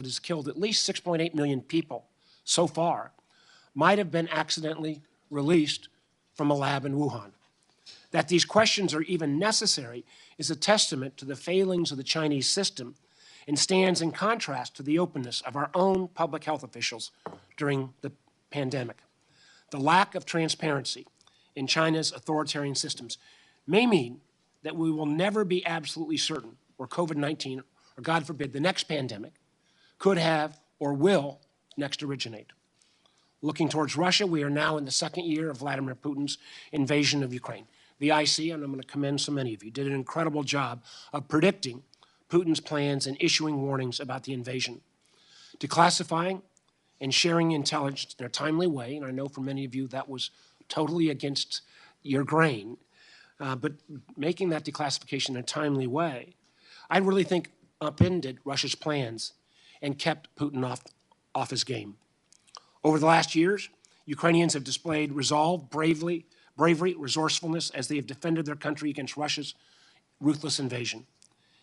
that has killed at least 6.8 million people so far might have been accidentally released from a lab in Wuhan. That these questions are even necessary is a testament to the failings of the Chinese system and stands in contrast to the openness of our own public health officials during the pandemic. The lack of transparency in China's authoritarian systems may mean that we will never be absolutely certain where COVID-19, or God forbid, the next pandemic, could have or will next originate. Looking towards Russia, we are now in the second year of Vladimir Putin's invasion of Ukraine. The IC, and I'm going to commend so many of you, did an incredible job of predicting Putin's plans and issuing warnings about the invasion. Declassifying and sharing intelligence in a timely way, and I know for many of you that was totally against your grain, but making that declassification in a timely way, I really think upended Russia's plans and kept Putin off his game. Over the last years, Ukrainians have displayed resolve, bravery, resourcefulness as they have defended their country against Russia's ruthless invasion.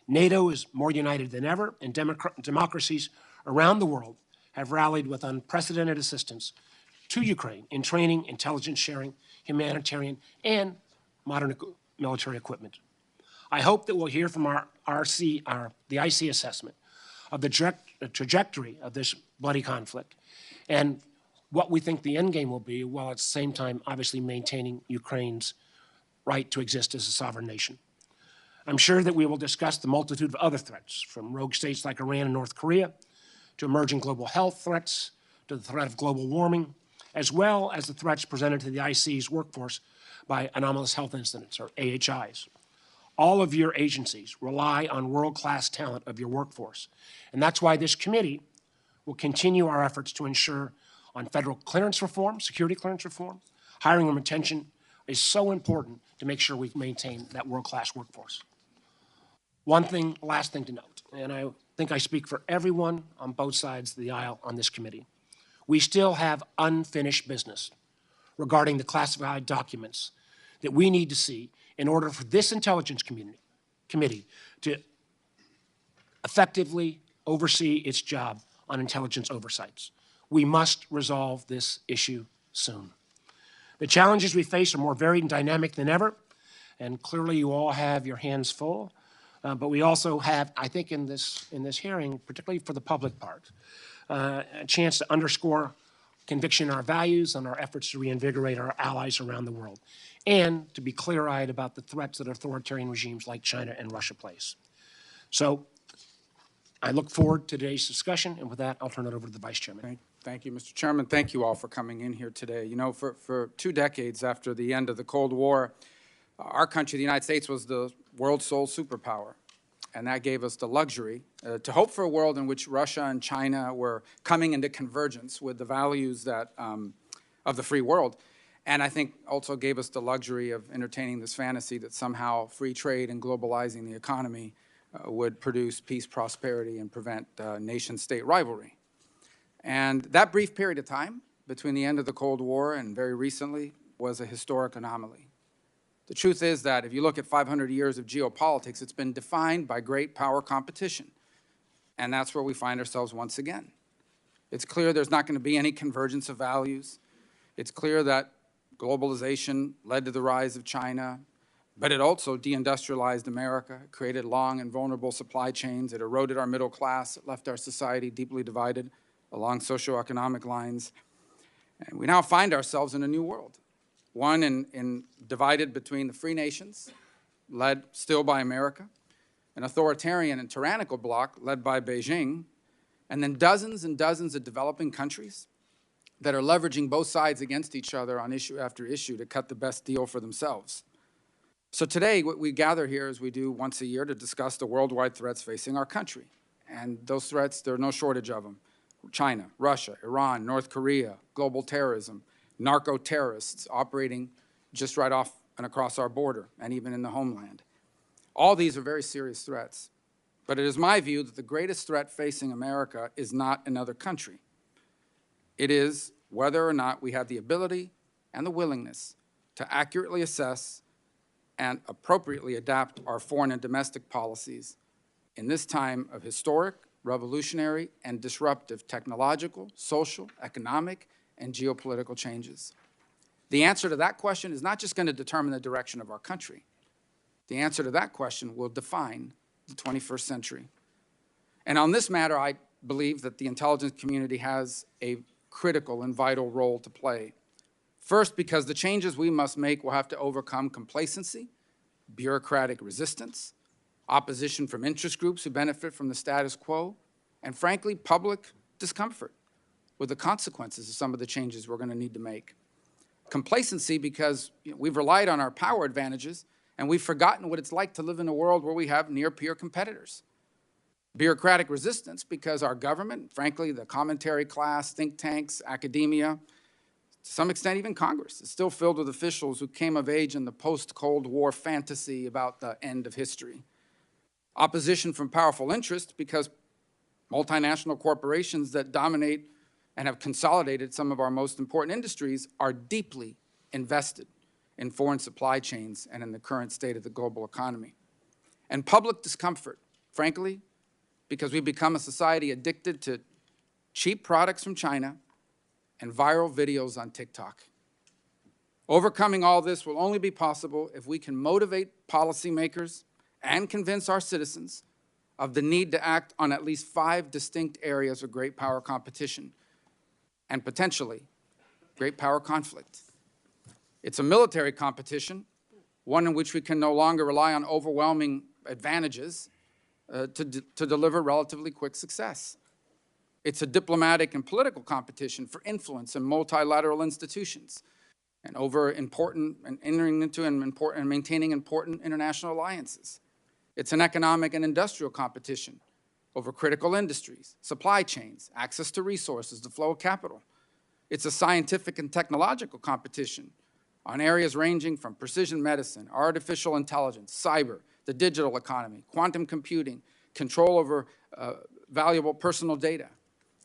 NATO is more united than ever, and democracies around the world have rallied with unprecedented assistance to Ukraine in training, intelligence sharing, humanitarian, and modern military equipment. I hope that we'll hear from the IC assessment of the trajectory of this bloody conflict and what we think the end game will be, while at the same time obviously maintaining Ukraine's right to exist as a sovereign nation. I'm sure that we will discuss the multitude of other threats, from rogue states like Iran and North Korea, to emerging global health threats, to the threat of global warming, as well as the threats presented to the IC's workforce by anomalous health incidents, or AHIs. All of your agencies rely on world-class talent of your workforce, and that's why this committee will continue our efforts to ensure on federal clearance reform, security clearance reform. Hiring and retention is so important to make sure we maintain that world-class workforce. Last thing to note, and I think I speak for everyone on both sides of the aisle on this committee. We still have unfinished business regarding the classified documents that we need to see in order for this intelligence committee to effectively oversee its job on intelligence oversights. We must resolve this issue soon. The challenges we face are more varied and dynamic than ever, and clearly you all have your hands full. But we also have, I think in this hearing, particularly for the public part, a chance to underscore conviction in our values and our efforts to reinvigorate our allies around the world, and to be clear-eyed about the threats that authoritarian regimes like China and Russia place. So I look forward to today's discussion, and with that, I'll turn it over to the Vice Chairman. Thank you, Mr. Chairman. Thank you all for coming in here today. You know, for 2 decades after the end of the Cold War, our country, the United States, was the world's sole superpower. And that gave us the luxury to hope for a world in which Russia and China were coming into convergence with the values that, of the free world. And I think also gave us the luxury of entertaining this fantasy that somehow free trade and globalizing the economy would produce peace, prosperity, and prevent nation-state rivalry. And that brief period of time between the end of the Cold War and very recently was a historic anomaly. The truth is that if you look at 500 years of geopolitics, it's been defined by great power competition. And that's where we find ourselves once again. It's clear there's not going to be any convergence of values. It's clear that globalization led to the rise of China, but it also deindustrialized America, created long and vulnerable supply chains. It eroded our middle class. It left our society deeply divided along socioeconomic lines. And we now find ourselves in a new world. One divided between the free nations, led still by America, an authoritarian and tyrannical bloc led by Beijing, and then dozens and dozens of developing countries that are leveraging both sides against each other on issue after issue to cut the best deal for themselves. So today, what we gather here, as we do once a year, to discuss the worldwide threats facing our country. And those threats, there are no shortage of them. China, Russia, Iran, North Korea, global terrorism, narco-terrorists operating just right off and across our border, and even in the homeland. All these are very serious threats. But it is my view that the greatest threat facing America is not another country. It is whether or not we have the ability and the willingness to accurately assess and appropriately adapt our foreign and domestic policies in this time of historic revolutionary, and disruptive technological, social, economic, and geopolitical changes? The answer to that question is not just going to determine the direction of our country. The answer to that question will define the 21st century. And on this matter, I believe that the intelligence community has a critical and vital role to play. First, because the changes we must make will have to overcome complacency, bureaucratic resistance, opposition from interest groups who benefit from the status quo, and frankly, public discomfort with the consequences of some of the changes we're going to need to make. Complacency because we've relied on our power advantages and we've forgotten what it's like to live in a world where we have near-peer competitors. Bureaucratic resistance because our government, frankly, the commentary class, think tanks, academia, to some extent even Congress, is still filled with officials who came of age in the post-Cold War fantasy about the end of history. Opposition from powerful interests because multinational corporations that dominate and have consolidated some of our most important industries are deeply invested in foreign supply chains and in the current state of the global economy. And public discomfort, frankly, because we've become a society addicted to cheap products from China and viral videos on TikTok. Overcoming all this will only be possible if we can motivate policymakers and convince our citizens of the need to act on at least 5 distinct areas of great power competition and potentially great power conflict. It's a military competition, one in which we can no longer rely on overwhelming advantages to deliver relatively quick success. It's a diplomatic and political competition for influence in multilateral institutions and over important and entering into and maintaining important international alliances. It's an economic and industrial competition over critical industries, supply chains, access to resources, the flow of capital. It's a scientific and technological competition on areas ranging from precision medicine, artificial intelligence, cyber, the digital economy, quantum computing, control over valuable personal data,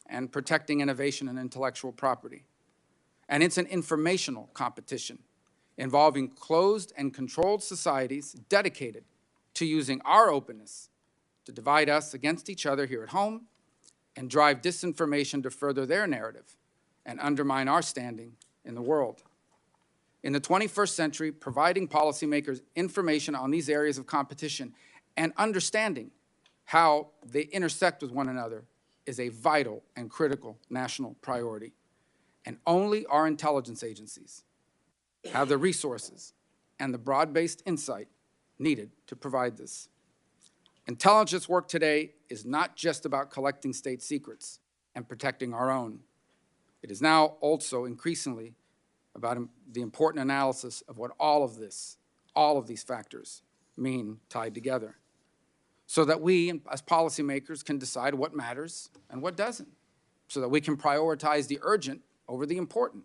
and protecting innovation and intellectual property. And it's an informational competition involving closed and controlled societies dedicated to using our openness to divide us against each other here at home and drive disinformation to further their narrative and undermine our standing in the world. In the 21st century, providing policymakers information on these areas of competition and understanding how they intersect with one another is a vital and critical national priority. And only our intelligence agencies have the resources and the broad-based insight needed to provide this. Intelligence work today is not just about collecting state secrets and protecting our own. It is now also increasingly about the important analysis of what all of these factors mean tied together, so that we, as policymakers, can decide what matters and what doesn't, so that we can prioritize the urgent over the important.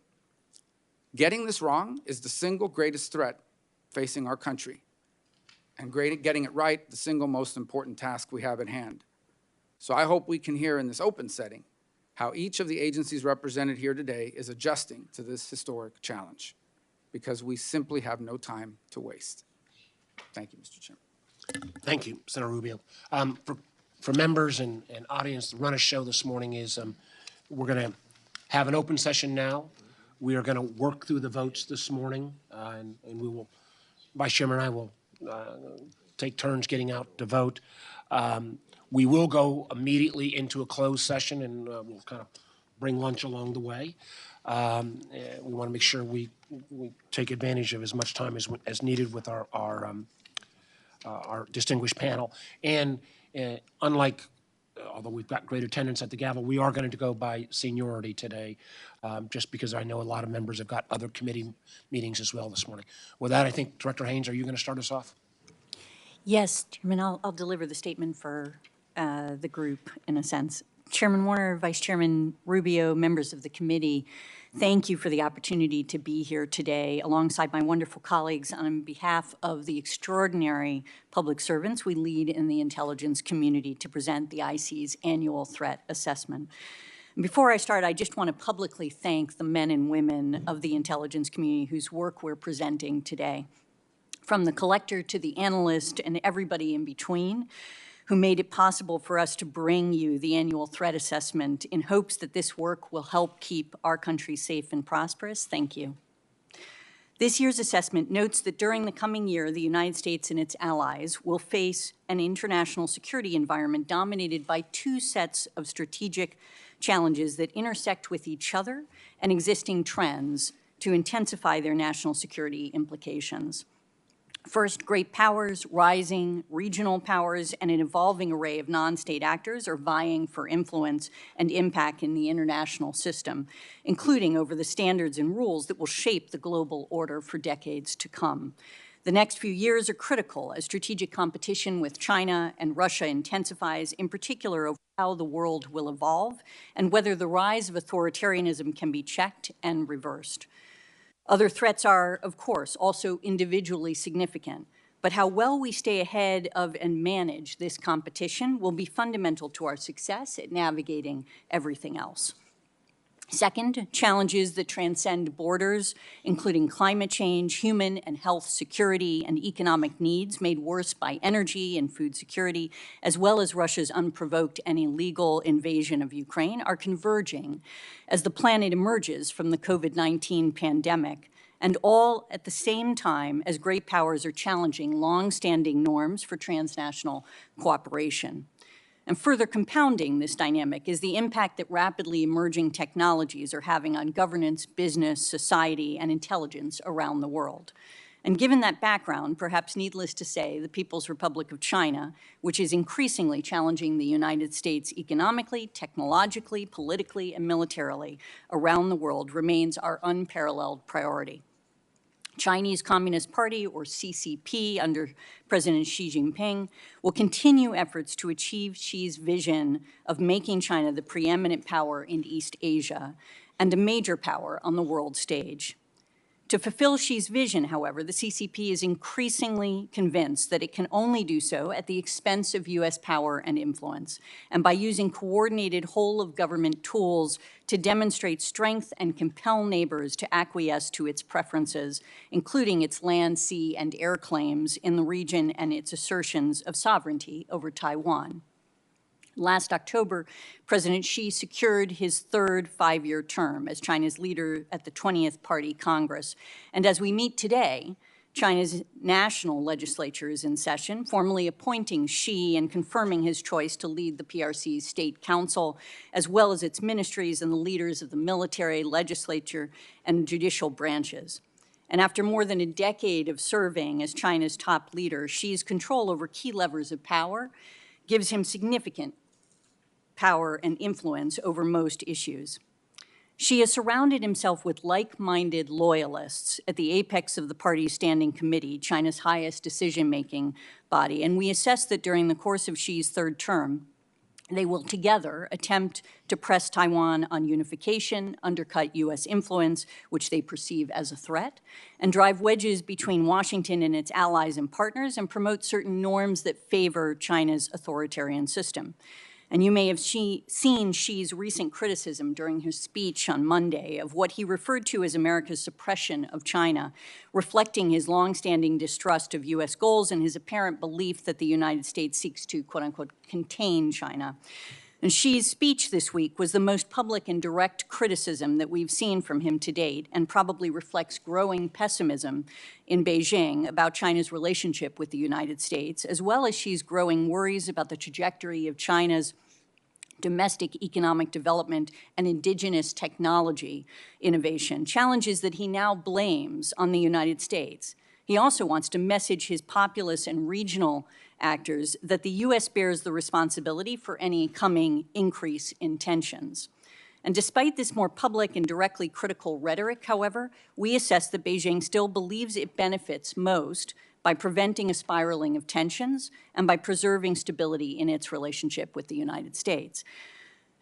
Getting this wrong is the single greatest threat facing our country, and getting it right, the single most important task we have at hand. So I hope we can hear in this open setting how each of the agencies represented here today is adjusting to this historic challenge, because we simply have no time to waste. Thank you, Mr. Chairman. Thank you, Senator Rubio. For members and audience, the run of show this morning is we're going to have an open session now. We are going to work through the votes this morning, and we will, Vice Chairman and I will take turns getting out to vote. We will go immediately into a closed session, and we'll kind of bring lunch along the way. We want to make sure we take advantage of as much time as needed with our distinguished panel. And unlike, although we've got great attendance at the gavel, we are going to go by seniority today, just because I know a lot of members have got other committee meetings as well this morning. With that, I think, Director Haines, are you going to start us off? Yes, Chairman, I'll deliver the statement for the group in a sense. Chairman Warner, Vice Chairman Rubio, members of the committee, thank you for the opportunity to be here today alongside my wonderful colleagues on behalf of the extraordinary public servants we lead in the intelligence community to present the IC's annual threat assessment. Before I start, I just want to publicly thank the men and women of the intelligence community whose work we're presenting today. From the collector to the analyst and everybody in between, who made it possible for us to bring you the annual threat assessment in hopes that this work will help keep our country safe and prosperous. Thank you. This year's assessment notes that during the coming year, the United States and its allies will face an international security environment dominated by two sets of strategic challenges that intersect with each other and existing trends to intensify their national security implications. First, great powers, rising regional powers, and an evolving array of non-state actors are vying for influence and impact in the international system, including over the standards and rules that will shape the global order for decades to come. The next few years are critical as strategic competition with China and Russia intensifies, in particular over how the world will evolve and whether the rise of authoritarianism can be checked and reversed. Other threats are, of course, also individually significant, but how well we stay ahead of and manage this competition will be fundamental to our success at navigating everything else. Second, challenges that transcend borders, including climate change, human and health security, and economic needs made worse by energy and food security, as well as Russia's unprovoked and illegal invasion of Ukraine, are converging as the planet emerges from the COVID-19 pandemic, and all at the same time as great powers are challenging long-standing norms for transnational cooperation. And further compounding this dynamic is the impact that rapidly emerging technologies are having on governance, business, society, and intelligence around the world. And given that background, perhaps needless to say, the People's Republic of China, which is increasingly challenging the United States economically, technologically, politically, and militarily around the world, remains our unparalleled priority. Chinese Communist Party, or CCP, under President Xi Jinping, will continue efforts to achieve Xi's vision of making China the preeminent power in East Asia and a major power on the world stage. To fulfill Xi's vision, however, the CCP is increasingly convinced that it can only do so at the expense of U.S. power and influence, and by using coordinated whole-of-government tools to demonstrate strength and compel neighbors to acquiesce to its preferences, including its land, sea, and air claims in the region and its assertions of sovereignty over Taiwan. Last October, President Xi secured his third five-year term as China's leader at the 20th Party Congress. And as we meet today, China's national legislature is in session, formally appointing Xi and confirming his choice to lead the PRC's State Council, as well as its ministries and the leaders of the military, legislature, and judicial branches. And after more than a decade of serving as China's top leader, Xi's control over key levers of power gives him significant power and influence over most issues. Xi has surrounded himself with like-minded loyalists at the apex of the party's standing committee, China's highest decision-making body, and we assess that during the course of Xi's third term, they will together attempt to press Taiwan on unification, undercut U.S. influence, which they perceive as a threat, and drive wedges between Washington and its allies and partners, and promote certain norms that favor China's authoritarian system. And you may have seen Xi's recent criticism during his speech on Monday of what he referred to as America's suppression of China, reflecting his longstanding distrust of U.S. goals and his apparent belief that the United States seeks to, quote unquote, contain China. And Xi's speech this week was the most public and direct criticism that we've seen from him to date, and probably reflects growing pessimism in Beijing about China's relationship with the United States, as well as Xi's growing worries about the trajectory of China's domestic economic development and indigenous technology innovation, challenges that he now blames on the United States. He also wants to message his populous and regional actors that the U.S. bears the responsibility for any coming increase in tensions. And despite this more public and directly critical rhetoric, however, we assess that Beijing still believes it benefits most by preventing a spiraling of tensions and by preserving stability in its relationship with the United States.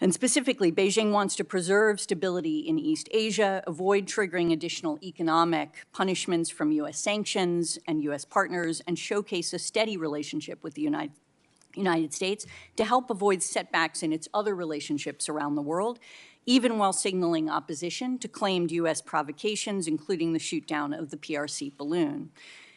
And specifically, Beijing wants to preserve stability in East Asia, avoid triggering additional economic punishments from U.S. sanctions and U.S. partners, and showcase a steady relationship with the United States to help avoid setbacks in its other relationships around the world, even while signaling opposition to claimed U.S. provocations, including the shoot-down of the PRC balloon.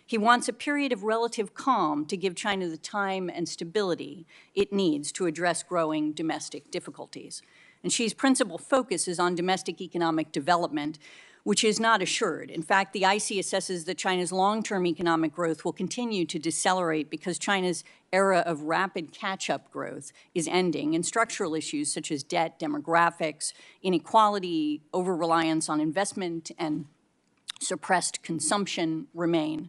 He wants a period of relative calm to give China the time and stability it needs to address growing domestic difficulties. And Xi's principal focus is on domestic economic development, which is not assured. In fact, the IC assesses that China's long-term economic growth will continue to decelerate because China's era of rapid catch-up growth is ending, and structural issues such as debt, demographics, inequality, over-reliance on investment, and suppressed consumption remain.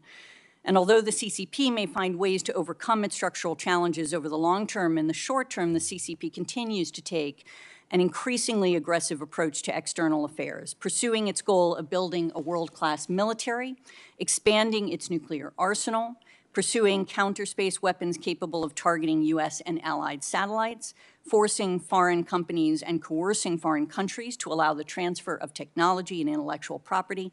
And although the CCP may find ways to overcome its structural challenges over the long term, in the short term, the CCP continues to take an increasingly aggressive approach to external affairs, pursuing its goal of building a world-class military, expanding its nuclear arsenal, pursuing counter-space weapons capable of targeting US and allied satellites, forcing foreign companies and coercing foreign countries to allow the transfer of technology and intellectual property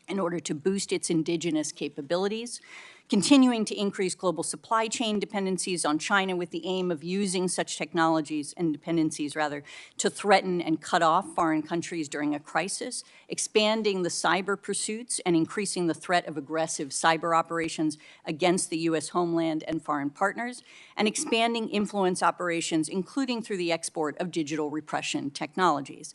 in order to boost its indigenous capabilities, continuing to increase global supply chain dependencies on China with the aim of using such technologies and dependencies, rather, to threaten and cut off foreign countries during a crisis, expanding the cyber pursuits and increasing the threat of aggressive cyber operations against the US homeland and foreign partners, and expanding influence operations, including through the export of digital repression technologies.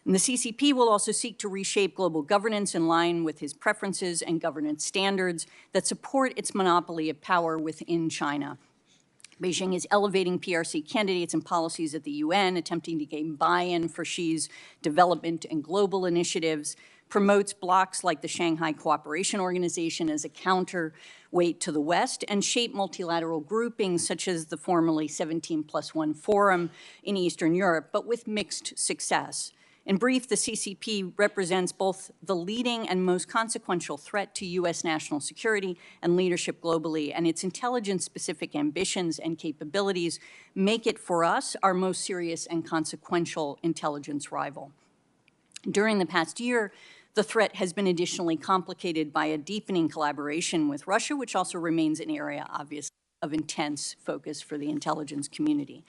And the CCP will also seek to reshape global governance in line with his preferences and governance standards that support its monopoly of power within China. Beijing is elevating PRC candidates and policies at the UN, attempting to gain buy-in for Xi's development and global initiatives, promotes blocs like the Shanghai Cooperation Organization as a counterweight to the West, and shape multilateral groupings such as the formerly 17+1 Forum in Eastern Europe, but with mixed success. In brief, the CCP represents both the leading and most consequential threat to US national security and leadership globally, and its intelligence-specific ambitions and capabilities make it, for us, our most serious and consequential intelligence rival. During the past year, the threat has been additionally complicated by a deepening collaboration with Russia, which also remains an area, obviously, of intense focus for the intelligence community.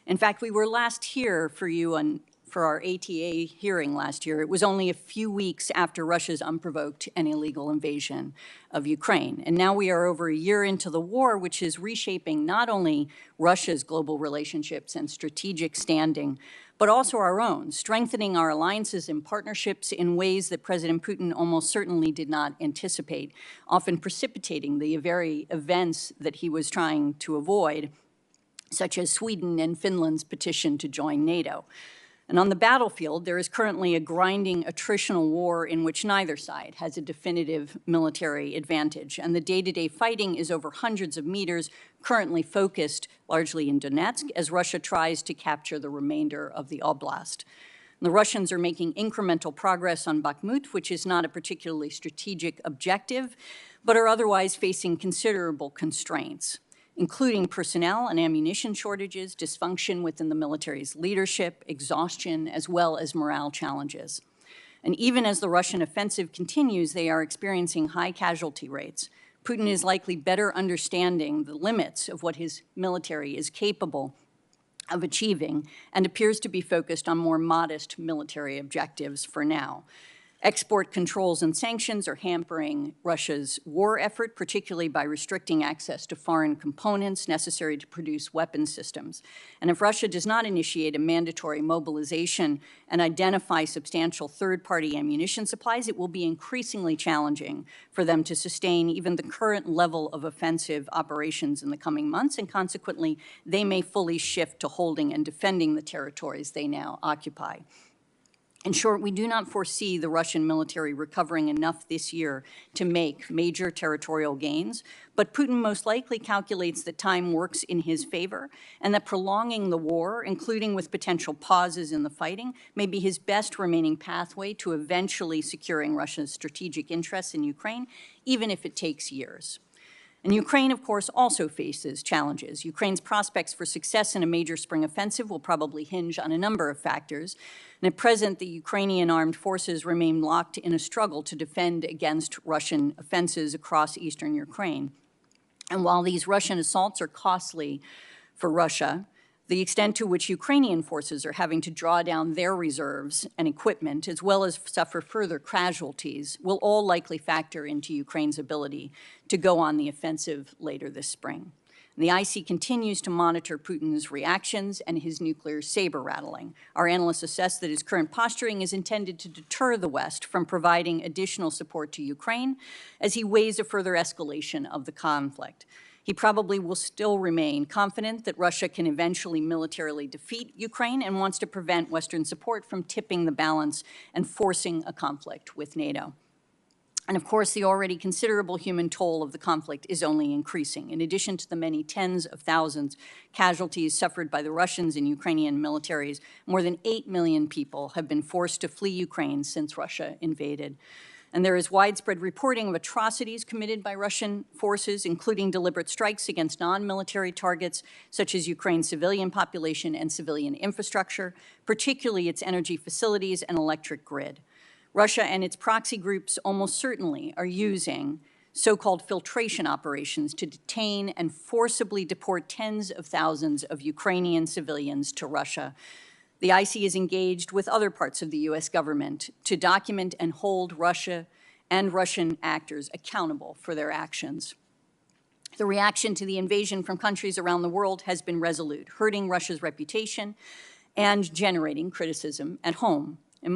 In fact, we were last here for our ATA hearing last year. It was only a few weeks after Russia's unprovoked and illegal invasion of Ukraine. And now we are over a year into the war, which is reshaping not only Russia's global relationships and strategic standing, but also our own, strengthening our alliances and partnerships in ways that President Putin almost certainly did not anticipate, often precipitating the very events that he was trying to avoid, such as Sweden and Finland's petition to join NATO. And on the battlefield, there is currently a grinding attritional war in which neither side has a definitive military advantage. And the day-to-day fighting is over hundreds of meters, currently focused largely in Donetsk, as Russia tries to capture the remainder of the oblast. And the Russians are making incremental progress on Bakhmut, which is not a particularly strategic objective, but are otherwise facing considerable constraints, including personnel and ammunition shortages, dysfunction within the military's leadership, exhaustion, as well as morale challenges. And even as the Russian offensive continues, they are experiencing high casualty rates. Putin is likely better understanding the limits of what his military is capable of achieving and appears to be focused on more modest military objectives for now. Export controls and sanctions are hampering Russia's war effort, particularly by restricting access to foreign components necessary to produce weapon systems. And if Russia does not initiate a mandatory mobilization and identify substantial third-party ammunition supplies, it will be increasingly challenging for them to sustain even the current level of offensive operations in the coming months, and consequently, they may fully shift to holding and defending the territories they now occupy. In short, we do not foresee the Russian military recovering enough this year to make major territorial gains, but Putin most likely calculates that time works in his favor and that prolonging the war, including with potential pauses in the fighting, may be his best remaining pathway to eventually securing Russia's strategic interests in Ukraine, even if it takes years. And Ukraine, of course, also faces challenges. Ukraine's prospects for success in a major spring offensive will probably hinge on a number of factors. And at present, the Ukrainian armed forces remain locked in a struggle to defend against Russian offenses across eastern Ukraine. And while these Russian assaults are costly for Russia, The extent to which Ukrainian forces are having to draw down their reserves and equipment, as well as suffer further casualties, will all likely factor into Ukraine's ability to go on the offensive later this spring. The IC continues to monitor Putin's reactions and his nuclear saber rattling. Our analysts assess that his current posturing is intended to deter the West from providing additional support to Ukraine as he weighs a further escalation of the conflict. He probably will still remain confident that Russia can eventually militarily defeat Ukraine and wants to prevent Western support from tipping the balance and forcing a conflict with NATO. And of course, the already considerable human toll of the conflict is only increasing. In addition to the many tens of thousands casualties suffered by the Russians and Ukrainian militaries, more than 8 million people have been forced to flee Ukraine since Russia invaded. And there is widespread reporting of atrocities committed by Russian forces, including deliberate strikes against non-military targets, such as Ukraine's civilian population and civilian infrastructure, particularly its energy facilities and electric grid. Russia and its proxy groups almost certainly are using so-called filtration operations to detain and forcibly deport tens of thousands of Ukrainian civilians to Russia. The IC is engaged with other parts of the U.S. government to document and hold Russia and Russian actors accountable for their actions. The reaction to the invasion from countries around the world has been resolute, hurting Russia's reputation and generating criticism at home. And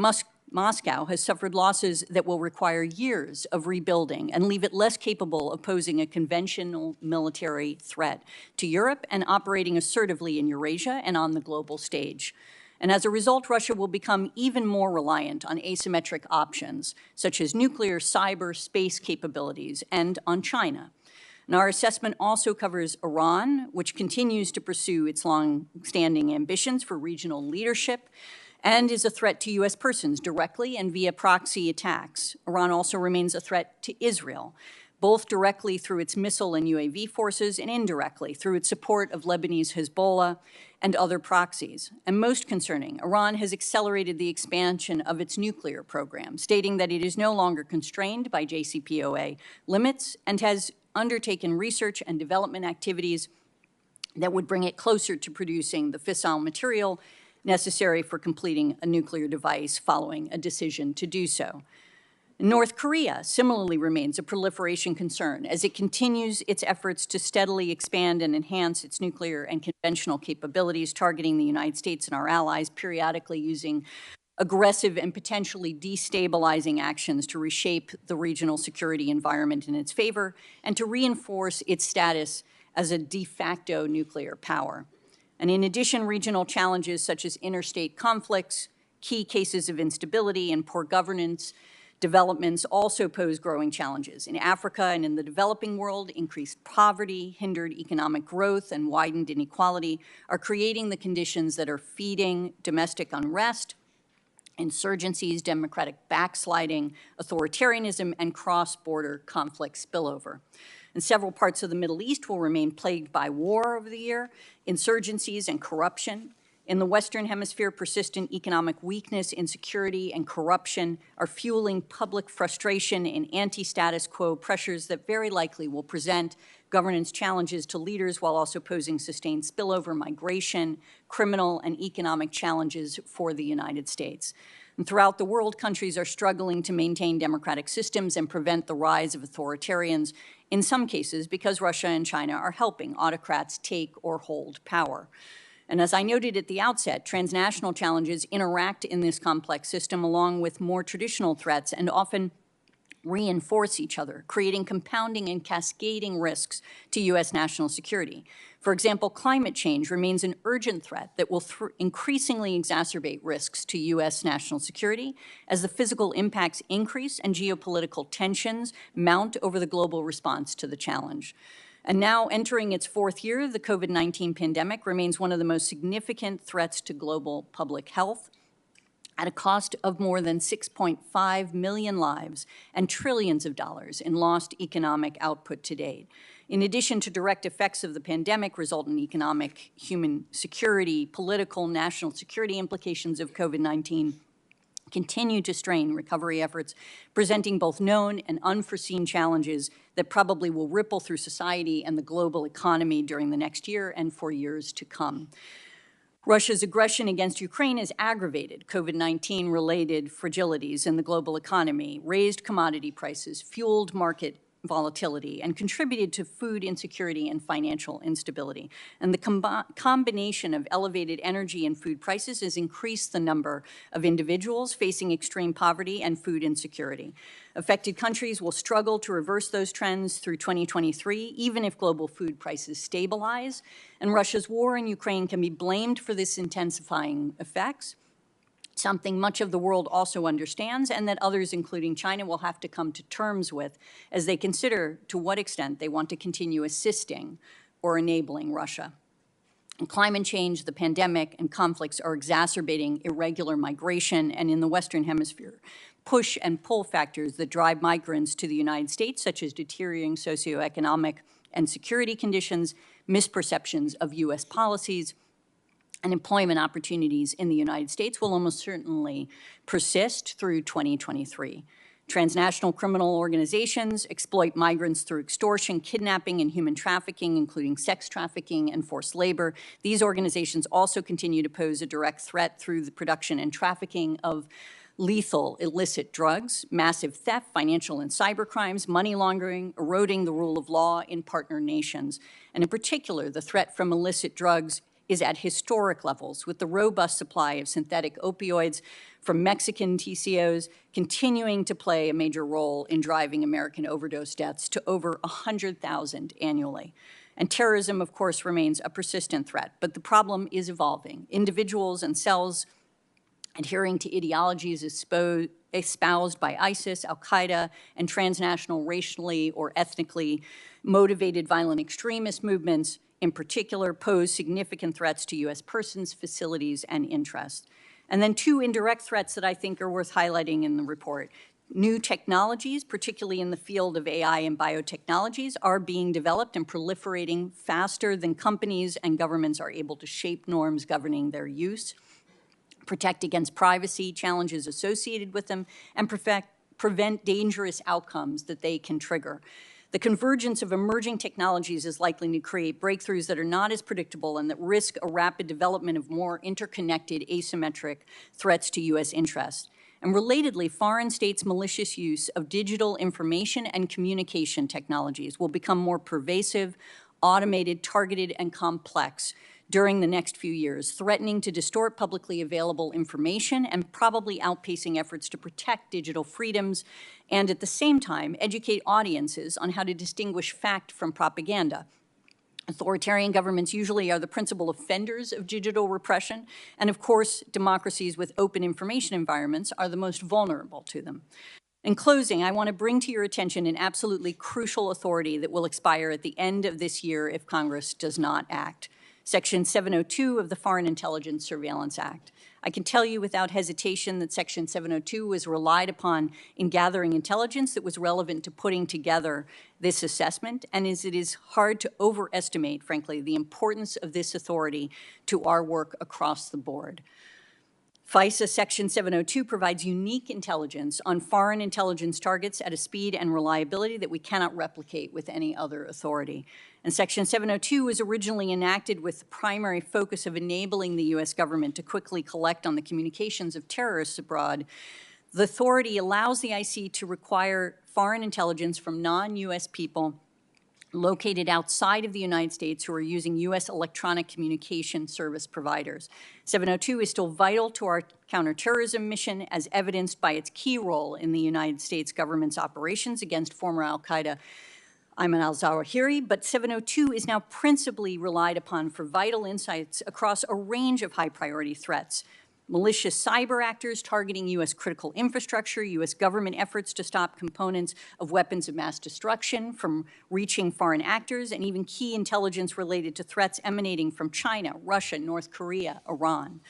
Moscow has suffered losses that will require years of rebuilding and leave it less capable of posing a conventional military threat to Europe and operating assertively in Eurasia and on the global stage. And as a result, Russia will become even more reliant on asymmetric options, such as nuclear, cyber, space capabilities, and on China. And our assessment also covers Iran, which continues to pursue its long-standing ambitions for regional leadership and is a threat to U.S. persons directly and via proxy attacks. Iran also remains a threat to Israel, both directly through its missile and UAV forces and indirectly through its support of Lebanese Hezbollah and other proxies. And most concerning, Iran has accelerated the expansion of its nuclear program, stating that it is no longer constrained by JCPOA limits and has undertaken research and development activities that would bring it closer to producing the fissile material necessary for completing a nuclear device following a decision to do so. North Korea similarly remains a proliferation concern as it continues its efforts to steadily expand and enhance its nuclear and conventional capabilities, targeting the United States and our allies, periodically using aggressive and potentially destabilizing actions to reshape the regional security environment in its favor and to reinforce its status as a de facto nuclear power. And in addition, regional challenges such as interstate conflicts, key cases of instability, and poor governance developments also pose growing challenges. In Africa and in the developing world, increased poverty, hindered economic growth, and widened inequality are creating the conditions that are feeding domestic unrest, insurgencies, democratic backsliding, authoritarianism, and cross-border conflict spillover. And several parts of the Middle East will remain plagued by war over the year, insurgencies, and corruption. In the Western Hemisphere, persistent economic weakness, insecurity, and corruption are fueling public frustration and anti-status quo pressures that very likely will present governance challenges to leaders while also posing sustained spillover migration, criminal, and economic challenges for the United States. And throughout the world, countries are struggling to maintain democratic systems and prevent the rise of authoritarians, in some cases because Russia and China are helping autocrats take or hold power. And as I noted at the outset, transnational challenges interact in this complex system along with more traditional threats and often reinforce each other, creating compounding and cascading risks to U.S. national security. For example, climate change remains an urgent threat that will increasingly exacerbate risks to U.S. national security as the physical impacts increase and geopolitical tensions mount over the global response to the challenge. And now entering its fourth year, the COVID-19 pandemic remains one of the most significant threats to global public health at a cost of more than 6.5 million lives and trillions of dollars in lost economic output to date. In addition to direct effects of the pandemic result in economic, human security, political, national security implications of COVID-19 continue to strain recovery efforts, presenting both known and unforeseen challenges that probably will ripple through society and the global economy during the next year and for years to come. Russia's aggression against Ukraine has aggravated COVID-19 related fragilities in the global economy, raised commodity prices, fueled market volatility, and contributed to food insecurity and financial instability. And the combination of elevated energy and food prices has increased the number of individuals facing extreme poverty and food insecurity. Affected countries will struggle to reverse those trends through 2023, even if global food prices stabilize. And Russia's war in Ukraine can be blamed for this intensifying effects, something much of the world also understands and that others, including China, will have to come to terms with as they consider to what extent they want to continue assisting or enabling Russia. And climate change, the pandemic, and conflicts are exacerbating irregular migration, and in the Western Hemisphere, push and pull factors that drive migrants to the United States, such as deteriorating socioeconomic and security conditions, misperceptions of U.S. policies, and employment opportunities in the United States will almost certainly persist through 2023. Transnational criminal organizations exploit migrants through extortion, kidnapping, and human trafficking, including sex trafficking and forced labor. These organizations also continue to pose a direct threat through the production and trafficking of lethal illicit drugs, massive theft, financial and cyber crimes, money laundering, eroding the rule of law in partner nations. And in particular, the threat from illicit drugs is at historic levels, with the robust supply of synthetic opioids from Mexican TCOs continuing to play a major role in driving American overdose deaths to over 100,000 annually. And terrorism, of course, remains a persistent threat, but the problem is evolving. Individuals and cells adhering to ideologies espoused by ISIS, al-Qaeda, and transnational racially or ethnically motivated violent extremist movements in particular pose significant threats to U.S. persons, facilities, and interests. And then two indirect threats that I think are worth highlighting in the report. New technologies, particularly in the field of AI and biotechnologies, are being developed and proliferating faster than companies and governments are able to shape norms governing their use, protect against privacy challenges associated with them, and prevent dangerous outcomes that they can trigger. The convergence of emerging technologies is likely to create breakthroughs that are not as predictable and that risk a rapid development of more interconnected, asymmetric threats to U.S. interests. And relatedly, foreign states' malicious use of digital information and communication technologies will become more pervasive, automated, targeted, and complex during the next few years, threatening to distort publicly available information and probably outpacing efforts to protect digital freedoms and at the same time educate audiences on how to distinguish fact from propaganda. Authoritarian governments usually are the principal offenders of digital repression, and of course, democracies with open information environments are the most vulnerable to them. In closing, I want to bring to your attention an absolutely crucial authority that will expire at the end of this year if Congress does not act. Section 702 of the Foreign Intelligence Surveillance Act. I can tell you without hesitation that Section 702 was relied upon in gathering intelligence that was relevant to putting together this assessment, and it is hard to overestimate, frankly, the importance of this authority to our work across the board. FISA Section 702 provides unique intelligence on foreign intelligence targets at a speed and reliability that we cannot replicate with any other authority. And Section 702 was originally enacted with the primary focus of enabling the U.S. government to quickly collect on the communications of terrorists abroad. The authority allows the IC to require foreign intelligence from non-U.S. people located outside of the United States who are using U.S. electronic communication service providers. 702 is still vital to our counterterrorism mission as evidenced by its key role in the United States government's operations against former al-Qaeda Ayman al-Zawahiri, but 702 is now principally relied upon for vital insights across a range of high-priority threats. Malicious cyber actors targeting U.S. critical infrastructure, U.S. government efforts to stop components of weapons of mass destruction from reaching foreign actors, and even key intelligence related to threats emanating from China, Russia, North Korea, Iran.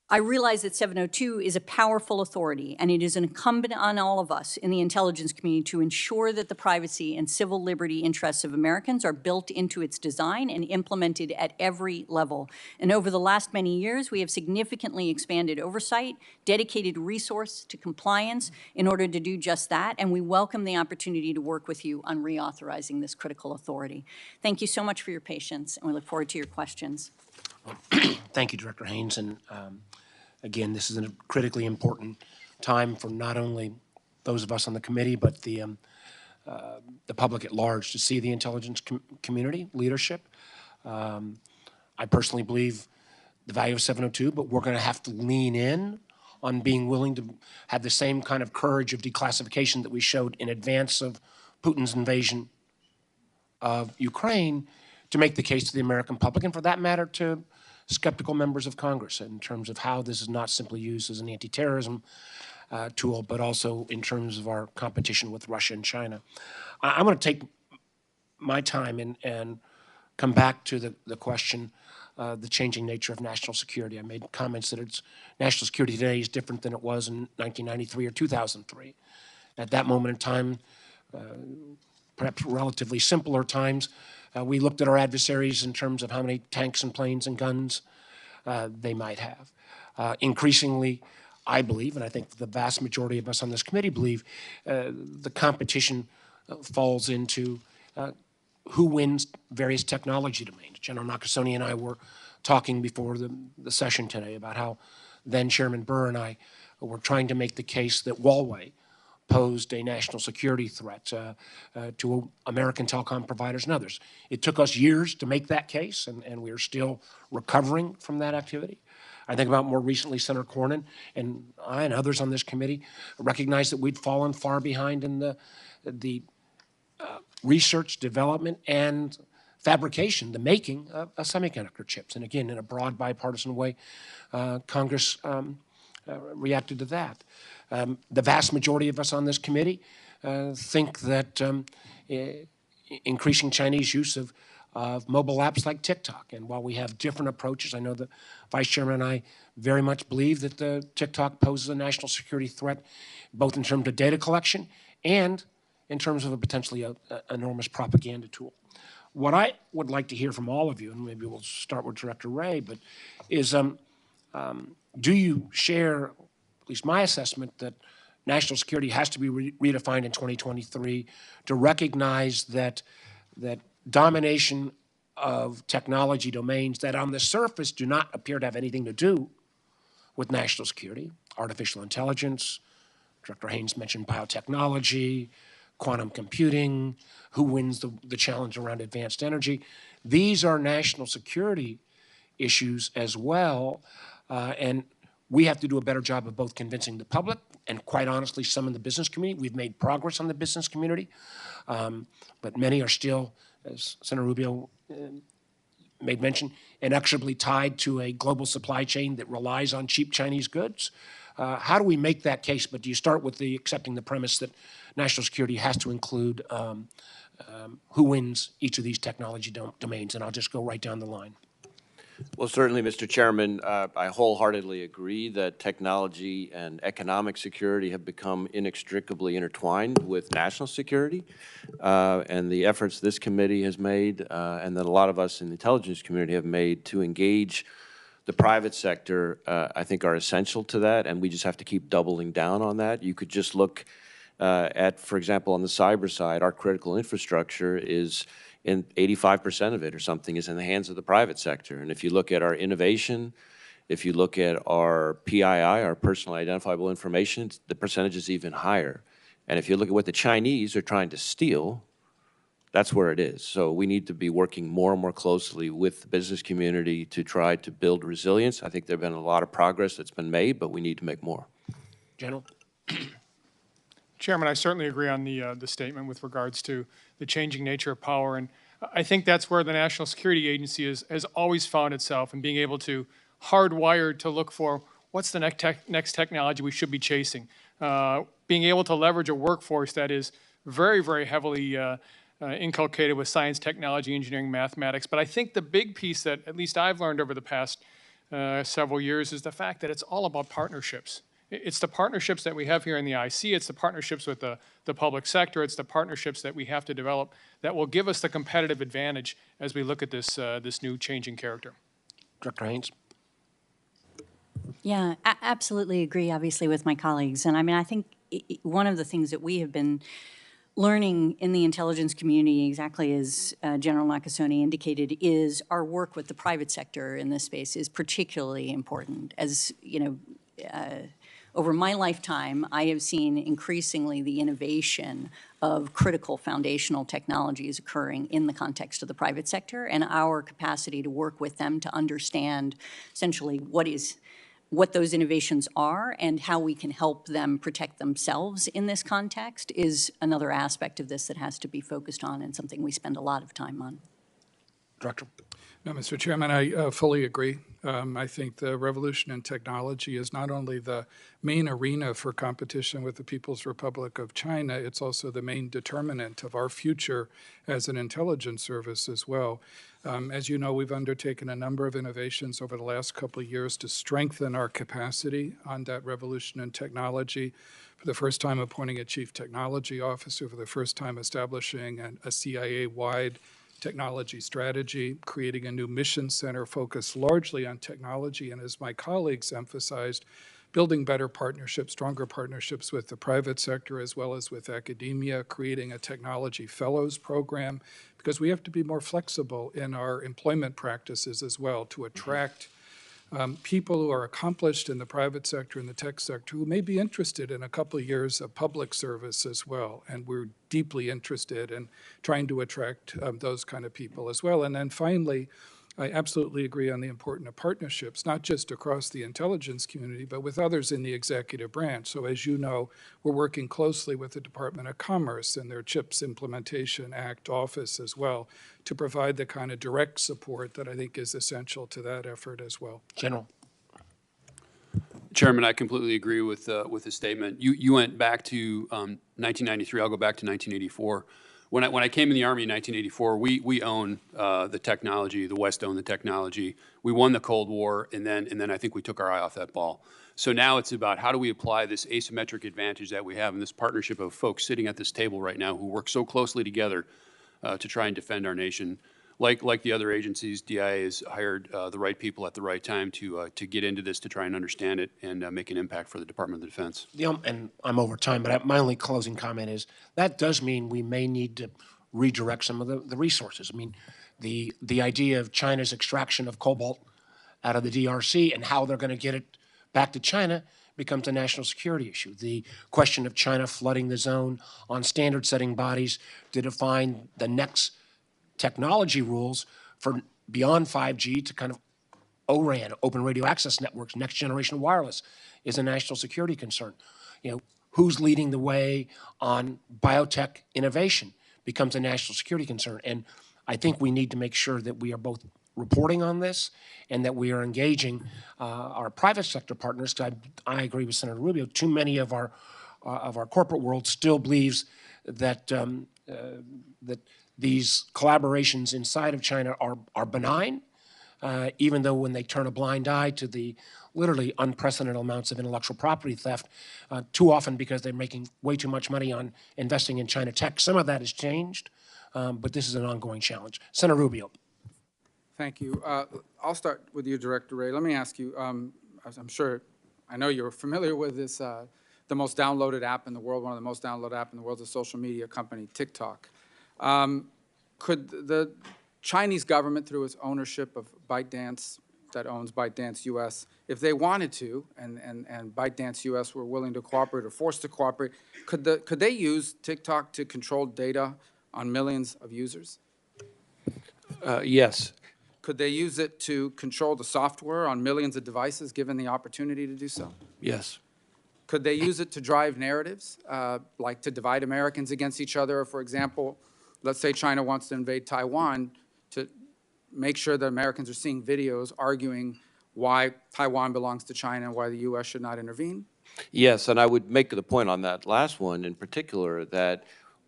I realize that 702 is a powerful authority, and it is incumbent on all of us in the intelligence community to ensure that the privacy and civil liberty interests of Americans are built into its design and implemented at every level. And over the last many years, we have significantly expanded oversight, dedicated resource to compliance in order to do just that, and we welcome the opportunity to work with you on reauthorizing this critical authority. Thank you so much for your patience, and we look forward to your questions. Thank you, Director Haines. And again, this is a critically important time for not only those of us on the committee, but the public at large to see the intelligence community leadership. I personally believe the value of 702, but we're going to have to lean in on being willing to have the same kind of courage of declassification that we showed in advance of Putin's invasion of Ukraine to make the case to the American public, and for that matter, to skeptical members of Congress in terms of how this is not simply used as an anti-terrorism tool, but also in terms of our competition with Russia and China. I'm going to take my time and come back to the question, the changing nature of national security. I made comments that national security today is different than it was in 1993 or 2003. At that moment in time, perhaps relatively simpler times, we looked at our adversaries in terms of how many tanks and planes and guns they might have. Increasingly, I believe, and I think the vast majority of us on this committee believe, the competition falls into who wins various technology domains. General Nakasone and I were talking before the session today about how then Chairman Burr and I were trying to make the case that Huawei posed a national security threat to American telecom providers and others. It took us years to make that case, and we are still recovering from that activity. I think about more recently, Senator Cornyn and I and others on this committee recognized that we'd fallen far behind in the research, development, and fabrication, the making of semiconductor chips. And again, in a broad bipartisan way, Congress reacted to that. The vast majority of us on this committee think that increasing Chinese use of mobile apps like TikTok. And while we have different approaches, I know the Vice Chairman and I very much believe that the TikTok poses a national security threat, both in terms of data collection and in terms of a potentially enormous propaganda tool. What I would like to hear from all of you, and maybe we'll start with Director Wray, but is do you share at least my assessment that national security has to be redefined in 2023 to recognize that domination of technology domains that on the surface do not appear to have anything to do with national security, artificial intelligence, Director Haines mentioned biotechnology, quantum computing, who wins the challenge around advanced energy. These are national security issues as well, and we have to do a better job of both convincing the public and, quite honestly, some in the business community. We've made progress on the business community, but many are still, as Senator Rubio made mention, inexorably tied to a global supply chain that relies on cheap Chinese goods. How do we make that case? But do you start with accepting the premise that national security has to include who wins each of these technology domains? And I'll just go right down the line. Well, certainly, Mr. Chairman, I wholeheartedly agree that technology and economic security have become inextricably intertwined with national security. And the efforts this committee has made and that a lot of us in the intelligence community have made to engage the private sector, I think, are essential to that, and we just have to keep doubling down on that. You could just look at, for example, on the cyber side, our critical infrastructure is in 85% of it or something is in the hands of the private sector. And if you look at our innovation, if you look at our PII, our personally identifiable information, the percentage is even higher. And if you look at what the Chinese are trying to steal, that's where it is. So we need to be working more and more closely with the business community to try to build resilience. I think there have been a lot of progress that's been made, but we need to make more. General? Chairman, I certainly agree on the statement with regards to the changing nature of power. And I think that's where the National Security Agency has always found itself in being able to hardwire to look for what's the next technology we should be chasing. Being able to leverage a workforce that is very, very heavily inculcated with science, technology, engineering, mathematics. But I think the big piece that at least I've learned over the past several years is the fact that it's all about partnerships. It's the partnerships that we have here in the IC. It's the partnerships with the public sector. It's the partnerships that we have to develop that will give us the competitive advantage as we look at this, this new changing character. Director Haines? Yeah, absolutely agree, obviously, with my colleagues. And I mean, I think one of the things that we have been learning in the intelligence community, exactly as General Nakasone indicated, is our work with the private sector in this space is particularly important. As you know, over my lifetime, I have seen increasingly the innovation of critical foundational technologies occurring in the context of the private sector, and our capacity to work with them to understand essentially what those innovations are and how we can help them protect themselves in this context is another aspect of this that has to be focused on and something we spend a lot of time on. Director. No, Mr. Chairman, I fully agree. I think the revolution in technology is not only the main arena for competition with the People's Republic of China, it's also the main determinant of our future as an intelligence service as well. As you know, we've undertaken a number of innovations over the last couple of years to strengthen our capacity on that revolution in technology. For the first time, appointing a chief technology officer, for the first time establishing a CIA-wide technology strategy, creating a new mission center focused largely on technology, and as my colleagues emphasized, building better partnerships, stronger partnerships with the private sector as well as with academia, creating a technology fellows program, because we have to be more flexible in our employment practices as well to attract people who are accomplished in the private sector and the tech sector who may be interested in a couple of years of public service as well. And we're deeply interested in trying to attract those kind of people as well. And then finally, I absolutely agree on the importance of partnerships, not just across the intelligence community, but with others in the executive branch. So as you know, we're working closely with the Department of Commerce and their CHIPS Implementation Act office as well to provide the kind of direct support that I think is essential to that effort as well. General. Chairman, I completely agree with the statement. You went back to 1993. I'll go back to 1984. When I came in the Army in 1984, we owned the technology. The West owned the technology. We won the Cold War, and then I think we took our eye off that ball. So now it's about how do we apply this asymmetric advantage that we have in this partnership of folks sitting at this table right now who work so closely together to try and defend our nation. Like the other agencies, DIA has hired the right people at the right time to get into this, to try and understand it and make an impact for the Department of Defense. And I'm over time, but my only closing comment is that does mean we may need to redirect some of the resources. I mean, the idea of China's extraction of cobalt out of the DRC and how they're going to get it back to China becomes a national security issue. The question of China flooding the zone on standard-setting bodies to define the next technology rules for beyond 5G to kind of ORAN, open radio access networks, next generation wireless, is a national security concern. You know, who's leading the way on biotech innovation becomes a national security concern. And I think we need to make sure that we are both reporting on this and that we are engaging our private sector partners. Because I agree with Senator Rubio. Too many of our corporate world still believes that that these collaborations inside of China are benign, even though when they turn a blind eye to the literally unprecedented amounts of intellectual property theft, too often because they're making way too much money on investing in China tech. Some of that has changed, but this is an ongoing challenge. Senator Rubio. Thank you. I'll start with you, Director Wray. Let me ask you, as I know you're familiar with this, the most downloaded app in the world, one of the most downloaded apps in the world is a social media company, TikTok. Could the Chinese government, through its ownership of ByteDance, that owns ByteDance US, if they wanted to, and ByteDance US were willing to cooperate or forced to cooperate, could they use TikTok to control data on millions of users? Yes. Could they use it to control the software on millions of devices, given the opportunity to do so? Yes. Could they use it to drive narratives, like to divide Americans against each other? For example, let's say China wants to invade Taiwan, to make sure that Americans are seeing videos arguing why Taiwan belongs to China and why the U.S. should not intervene? Yes, and I would make the point on that last one in particular that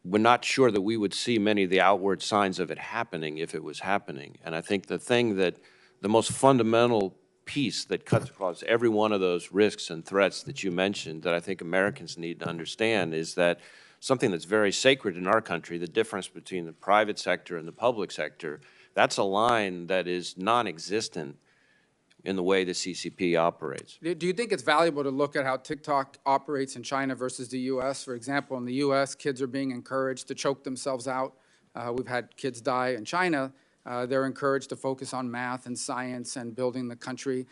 we're not sure that we would see many of the outward signs of it happening if it was happening. And I think the most fundamental piece that cuts across every one of those risks and threats that you mentioned that I think Americans need to understand is that something that's very sacred in our country, the difference between the private sector and the public sector, that's a line that is non-existent in the way the CCP operates. Do you think it's valuable to look at how TikTok operates in China versus the U.S.? For example, in the U.S., kids are being encouraged to choke themselves out. We've had kids die in China. They're encouraged to focus on math and science and building the country.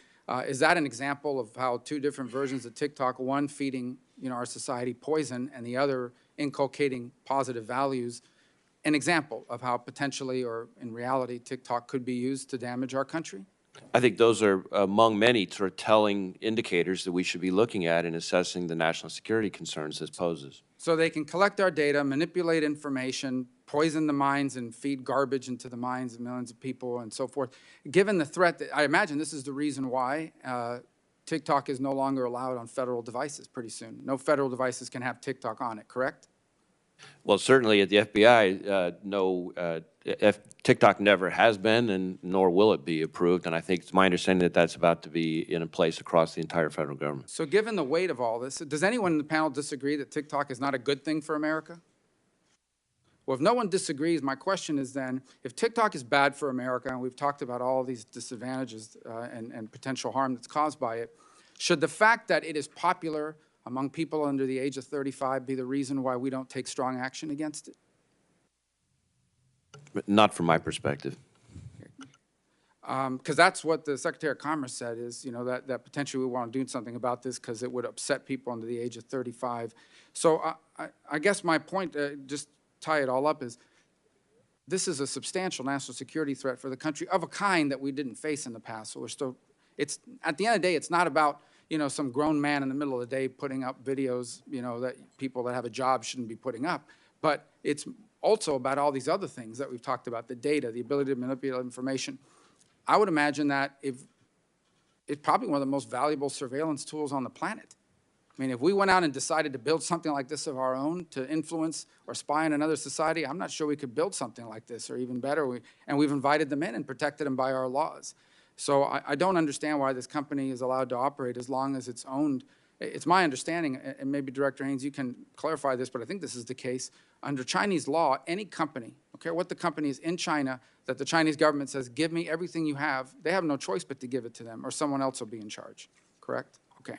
Is that an example of how two different versions of TikTok, one feeding our society poison and the other inculcating positive values, an example of how potentially or in reality TikTok could be used to damage our country? I think those are among many sort of telling indicators that we should be looking at in assessing the national security concerns this poses. So they can collect our data, manipulate information, poison the minds, and feed garbage into the minds of millions of people and so forth. Given the threat, I imagine this is the reason why TikTok is no longer allowed on federal devices pretty soon. No federal devices can have TikTok on it, correct? Well, certainly at the FBI, TikTok never has been, and nor will it be approved. And I think it's my understanding that that's about to be in place across the entire federal government. So given the weight of all this, does anyone in the panel disagree that TikTok is not a good thing for America? Well, if no one disagrees, my question is then, if TikTok is bad for America, and we've talked about all these disadvantages and potential harm that's caused by it, should the fact that it is popular among people under the age of 35 be the reason why we don't take strong action against it? Not from my perspective. Because that's what the Secretary of Commerce said is, that potentially we want to do something about this because it would upset people under the age of 35. So I guess my point, just tie it all up, is this is a substantial national security threat for the country of a kind that we didn't face in the past. So we're still, at the end of the day, it's not about some grown man in the middle of the day putting up videos, that people that have a job shouldn't be putting up. But it's also about all these other things that we've talked about, the data, the ability to manipulate information. I would imagine that it's probably one of the most valuable surveillance tools on the planet. I mean, if we went out and decided to build something like this of our own to influence or spy on another society, I'm not sure we could build something like this, or even better. And we've invited them in and protected them by our laws. So I don't understand why this company is allowed to operate as long as it's owned. It's my understanding, and maybe Director Haines, you can clarify this, but I think this is the case. Under Chinese law, any company, okay, what the company is in China, that the Chinese government says, give me everything you have, they have no choice but to give it to them, or someone else will be in charge, correct? Okay.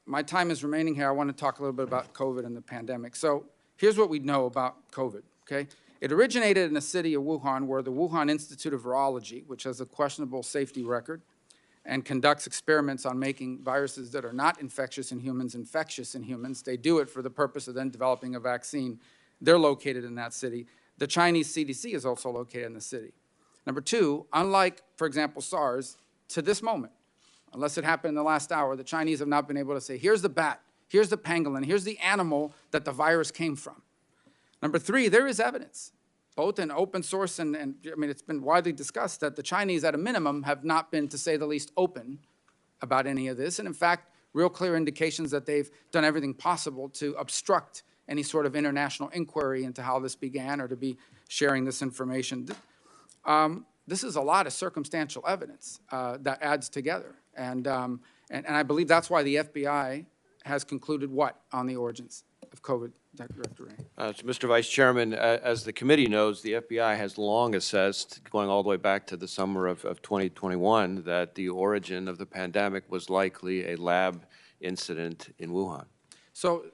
My time is remaining here. I want to talk a little bit about COVID and the pandemic. So here's what we know about COVID, okay? It originated in the city of Wuhan, where the Wuhan Institute of Virology, which has a questionable safety record and conducts experiments on making viruses that are not infectious in humans infectious in humans. They do it for the purpose of then developing a vaccine. They're located in that city. The Chinese CDC is also located in the city. Number two, unlike, for example, SARS, to this moment, unless it happened in the last hour, the Chinese have not been able to say, here's the bat, here's the pangolin, here's the animal that the virus came from. Number three, there is evidence, both in open source and I mean, it's been widely discussed that the Chinese, at a minimum, have not been, to say the least, open about any of this. And in fact, real clear indications that they've done everything possible to obstruct any sort of international inquiry into how this began or to be sharing this information. This is a lot of circumstantial evidence that adds together. And I believe that's why the FBI has concluded what on the origins of COVID, Director Wray? So, Mr. Vice Chairman, as the committee knows, the FBI has long assessed, going all the way back to the summer of 2021, that the origin of the pandemic was likely a lab incident in Wuhan. So,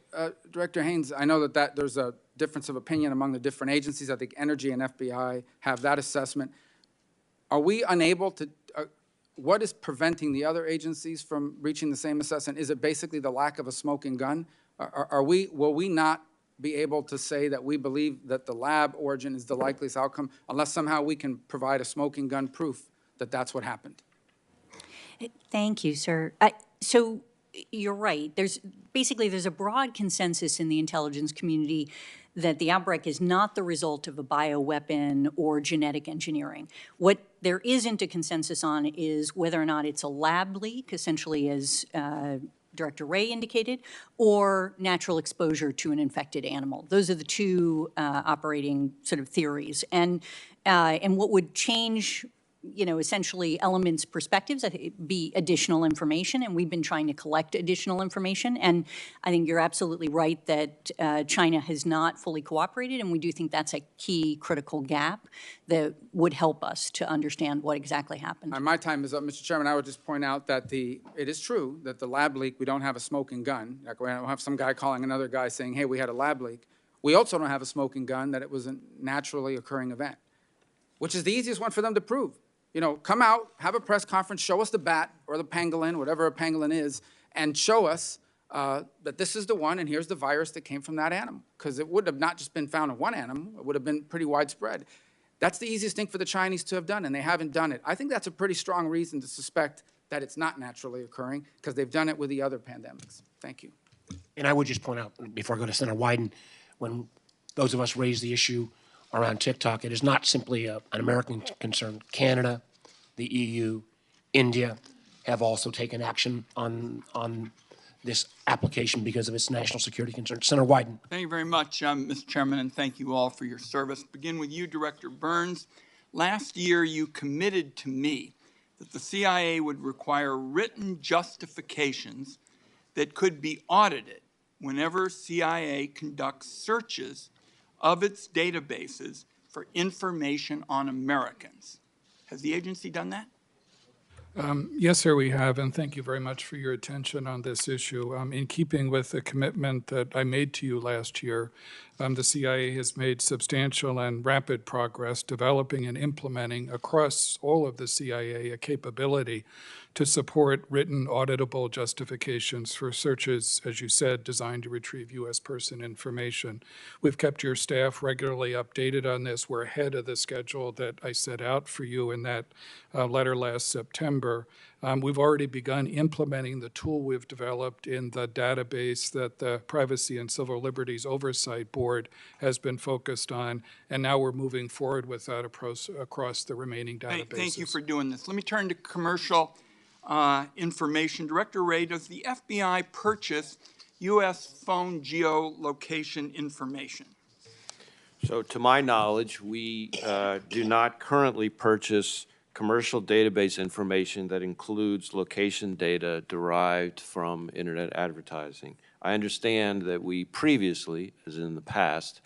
Director Haines, I know that there's a difference of opinion among the different agencies. I think Energy and FBI have that assessment. Are we unable to, what is preventing the other agencies from reaching the same assessment? Is it basically the lack of a smoking gun? Will we not be able to say that we believe that the lab origin is the likeliest outcome unless somehow we can provide a smoking gun proof that that's what happened? Thank you, sir. So you're right. There's a broad consensus in the intelligence community that the outbreak is not the result of a bioweapon or genetic engineering. What there isn't a consensus on is whether or not it's a lab leak, essentially as Director Wray indicated, or natural exposure to an infected animal. Those are the two operating sort of theories. And what would change essentially elements, perspectives, I think it'd be additional information, and we've been trying to collect additional information. And I think you're absolutely right that China has not fully cooperated, and we do think that's a key critical gap that would help us to understand what exactly happened. My time is up, Mr. Chairman. I would just point out that it is true that the lab leak, we don't have a smoking gun. Like we don't have some guy calling another guy saying, hey, we had a lab leak. We also don't have a smoking gun that it was a naturally occurring event, which is the easiest one for them to prove. Come out, have a press conference, show us the bat or the pangolin, whatever a pangolin is, and show us that this is the one and here's the virus that came from that animal. Because it would have not just been found in one animal, it would have been pretty widespread. That's the easiest thing for the Chinese to have done, and they haven't done it. I think that's a pretty strong reason to suspect that it's not naturally occurring, because they've done it with the other pandemics. Thank you. And I would just point out, before I go to Senator Wyden, when those of us raise the issue around TikTok, it is not simply an American concern. Canada, the EU, India have also taken action on this application because of its national security concerns. Senator Wyden. Thank you very much, Mr. Chairman, and thank you all for your service. Begin with you, Director Burns. Last year, you committed to me that the CIA would require written justifications that could be audited whenever CIA conducts searches of its databases for information on Americans. Has the agency done that? Yes, sir, we have, and thank you very much for your attention on this issue. In keeping with the commitment that I made to you last year, the CIA has made substantial and rapid progress developing and implementing across all of the CIA a capability to support written auditable justifications for searches, as you said, designed to retrieve U.S. person information. We've kept your staff regularly updated on this. We're ahead of the schedule that I set out for you in that letter last September. We've already begun implementing the tool we've developed in the database that the Privacy and Civil Liberties Oversight Board has been focused on, and now we're moving forward with that across the remaining databases. Thank you for doing this. Let me turn to commercial information. Director Wray, does the FBI purchase U.S. phone geolocation information? So to my knowledge, we do not currently purchase commercial database information that includes location data derived from internet advertising. I understand that we previously, as in the past,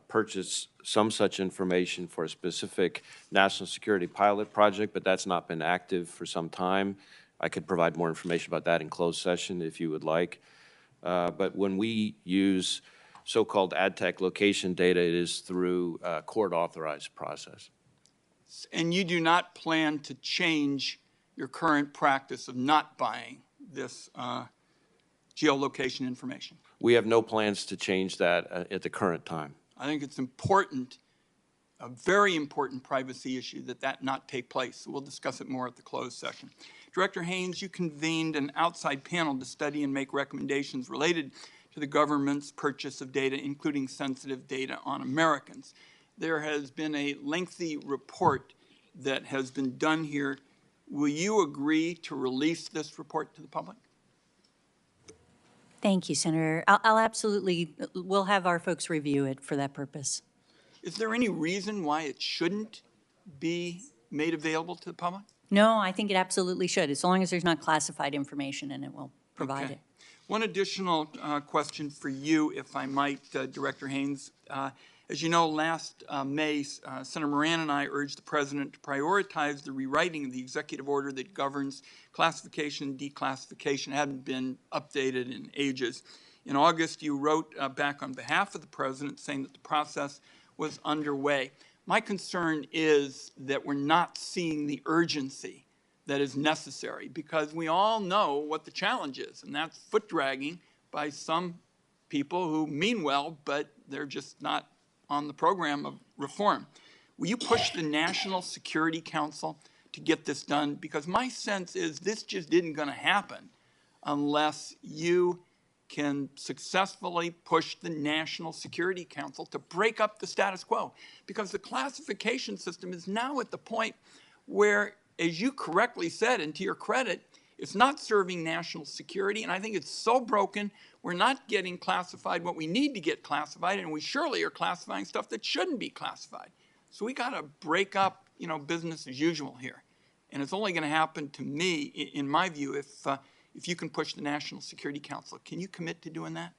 purchased some such information for a specific national security pilot project, but that's not been active for some time. I could provide more information about that in closed session if you would like. But when we use so-called ad tech location data, it is through a court-authorized process. And you do not plan to change your current practice of not buying this geolocation information? We have no plans to change that at the current time. I think it's important, a very important privacy issue that not take place. So we'll discuss it more at the closed session. Director Haines, you convened an outside panel to study and make recommendations related to the government's purchase of data, including sensitive data on Americans. There has been a lengthy report that has been done here. Will you agree to release this report to the public? Thank you, Senator. I'll absolutely, we'll have our folks review it for that purpose. Is there any reason why it shouldn't be made available to the public? No, I think it absolutely should, as long as there's not classified information in it, we'll provide it. One additional question for you, if I might, Director Haines. As you know, last May, Senator Moran and I urged the President to prioritize the rewriting of the executive order that governs classification and declassification. It hadn't been updated in ages. In August, you wrote back on behalf of the President saying that the process was underway. My concern is that we're not seeing the urgency that is necessary, because we all know what the challenge is, and that's foot dragging by some people who mean well, but they're just not on the program of reform. Will you push the National Security Council to get this done? Because my sense is this just isn't going to happen unless you can successfully push the National Security Council to break up the status quo. Because the classification system is now at the point where, as you correctly said, and to your credit, it's not serving national security, and I think it's so broken, we're not getting classified what we need to get classified, and we surely are classifying stuff that shouldn't be classified. So we got to break up business as usual here. And it's only going to happen to me, in my view, if you can push the National Security Council. Can you commit to doing that?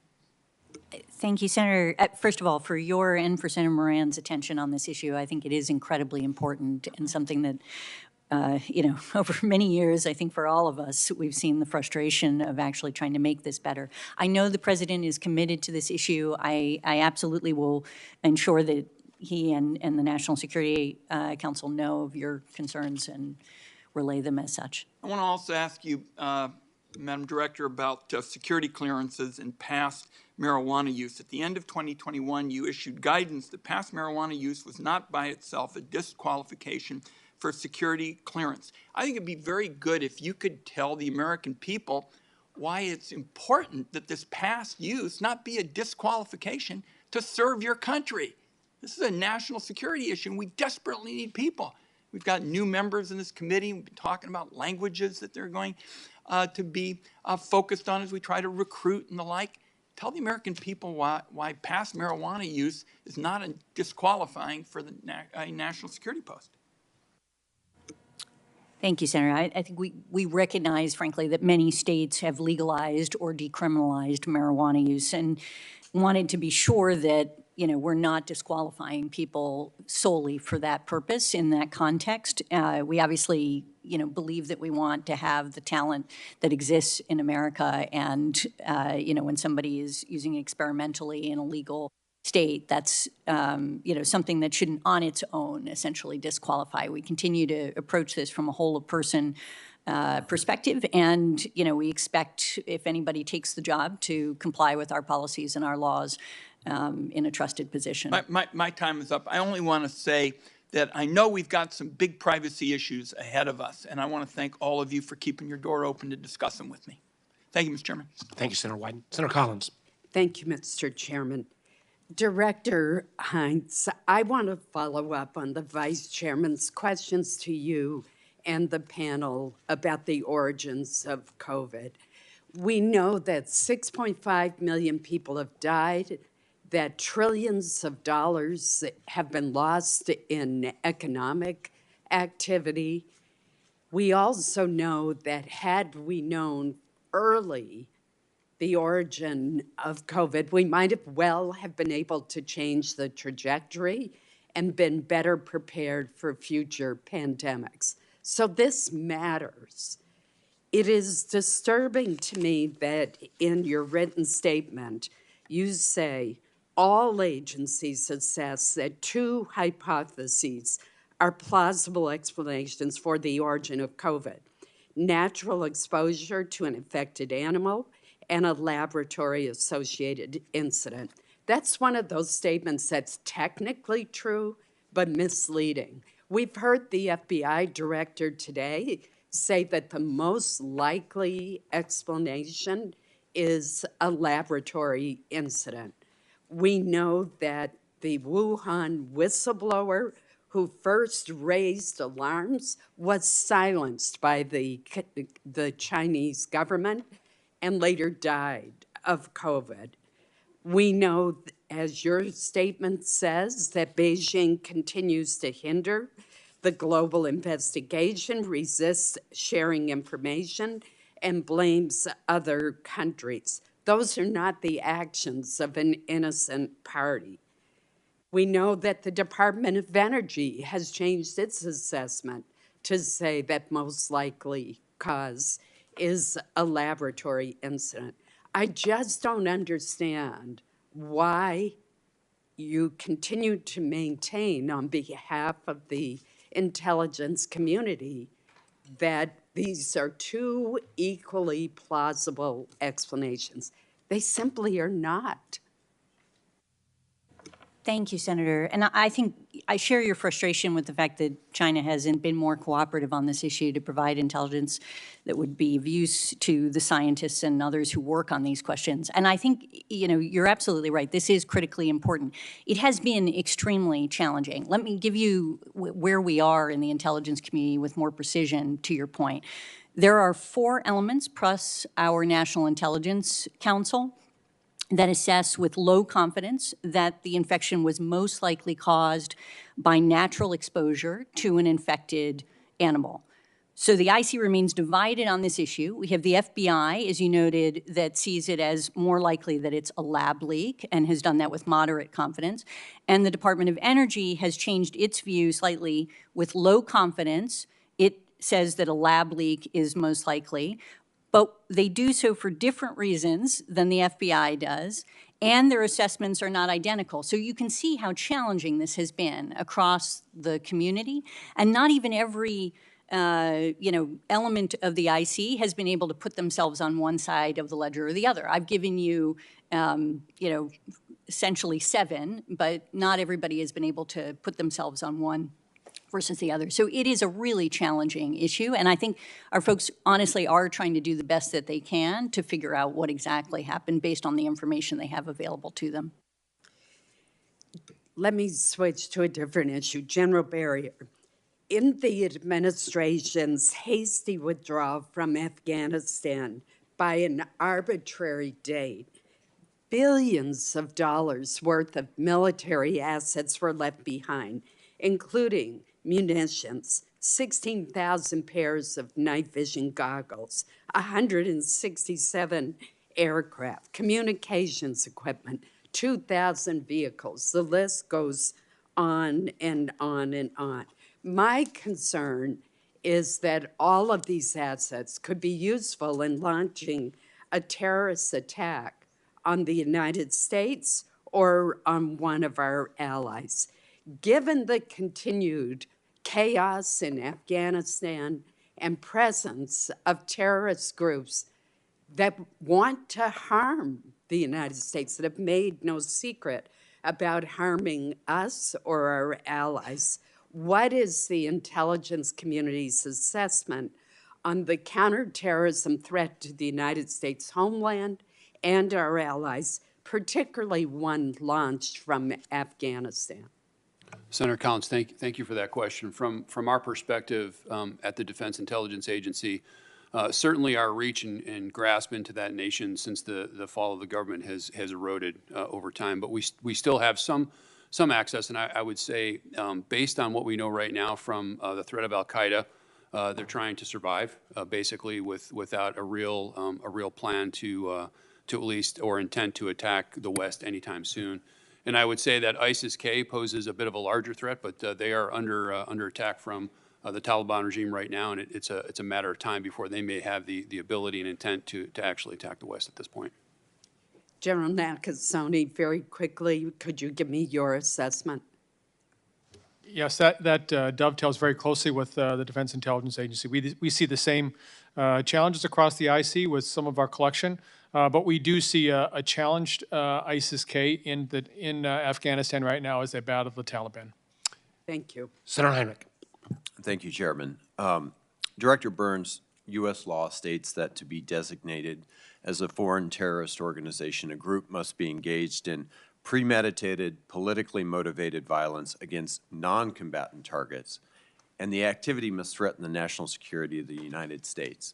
Thank you, Senator. First of all, for your and for Senator Moran's attention on this issue, I think it is incredibly important and something that, over many years, I think for all of us, we've seen the frustration of actually trying to make this better. I know the President is committed to this issue. I absolutely will ensure that he and the National Security Council know of your concerns and relay them as such. I want to also ask you, Madam Director, about security clearances and past marijuana use. At the end of 2021, you issued guidance that past marijuana use was not by itself a disqualification for security clearance. I think it'd be very good if you could tell the American people why it's important that this past use not be a disqualification to serve your country. This is a national security issue, and we desperately need people. We've got new members in this committee. We've been talking about languages that they're going to be focused on as we try to recruit and the like. Tell the American people why past marijuana use is not a disqualifying for the national security post. Thank you, Senator. I think we recognize, frankly, that many states have legalized or decriminalized marijuana use and wanted to be sure that we're not disqualifying people solely for that purpose in that context. We obviously, believe that we want to have the talent that exists in America, and when somebody is using it experimentally in a legal state, that's something that shouldn't on its own essentially disqualify. We continue to approach this from a whole of person perspective, and we expect if anybody takes the job to comply with our policies and our laws in a trusted position. My time is up. I only want to say that I know we've got some big privacy issues ahead of us, and I want to thank all of you for keeping your door open to discuss them with me. Thank you, Mr. Chairman. Thank you, Senator Wyden. Senator Collins. Thank you, Mr. Chairman. Director Haines, I want to follow up on the Vice Chairman's questions to you and the panel about the origins of COVID. We know that 6.5 million people have died, that trillions of dollars have been lost in economic activity. We also know that had we known early the origin of COVID, we might have been able to change the trajectory and been better prepared for future pandemics. So this matters. It is disturbing to me that in your written statement, you say all agencies assess that two hypotheses are plausible explanations for the origin of COVID: natural exposure to an infected animal and a laboratory-associated incident. That's one of those statements that's technically true, but misleading. We've heard the FBI Director today say that the most likely explanation is a laboratory incident. We know that the Wuhan whistleblower who first raised alarms was silenced by the Chinese government and later died of COVID. We know, as your statement says, that Beijing continues to hinder the global investigation, resists sharing information, and blames other countries. Those are not the actions of an innocent party. We know that the Department of Energy has changed its assessment to say that most likely cause is a laboratory incident. I just don't understand why you continue to maintain on behalf of the intelligence community that these are two equally plausible explanations. They simply are not. Thank you, Senator. And I think I share your frustration with the fact that China hasn't been more cooperative on this issue to provide intelligence that would be of use to the scientists and others who work on these questions. And I think, you're absolutely right. This is critically important. It has been extremely challenging. Let me give you where we are in the intelligence community with more precision to your point. There are 4 elements plus our National Intelligence Council that assess with low confidence that the infection was most likely caused by natural exposure to an infected animal. So the IC remains divided on this issue. We have the FBI, as you noted, that sees it as more likely that it's a lab leak and has done that with moderate confidence. And the Department of Energy has changed its view slightly with low confidence. It says that a lab leak is most likely, but they do so for different reasons than the FBI does, and their assessments are not identical. So you can see how challenging this has been across the community, and not even every element of the IC has been able to put themselves on one side of the ledger or the other. I've given you, essentially 7, but not everybody has been able to put themselves on one versus the other. So it is a really challenging issue, and I think our folks honestly are trying to do the best that they can to figure out what exactly happened based on the information they have available to them. Let me switch to a different issue, general barrier. In the administration's hasty withdrawal from Afghanistan by an arbitrary date, billions of dollars worth of military assets were left behind, including munitions, 16,000 pairs of night vision goggles, 167 aircraft, communications equipment, 2,000 vehicles. The list goes on and on and on. My concern is that all of these assets could be useful in launching a terrorist attack on the United States or on one of our allies. Given the continued chaos in Afghanistan and presence of terrorist groups that want to harm the United States, that have made no secret about harming us or our allies, what is the intelligence community's assessment on the counterterrorism threat to the United States homeland and our allies, particularly one launched from Afghanistan? Senator Collins, thank you for that question. From our perspective at the Defense Intelligence Agency, certainly our reach and grasp into that nation since the fall of the government has eroded over time, but we still have some access, and I would say, based on what we know right now from the threat of al-Qaeda, they're trying to survive, basically without a real plan to at least, or intent to attack the West anytime soon. And I would say that ISIS-K poses a bit of a larger threat, but they are under attack from the Taliban regime right now, and it's a matter of time before they may have the ability and intent to actually attack the West at this point. General Nakasone, very quickly, could you give me your assessment? Yes, that dovetails very closely with the Defense Intelligence Agency. We see the same challenges across the IC with some of our collection, but we do see a challenged ISIS-K in Afghanistan right now as they battle the Taliban. Thank you. Senator Heinrich. Thank you, Chairman. Director Burns, U.S. law states that to be designated as a foreign terrorist organization, a group must be engaged in premeditated, politically motivated violence against non-combatant targets, and the activity must threaten the national security of the United States.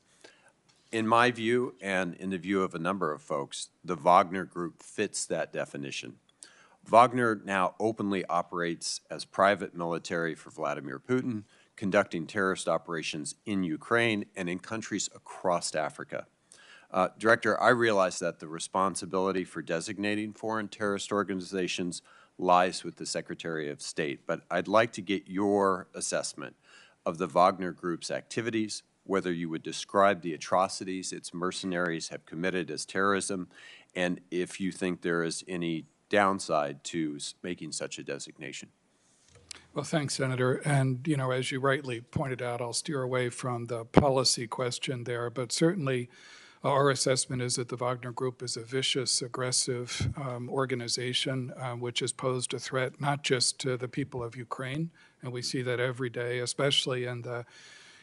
In my view, and in the view of a number of folks, the Wagner Group fits that definition. Wagner now openly operates as private military for Vladimir Putin, conducting terrorist operations in Ukraine and in countries across Africa. Director, I realize that the responsibility for designating foreign terrorist organizations lies with the Secretary of State, but I'd like to get your assessment of the Wagner Group's activities, whether you would describe the atrocities its mercenaries have committed as terrorism, and if you think there is any downside to making such a designation. Well, thanks, Senator. And, you know, as you rightly pointed out, I'll steer away from the policy question there, but certainly our assessment is that the Wagner Group is a vicious, aggressive organization which has posed a threat not just to the people of Ukraine, and we see that every day, especially in the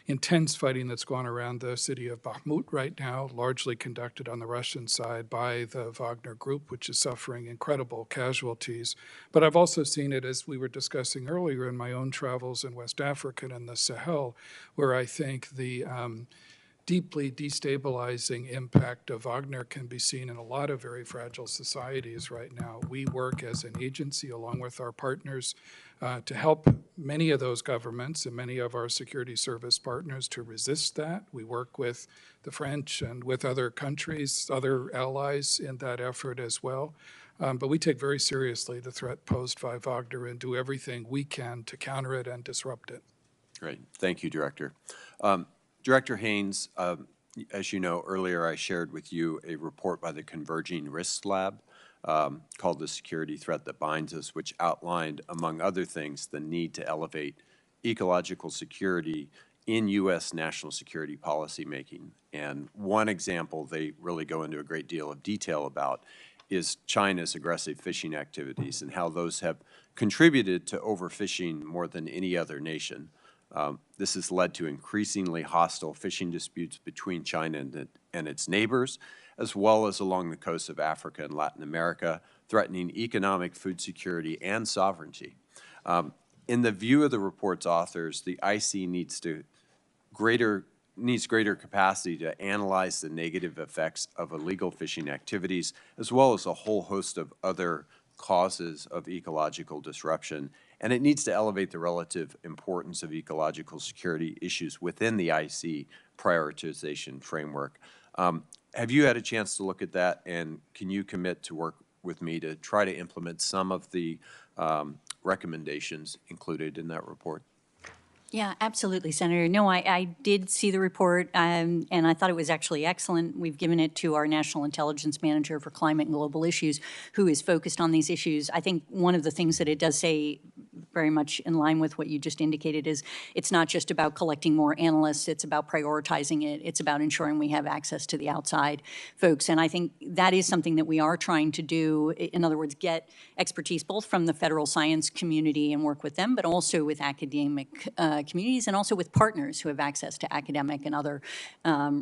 intense fighting that's gone around the city of Bakhmut right now, largely conducted on the Russian side by the Wagner Group, which is suffering incredible casualties. But I've also seen it, as we were discussing earlier, in my own travels in West Africa and in the Sahel, where I think the deeply destabilizing impact of Wagner can be seen in a lot of very fragile societies right now. We work as an agency along with our partners to help many of those governments and many of our security service partners to resist that. We work with the French and with other countries, other allies in that effort as well. But we take very seriously the threat posed by Wagner and do everything we can to counter it and disrupt it. Great. Thank you, Director. Director Haines, as you know, earlier I shared with you a report by the Converging Risks Lab called The Security Threat That Binds Us, which outlined, among other things, the need to elevate ecological security in U.S. national security policymaking. And one example they really go into a great deal of detail about is China's aggressive fishing activities and how those have contributed to overfishing more than any other nation. This has led to increasingly hostile fishing disputes between China and its neighbors, as well as along the coasts of Africa and Latin America, threatening economic, food security, and sovereignty. In the view of the report's authors, the IC needs greater capacity to analyze the negative effects of illegal fishing activities, as well as a whole host of other causes of ecological disruption. And it needs to elevate the relative importance of ecological security issues within the IC prioritization framework. Have you had a chance to look at that, and can you commit to work with me to try to implement some of the recommendations included in that report? Yeah, absolutely, Senator. No, I did see the report, and I thought it was actually excellent. We've given it to our National Intelligence Manager for Climate and Global Issues, who is focused on these issues. I think one of the things that it does say, very much in line with what you just indicated, is it's not just about collecting more analysts, it's about prioritizing it, it's about ensuring we have access to the outside folks. And I think that is something that we are trying to do. In other words, get expertise both from the federal science community and work with them, but also with academic communities and also with partners who have access to academic and other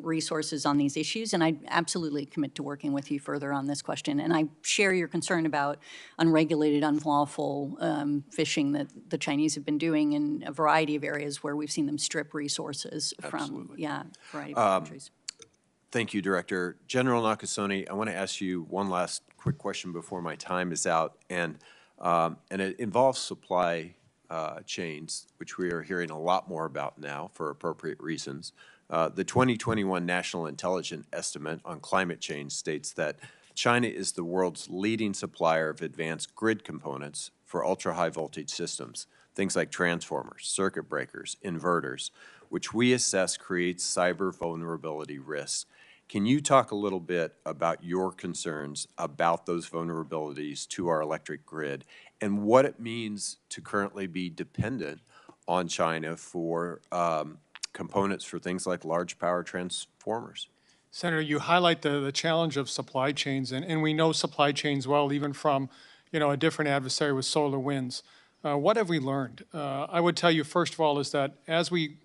resources on these issues. And I absolutely commit to working with you further on this question. And I share your concern about unregulated, unlawful fishing that the Chinese have been doing in a variety of areas where we've seen them strip resources from, a variety of countries. Thank you, Director. General Nakasone, I want to ask you one last quick question before my time is out, and it involves supply chains, which we are hearing a lot more about now for appropriate reasons. The 2021 National Intelligence Estimate on Climate Change states that China is the world's leading supplier of advanced grid components for ultra-high voltage systems, things like transformers, circuit breakers, inverters, which we assess creates cyber vulnerability risks. Can you talk a little bit about your concerns about those vulnerabilities to our electric grid and what it means to currently be dependent on China for components for things like large power transformers? Senator, you highlight the challenge of supply chains, and we know supply chains well, even from a different adversary with solar winds. What have we learned? I would tell you, first of all, is that as we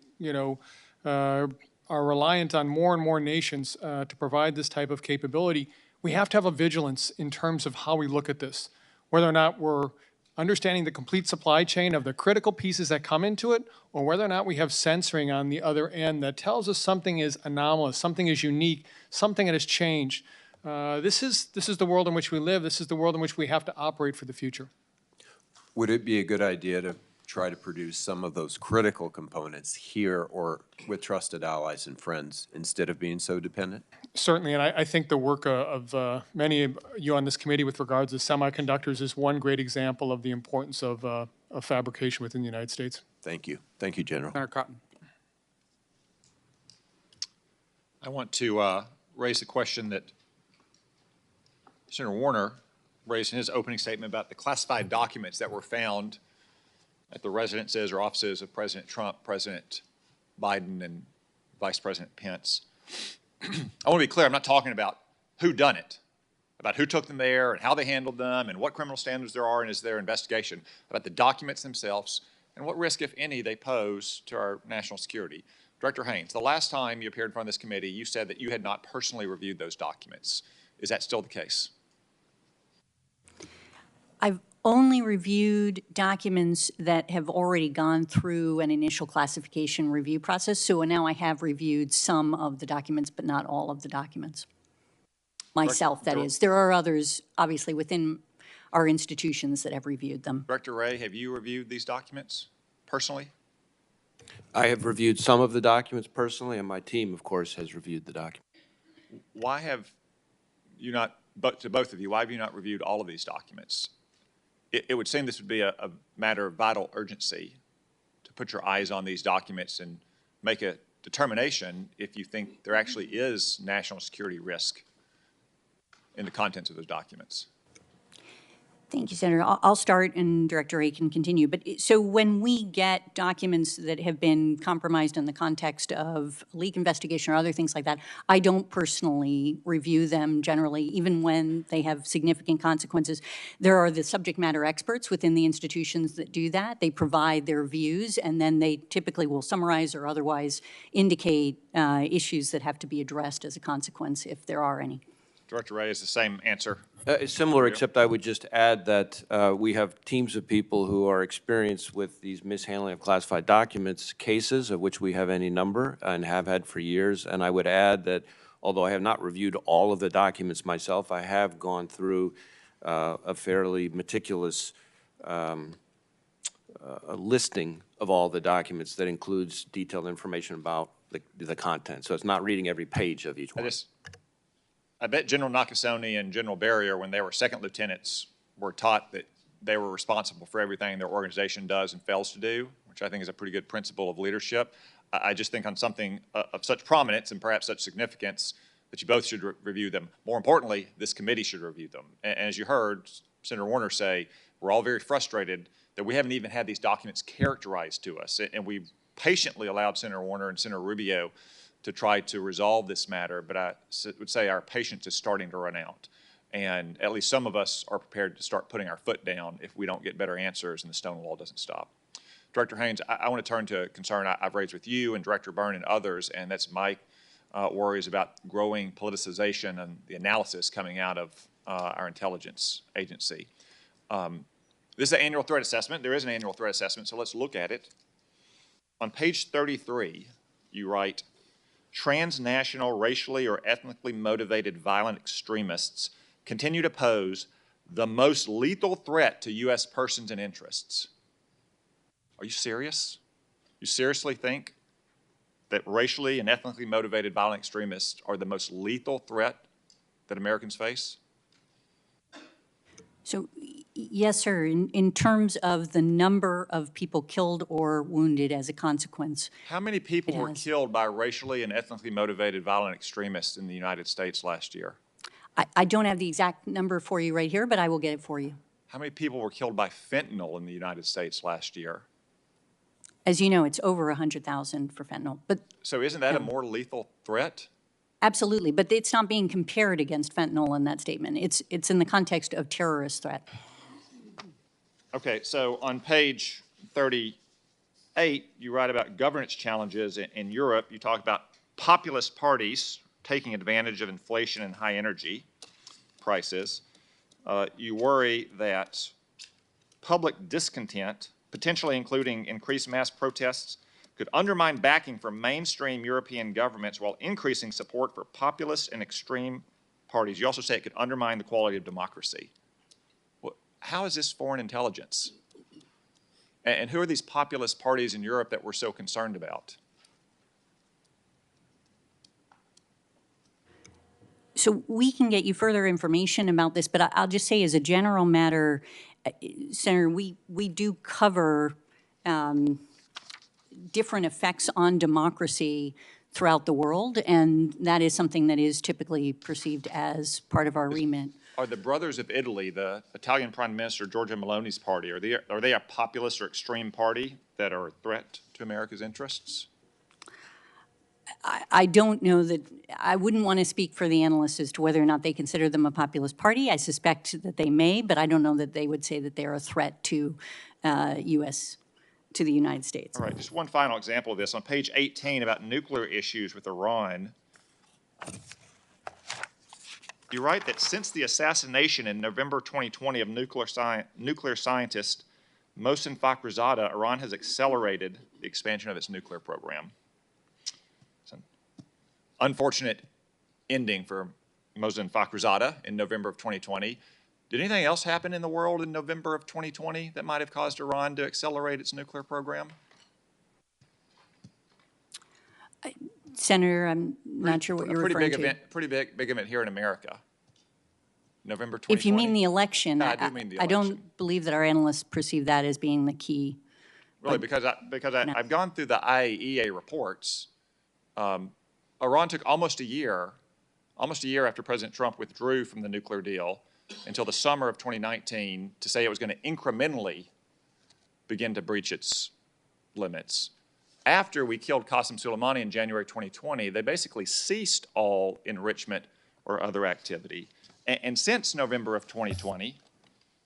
are reliant on more and more nations to provide this type of capability, we have to have a vigilance in terms of how we look at this, whether or not we're understanding the complete supply chain of the critical pieces that come into it, or whether or not we have censoring on the other end that tells us something is anomalous, something is unique, something that has changed. This is the world in which we live. This is the world in which we have to operate for the future. Would it be a good idea to try to produce some of those critical components here or with trusted allies and friends instead of being so dependent? Certainly, and I think the work of many of you on this committee with regards to semiconductors is one great example of the importance of fabrication within the United States. Thank you. Thank you, General. Senator Cotton. I want to raise a question that Senator Warner raised in his opening statement about the classified documents that were found at the residences or offices of President Trump, President Biden, and Vice President Pence. I want to be clear, I'm not talking about who done it, about who took them there and how they handled them and what criminal standards there are and is their investigation, about the documents themselves and what risk, if any, they pose to our national security. Director Haines, the last time you appeared in front of this committee, you said that you had not personally reviewed those documents. Is that still the case? only reviewed documents that have already gone through an initial classification review process. So now I have reviewed some of the documents, but not all of the documents. Myself, that is. There are others, obviously, within our institutions that have reviewed them. Director Wray, have you reviewed these documents personally? I have reviewed some of the documents personally, and my team, of course, has reviewed the document. Why have you not, but to both of you, why have you not reviewed all of these documents? It would seem this would be a matter of vital urgency to put your eyes on these documents and make a determination if you think there actually is national security risk in the contents of those documents. Thank you, Senator. I'll start and Director Wray can continue. But so when we get documents that have been compromised in the context of leak investigation or other things like that, I don't personally review them generally, even when they have significant consequences. There are the subject matter experts within the institutions that do that. They provide their views, and then they typically will summarize or otherwise indicate issues that have to be addressed as a consequence, if there are any. Director Wray is the same answer. Similar, except I would just add that we have teams of people who are experienced with these mishandling of classified documents cases, of which we have any number and have had for years. And I would add that although I have not reviewed all of the documents myself, I have gone through a fairly meticulous a listing of all the documents that includes detailed information about the content. So it's not reading every page of each one. I bet General Nakasone and General Barrier, when they were second lieutenants, were taught that they were responsible for everything their organization does and fails to do, which I think is a pretty good principle of leadership. I just think on something of such prominence and perhaps such significance that you both should review them. More importantly, this committee should review them. And as you heard Senator Warner say, we're all very frustrated that we haven't even had these documents characterized to us. And we've patiently allowed Senator Warner and Senator Rubio to try to resolve this matter, but I would say our patience is starting to run out. And at least some of us are prepared to start putting our foot down if we don't get better answers and the stonewall doesn't stop. Director Haines, I want to turn to a concern I've raised with you and Director Byrne and others, and that's my worries about growing politicization and the analysis coming out of our intelligence agency. This is an annual threat assessment. There is an annual threat assessment, so let's look at it. On page 33, you write, transnational, racially or ethnically motivated violent extremists continue to pose the most lethal threat to U.S. persons and interests. Are you serious? You seriously think that racially and ethnically motivated violent extremists are the most lethal threat that Americans face? So, yes, sir. In terms of the number of people killed or wounded as a consequence. How many people were killed by racially and ethnically motivated violent extremists in the United States last year? I don't have the exact number for you right here, but I will get it for you. How many people were killed by fentanyl in the United States last year? As you know, it's over 100,000 for fentanyl. But so isn't that a more lethal threat? Absolutely, but it's not being compared against fentanyl in that statement. It's in the context of terrorist threat. Okay, so on page 38, you write about governance challenges in Europe. You talk about populist parties taking advantage of inflation and high energy prices. You worry that public discontent, potentially including increased mass protests, could undermine backing from mainstream European governments while increasing support for populist and extreme parties. You also say it could undermine the quality of democracy. Well, how is this foreign intelligence? And who are these populist parties in Europe that we're so concerned about? So we can get you further information about this, but I'll just say as a general matter, Senator, we do cover different effects on democracy throughout the world, and that is something that is typically perceived as part of our remit. Are the Brothers of Italy, the Italian Prime Minister Giorgia Meloni's party, are they a populist or extreme party that are a threat to America's interests? I don't know that, I wouldn't want to speak for the analysts as to whether or not they consider them a populist party. I suspect that they may, but I don't know that they would say that they're a threat to to the United States. All right, just one final example of this. On page 18 about nuclear issues with Iran, you write that since the assassination in November 2020 of nuclear scientist Mohsen Fakhrizadeh, Iran has accelerated the expansion of its nuclear program. It's an unfortunate ending for Mohsen Fakhrizadeh in November of 2020. Did anything else happen in the world in November of 2020 that might have caused Iran to accelerate its nuclear program? Senator, I'm not sure what you're referring to. Pretty big event here in America. November 2020. If you mean the election, Yeah, I do mean the I election. don't believe that our analysts perceive that as being the key. Really, because I've gone through the IAEA reports. Iran took almost a year after President Trump withdrew from the nuclear deal until the summer of 2019 to say it was going to incrementally begin to breach its limits. After we killed Qasem Soleimani in January 2020, they basically ceased all enrichment or other activity. And since November of 2020,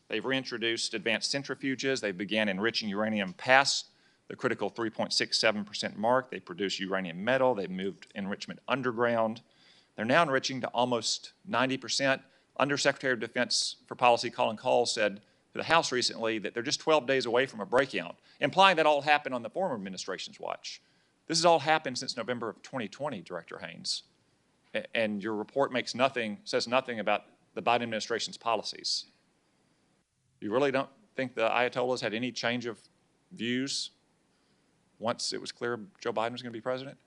they've reintroduced advanced centrifuges. They began enriching uranium past the critical 3.67% mark. They produce uranium metal. They've moved enrichment underground. They're now enriching to almost 90%. Undersecretary of Defense for Policy Colin Call said to the House recently that they're just 12 days away from a breakout, implying that all happened on the former administration's watch. This has all happened since November of 2020, Director Haines. And your report says nothing about the Biden administration's policies. You really don't think the Ayatollahs had any change of views once it was clear Joe Biden was going to be president?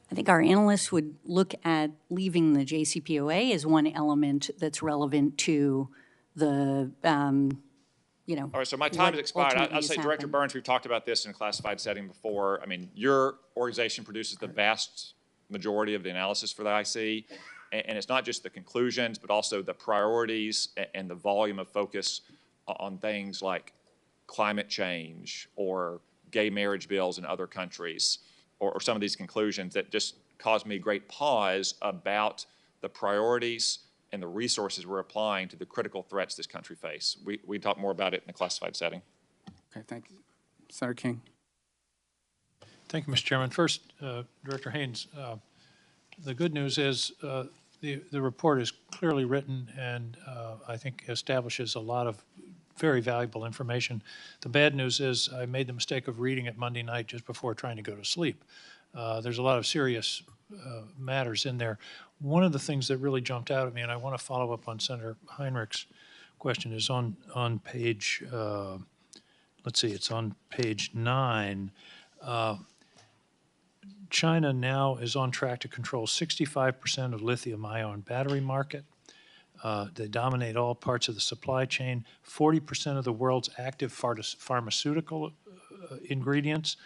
I think our analysts would look at leaving the JCPOA as one element that's relevant to the, All right, so my time has expired. I'll say, Director happened. Burns, we've talked about this in a classified setting before. I mean, your organization produces the vast majority of the analysis for the IC, and it's not just the conclusions, but also the priorities and the volume of focus on things like climate change or gay marriage bills in other countries, or some of these conclusions that just caused me great pause about the priorities and the resources we're applying to the critical threats this country face. We talk more about it in a classified setting. Okay, thank you. Senator King. Thank you, Mr. Chairman. First, Director Haines, the good news is the report is clearly written and I think establishes a lot of very valuable information. The bad news is I made the mistake of reading it Monday night just before trying to go to sleep. There's a lot of serious matters in there. One of the things that really jumped out at me, and I want to follow up on Senator Heinrich's question, is on page, let's see, it's on page 9. China now is on track to control 65% of lithium-ion battery market. They dominate all parts of the supply chain, 40% of the world's active pharmaceutical ingredients,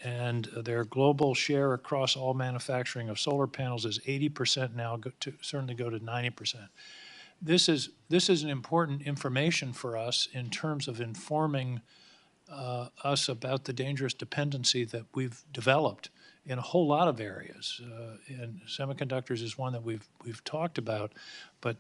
and their global share across all manufacturing of solar panels is 80% now, certainly go to 90%. This is an important information for us in terms of informing us about the dangerous dependency that we've developed in a whole lot of areas. And semiconductors is one that we've talked about, but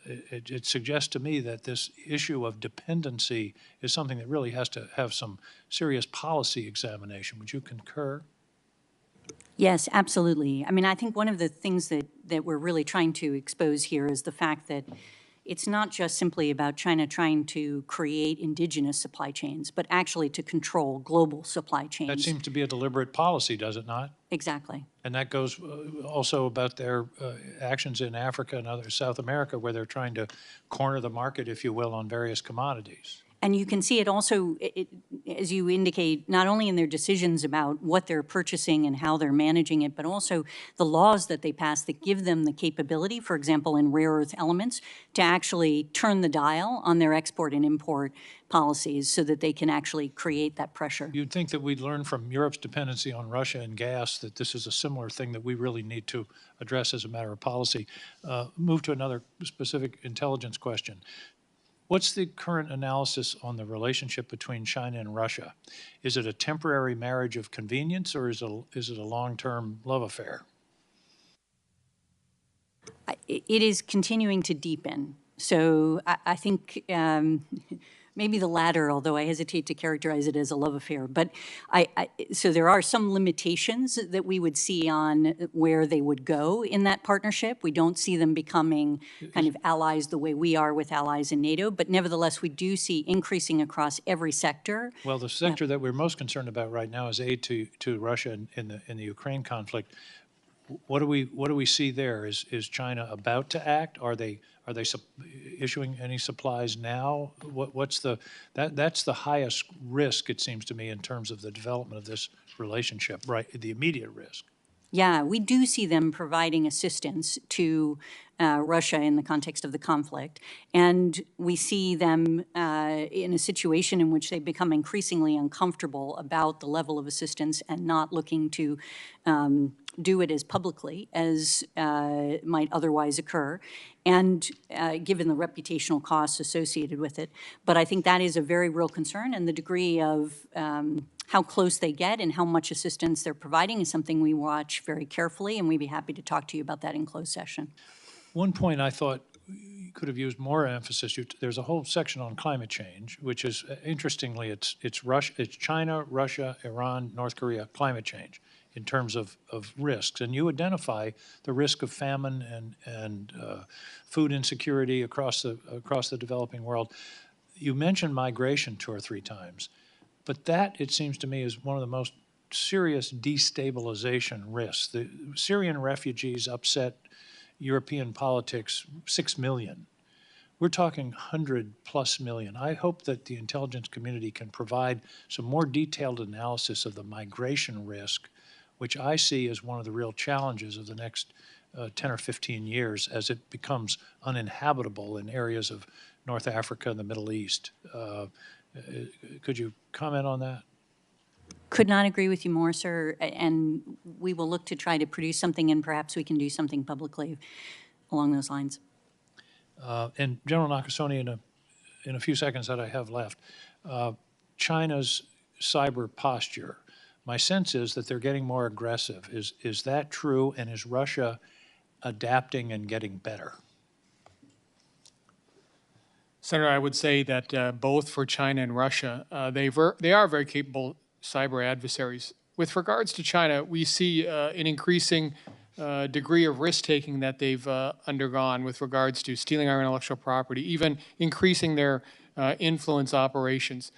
it suggests to me that this issue of dependency is something that really has to have some serious policy examination. Would you concur? Yes, absolutely. I mean, I think one of the things that we're really trying to expose here is the fact that it's not just simply about China trying to create indigenous supply chains, but actually to control global supply chains. That seems to be a deliberate policy, does it not? Exactly. And that goes also about their actions in Africa and other South America, where they're trying to corner the market, if you will, on various commodities. And you can see it also, as you indicate, not only in their decisions about what they're purchasing and how they're managing it, but also the laws that they pass that give them the capability, for example, in rare earth elements, to actually turn the dial on their export and import policies so that they can actually create that pressure. You'd think that we'd learn from Europe's dependency on Russia and gas that this is a similar thing that we really need to address as a matter of policy. Move to another specific intelligence question. What's the current analysis on the relationship between China and Russia? Is it a temporary marriage of convenience, or is it a long-term love affair? It is continuing to deepen. So I think Maybe the latter, although I hesitate to characterize it as a love affair. But so there are some limitations that we would see on where they would go in that partnership. We don't see them becoming kind of allies the way we are with allies in NATO, but nevertheless, we do see increasing across every sector. Well, the sector that we're most concerned about right now is aid to Russia in the Ukraine conflict. What do we see there? Is China about to act? Are they issuing any supplies now? What's that's the highest risk, it seems to me, in terms of the development of this relationship, right? The immediate risk. Yeah, we do see them providing assistance to Russia in the context of the conflict. And we see them in a situation in which they become increasingly uncomfortable about the level of assistance and not looking to do it as publicly as might otherwise occur, and given the reputational costs associated with it. But I think that is a very real concern, and the degree of how close they get and how much assistance they're providing is something we watch very carefully, and we'd be happy to talk to you about that in closed session. One point I thought you could have used more emphasis. There's a whole section on climate change, which is, interestingly, it's China, Russia, Iran, North Korea, climate change in terms of risks. And you identify the risk of famine and food insecurity across the developing world. You mentioned migration 2 or 3 times, but that, it seems to me, is one of the most serious destabilization risks. The Syrian refugees upset European politics, 6 million. We're talking 100+ million. I hope that the intelligence community can provide some more detailed analysis of the migration risk, which I see as one of the real challenges of the next 10 or 15 years as it becomes uninhabitable in areas of North Africa and the Middle East. Could you comment on that? Could not agree with you more, sir. And we will look to try to produce something, and perhaps we can do something publicly along those lines. And General Nakasone, in a few seconds that I have left, China's cyber posture. My sense is that they're getting more aggressive. Is that true? And is Russia adapting and getting better? Senator, I would say that both for China and Russia, they are very capable cyber adversaries. With regards to China, we see an increasing degree of risk-taking that they've undergone with regards to stealing our intellectual property, even increasing their influence operations.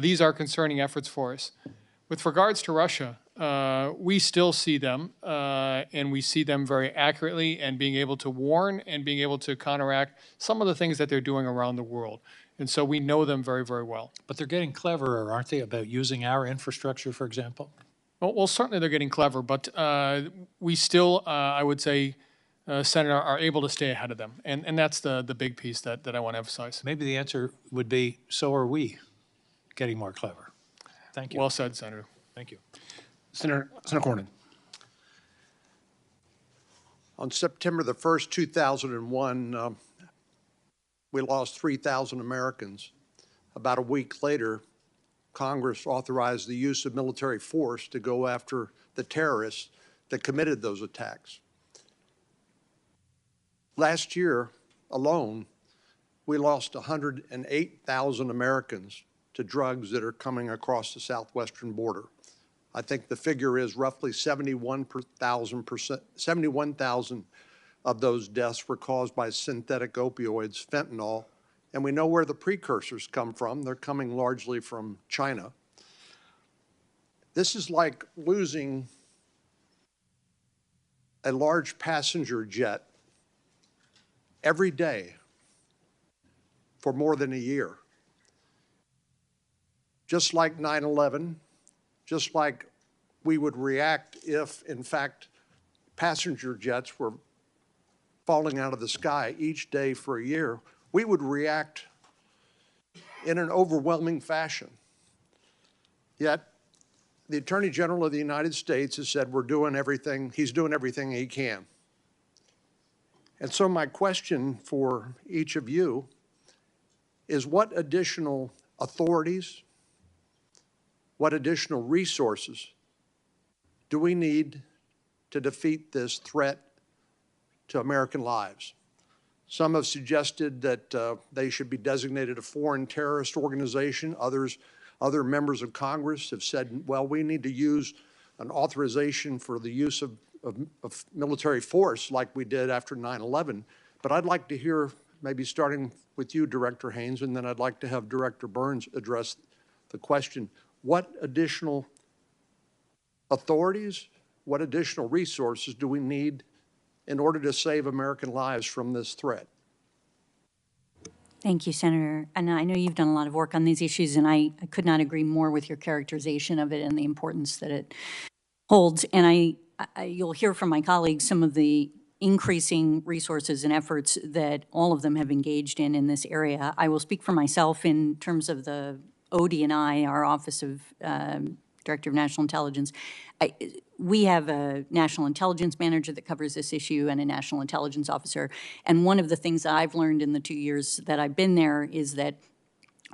These are concerning efforts for us. With regards to Russia, we still see them, and we see them very accurately and being able to warn and being able to counteract some of the things that they're doing around the world. And so we know them very, very well. But they're getting cleverer, aren't they, about using our infrastructure, for example? Well, certainly they're getting clever, but we still, I would say, Senator, are able to stay ahead of them. And that's the big piece that I want to emphasize. Maybe the answer would be, so are we getting more clever. Thank you. Well said, Senator. Thank you. Senator Cornyn. On September the 1st, 2001, we lost 3,000 Americans. About a week later, Congress authorized the use of military force to go after the terrorists that committed those attacks. Last year alone, we lost 108,000 Americans to drugs that are coming across the southwestern border. I think the figure is roughly 71,000 of those deaths were caused by synthetic opioids, fentanyl, and we know where the precursors come from. They're coming largely from China. This is like losing a large passenger jet every day for more than a year. Just like 9/11, just like we would react if, in fact, passenger jets were falling out of the sky each day for a year, we would react in an overwhelming fashion. Yet, the Attorney General of the United States has said we're doing everything, he's doing everything he can. And so my question for each of you is, what additional authorities, what additional resources do we need to defeat this threat to American lives? Some have suggested that they should be designated a foreign terrorist organization. Other members of Congress have said, well, we need to use an authorization for the use of military force like we did after 9/11. But I'd like to hear, maybe starting with you, Director Haines, and then I'd like to have Director Burns address the question, what additional authorities, what additional resources do we need in order to save American lives from this threat? Thank you, Senator. And I know you've done a lot of work on these issues, and I could not agree more with your characterization of it and the importance that it holds. And you'll hear from my colleagues some of the increasing resources and efforts that all of them have engaged in this area. I will speak for myself in terms of the OD&I, our Office of Director of National Intelligence. We have a national intelligence manager that covers this issue and a national intelligence officer. And one of the things that I've learned in the 2 years that I've been there is that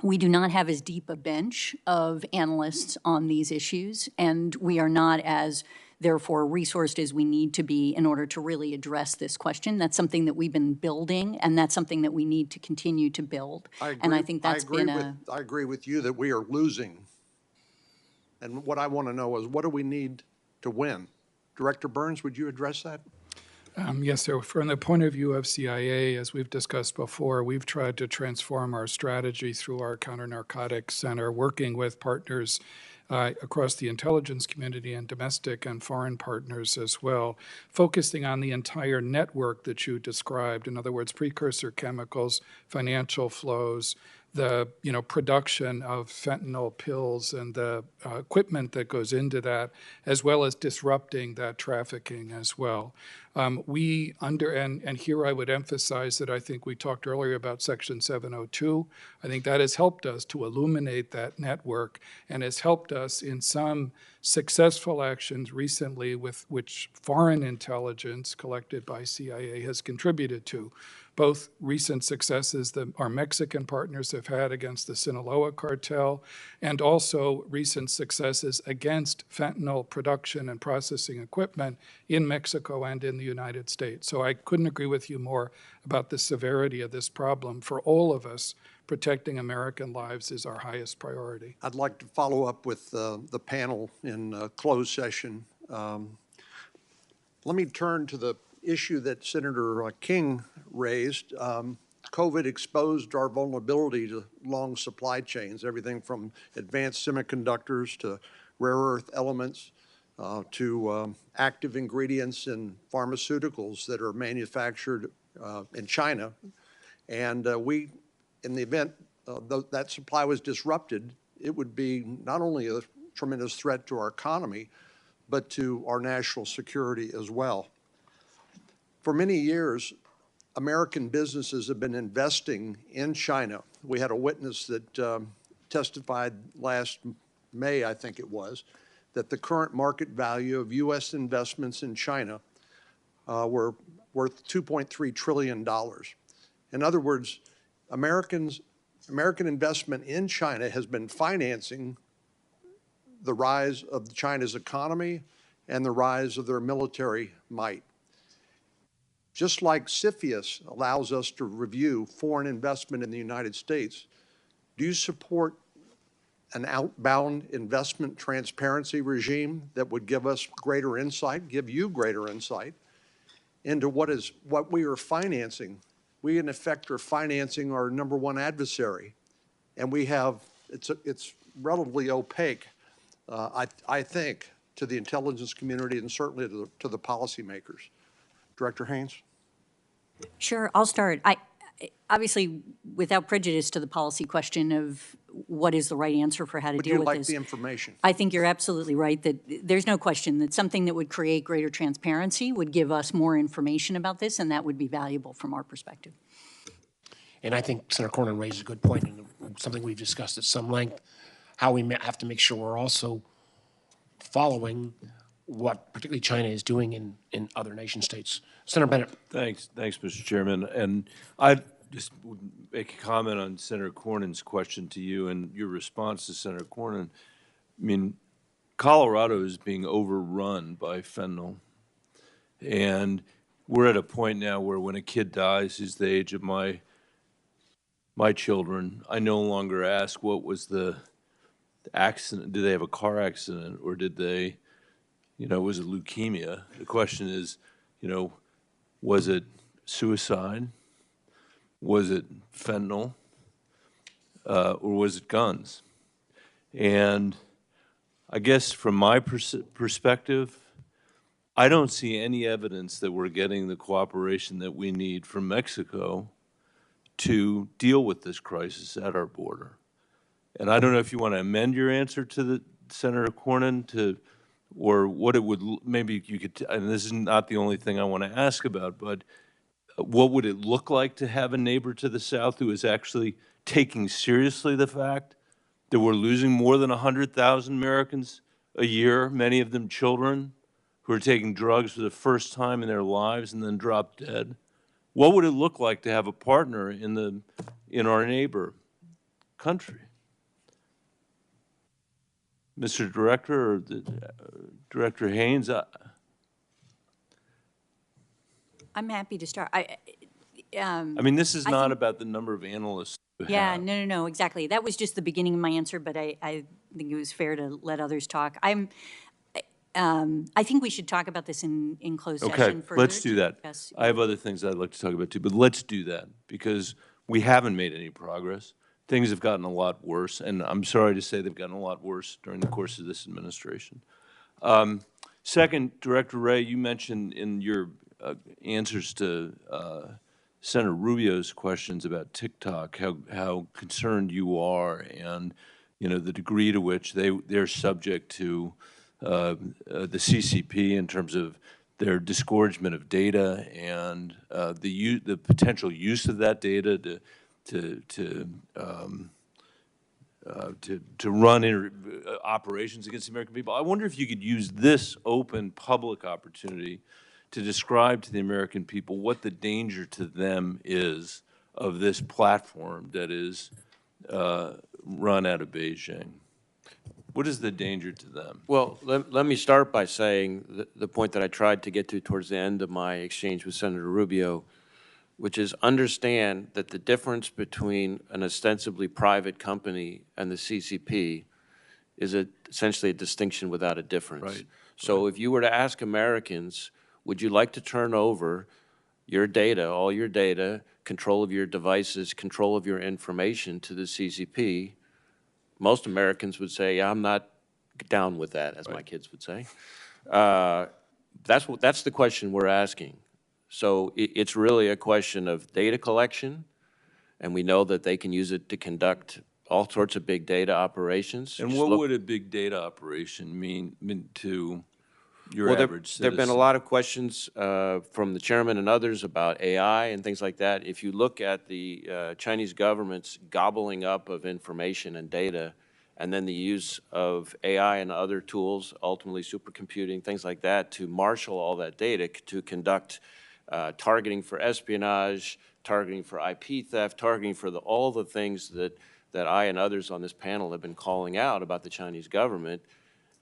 we do not have as deep a bench of analysts on these issues, and we are not as, therefore, resourced as we need to be in order to really address this question. That's something that we've been building, and that's something that we need to continue to build. And I think that's been I agree with you that we are losing. And what I want to know is, what do we need to win? Director Burns, would you address that? Yes, sir. From the point of view of CIA, as we've discussed before, we've tried to transform our strategy through our counter-narcotics center, working with partners across the intelligence community and domestic and foreign partners as well, focusing on the entire network that you described. In other words, precursor chemicals, financial flows, the production of fentanyl pills and the equipment that goes into that, as well as disrupting that trafficking as well. And here I would emphasize that I think we talked earlier about Section 702. I think that has helped us to illuminate that network and has helped us in some successful actions recently with which foreign intelligence collected by CIA has contributed to. Both recent successes that our Mexican partners have had against the Sinaloa cartel, and also recent successes against fentanyl production and processing equipment in Mexico and in the United States. So I couldn't agree with you more about the severity of this problem. For all of us, protecting American lives is our highest priority. I'd like to follow up with the panel in closed session. Let me turn to the issue that Senator King raised. COVID exposed our vulnerability to long supply chains, everything from advanced semiconductors to rare earth elements to active ingredients in pharmaceuticals that are manufactured in China. And in the event that supply was disrupted, it would be not only a tremendous threat to our economy, but to our national security as well. For many years, American businesses have been investing in China. We had a witness that testified last May, I think it was, that the current market value of U.S. investments in China were worth $2.3 trillion. In other words, American investment in China has been financing the rise of China's economy and the rise of their military might. Just like CFIUS allows us to review foreign investment in the United States, do you support an outbound investment transparency regime that would give us greater insight, give you greater insight into what we are financing? We, in effect, are financing our number one adversary, and it's relatively opaque, I think, to the intelligence community and certainly to the policymakers. Director Haines? Sure, I'll start. Obviously, without prejudice to the policy question of what is the right answer for how to deal with this. Would you like the information? I think you're absolutely right that there's no question that something that would create greater transparency would give us more information about this, and that would be valuable from our perspective. And I think Senator Cornyn raised a good point, and something we've discussed at some length, how we have to make sure we're also following what particularly China is doing in other nation states. Senator Bennett. Thanks, Mr. Chairman. And I just would make a comment on Senator Cornyn's question to you and your response to Senator Cornyn. I mean, Colorado is being overrun by fentanyl, and we're at a point now where when a kid dies, who's the age of my children, I no longer ask what was the accident. Did they have a car accident, or did they, was it leukemia? The question is, was it suicide? Was it fentanyl? Or was it guns? And I guess from my perspective, I don't see any evidence that we're getting the cooperation that we need from Mexico to deal with this crisis at our border. And I don't know if you want to amend your answer to the Senator Cornyn to, or what it would, maybe you could, and this is not the only thing I want to ask about, but what would it look like to have a neighbor to the south who is actually taking seriously the fact that we're losing more than 100,000 Americans a year, many of them children, who are taking drugs for the first time in their lives and then drop dead? What would it look like to have a partner in our neighbor country? Mr. Director, or Director Haines, I'm happy to start. I mean, this is I not think- about the number of analysts you Yeah, have. no, exactly. That was just the beginning of my answer, but I think it was fair to let others talk. I think we should talk about this in closed Okay, session further. let's do to that. discuss- I have other things I'd like to talk about too, but let's do that because we haven't made any progress. Things have gotten a lot worse, and I'm sorry to say they've gotten a lot worse during the course of this administration. Second, Director Wray, you mentioned in your answers to Senator Rubio's questions about TikTok, how concerned you are, and the degree to which they're subject to the CCP in terms of their disgorgement of data and the potential use of that data to run operations against the American people. I wonder if you could use this open public opportunity to describe to the American people what the danger to them is of this platform that is run out of Beijing. What is the danger to them? Well, let me start by saying the point that I tried to get to towards the end of my exchange with Senator Rubio, which is understand that the difference between an ostensibly private company and the CCP is essentially a distinction without a difference. Right. So if you were to ask Americans, would you like to turn over your data, all your data, control of your devices, control of your information to the CCP, most Americans would say, yeah, I'm not down with that, as my kids would say. That's the question we're asking. So it's really a question of data collection, and we know that they can use it to conduct all sorts of big data operations. And Just what look- would a big data operation mean to your Well, average citizen? there have been a lot of questions from the chairman and others about AI and things like that. If you look at the Chinese government's gobbling up of information and data, and then the use of AI and other tools, ultimately supercomputing, things like that, to marshal all that data to conduct targeting for espionage, targeting for IP theft, targeting for all the things that I and others on this panel have been calling out about the Chinese government.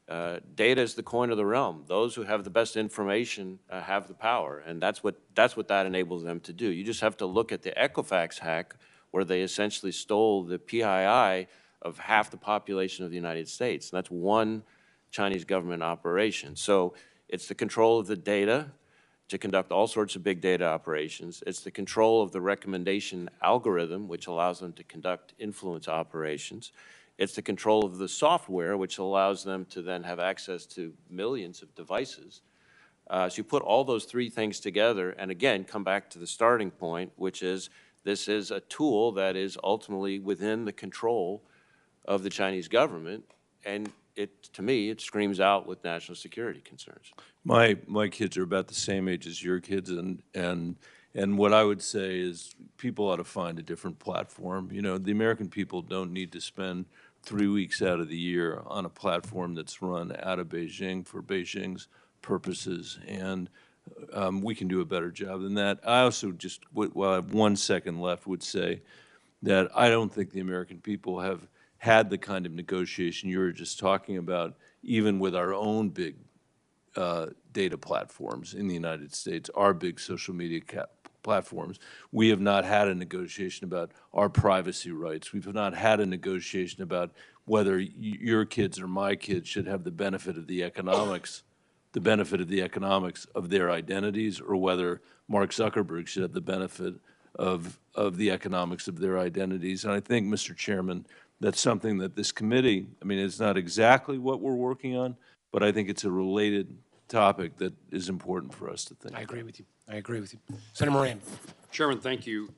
Data is the coin of the realm. Those who have the best information have the power, and that's what that enables them to do. You just have to look at the Equifax hack, where they essentially stole the PII of half the population of the United States, and that's one Chinese government operation. So it's the control of the data to conduct all sorts of big data operations. It's the control of the recommendation algorithm, which allows them to conduct influence operations. It's the control of the software, which allows them to then have access to millions of devices. So you put all those three things together, and again, come back to the starting point, which is this is a tool that is ultimately within the control of the Chinese government, and to me, it screams out with national security concerns. My kids are about the same age as your kids, and what I would say is people ought to find a different platform. The American people don't need to spend 3 weeks out of the year on a platform that's run out of Beijing for Beijing's purposes, and we can do a better job than that. I also just, while I have 1 second left, would say that I don't think the American people have had the kind of negotiation you were just talking about, even with our own big data platforms in the United States, our big social media platforms. We have not had a negotiation about our privacy rights. We've not had a negotiation about whether your kids or my kids should have the benefit of the economics of their identities, or whether Mark Zuckerberg should have the benefit of the economics of their identities. And I think, Mr. Chairman, that's something that this committee, I mean, it's not exactly what we're working on, but I think it's a related topic that is important for us to think about. I agree with you. I agree with you. Senator Moran. Chairman, thank you.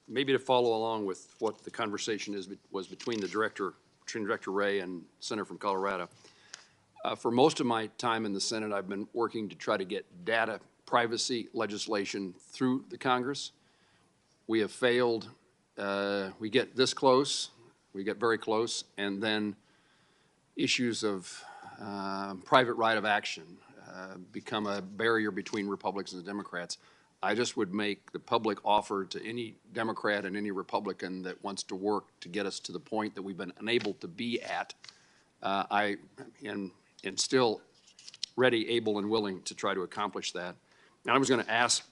Maybe to follow along with what the conversation was between Director Wray and Senator from Colorado. For most of my time in the Senate, I've been working to try to get data privacy legislation through the Congress. We have failed. We get this close, we get very close, and then issues of private right of action become a barrier between Republicans and Democrats. I just would make the public offer to any Democrat and any Republican that wants to work to get us to the point that we've been unable to be at. I am still ready, able, and willing to try to accomplish that. And I was going to ask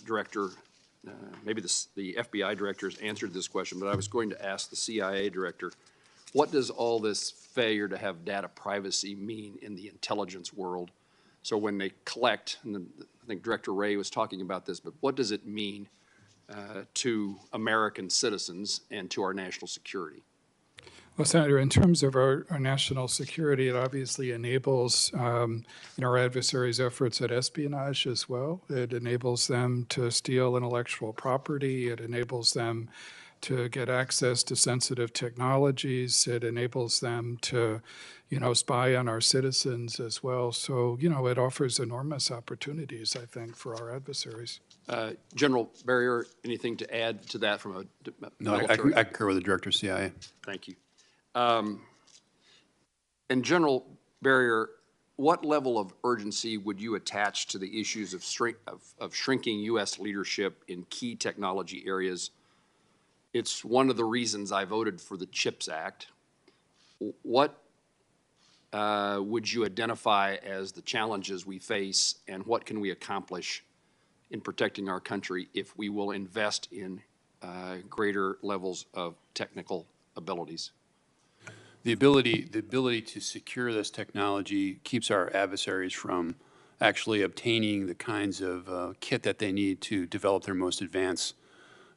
Director, maybe the FBI Director has answered this question, but I was going to ask the CIA Director, what does all this failure to have data privacy mean in the intelligence world? So when they collect, and I think Director Wray was talking about this, but what does it mean to American citizens and to our national security? Well, Senator, in terms of our national security, it obviously enables our adversaries' efforts at espionage as well. It enables them to steal intellectual property. It enables them to get access to sensitive technologies. It enables them to, spy on our citizens as well. So, it offers enormous opportunities, I think, for our adversaries. General Barrier, anything to add to that from a military? I concur with the Director of CIA. Thank you. And General Barrier, what level of urgency would you attach to the issues of shrinking U.S. leadership in key technology areas? It's one of the reasons I voted for the CHIPS Act. What would you identify as the challenges we face, and what can we accomplish in protecting our country if we will invest in greater levels of technical abilities? The ability to secure this technology keeps our adversaries from actually obtaining the kinds of kit that they need to develop their most advanced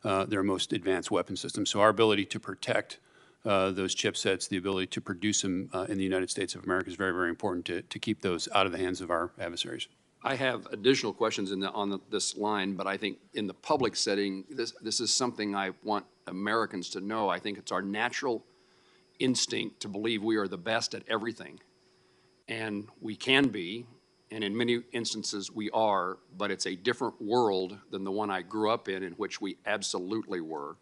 weapon systems. So our ability to protect those chipsets, the ability to produce them in the United States of America is very, very important to keep those out of the hands of our adversaries. I have additional questions on this line, but I think in the public setting, this is something I want Americans to know. I think it's our natural instinct to believe we are the best at everything. And we can be, and in many instances we are, but it's a different world than the one I grew up in which we absolutely were.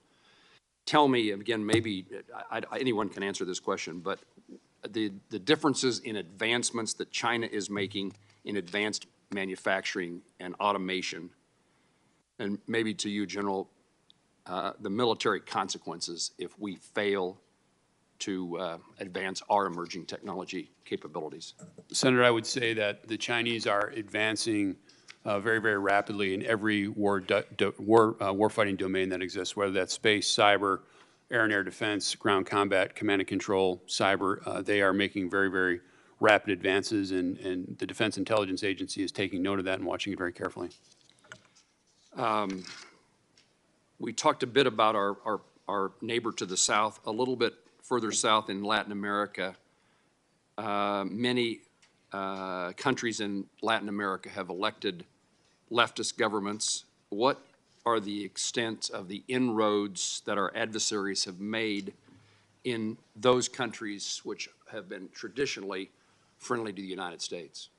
Tell me, again, maybe anyone can answer this question, but the differences in advancements that China is making in advanced manufacturing and automation, and maybe to you, General, the military consequences if we fail to advance our emerging technology capabilities. Senator, I would say that the Chinese are advancing very, very rapidly in every warfighting domain that exists, whether that's space, cyber, air and air defense, ground combat, command and control, cyber. They are making very, very rapid advances, and the Defense Intelligence Agency is taking note of that and watching it very carefully. We talked a bit about our neighbor to the south, a little bit further south in Latin America. Many countries in Latin America have elected leftist governments. What are the extent of the inroads that our adversaries have made in those countries which have been traditionally friendly to the United States?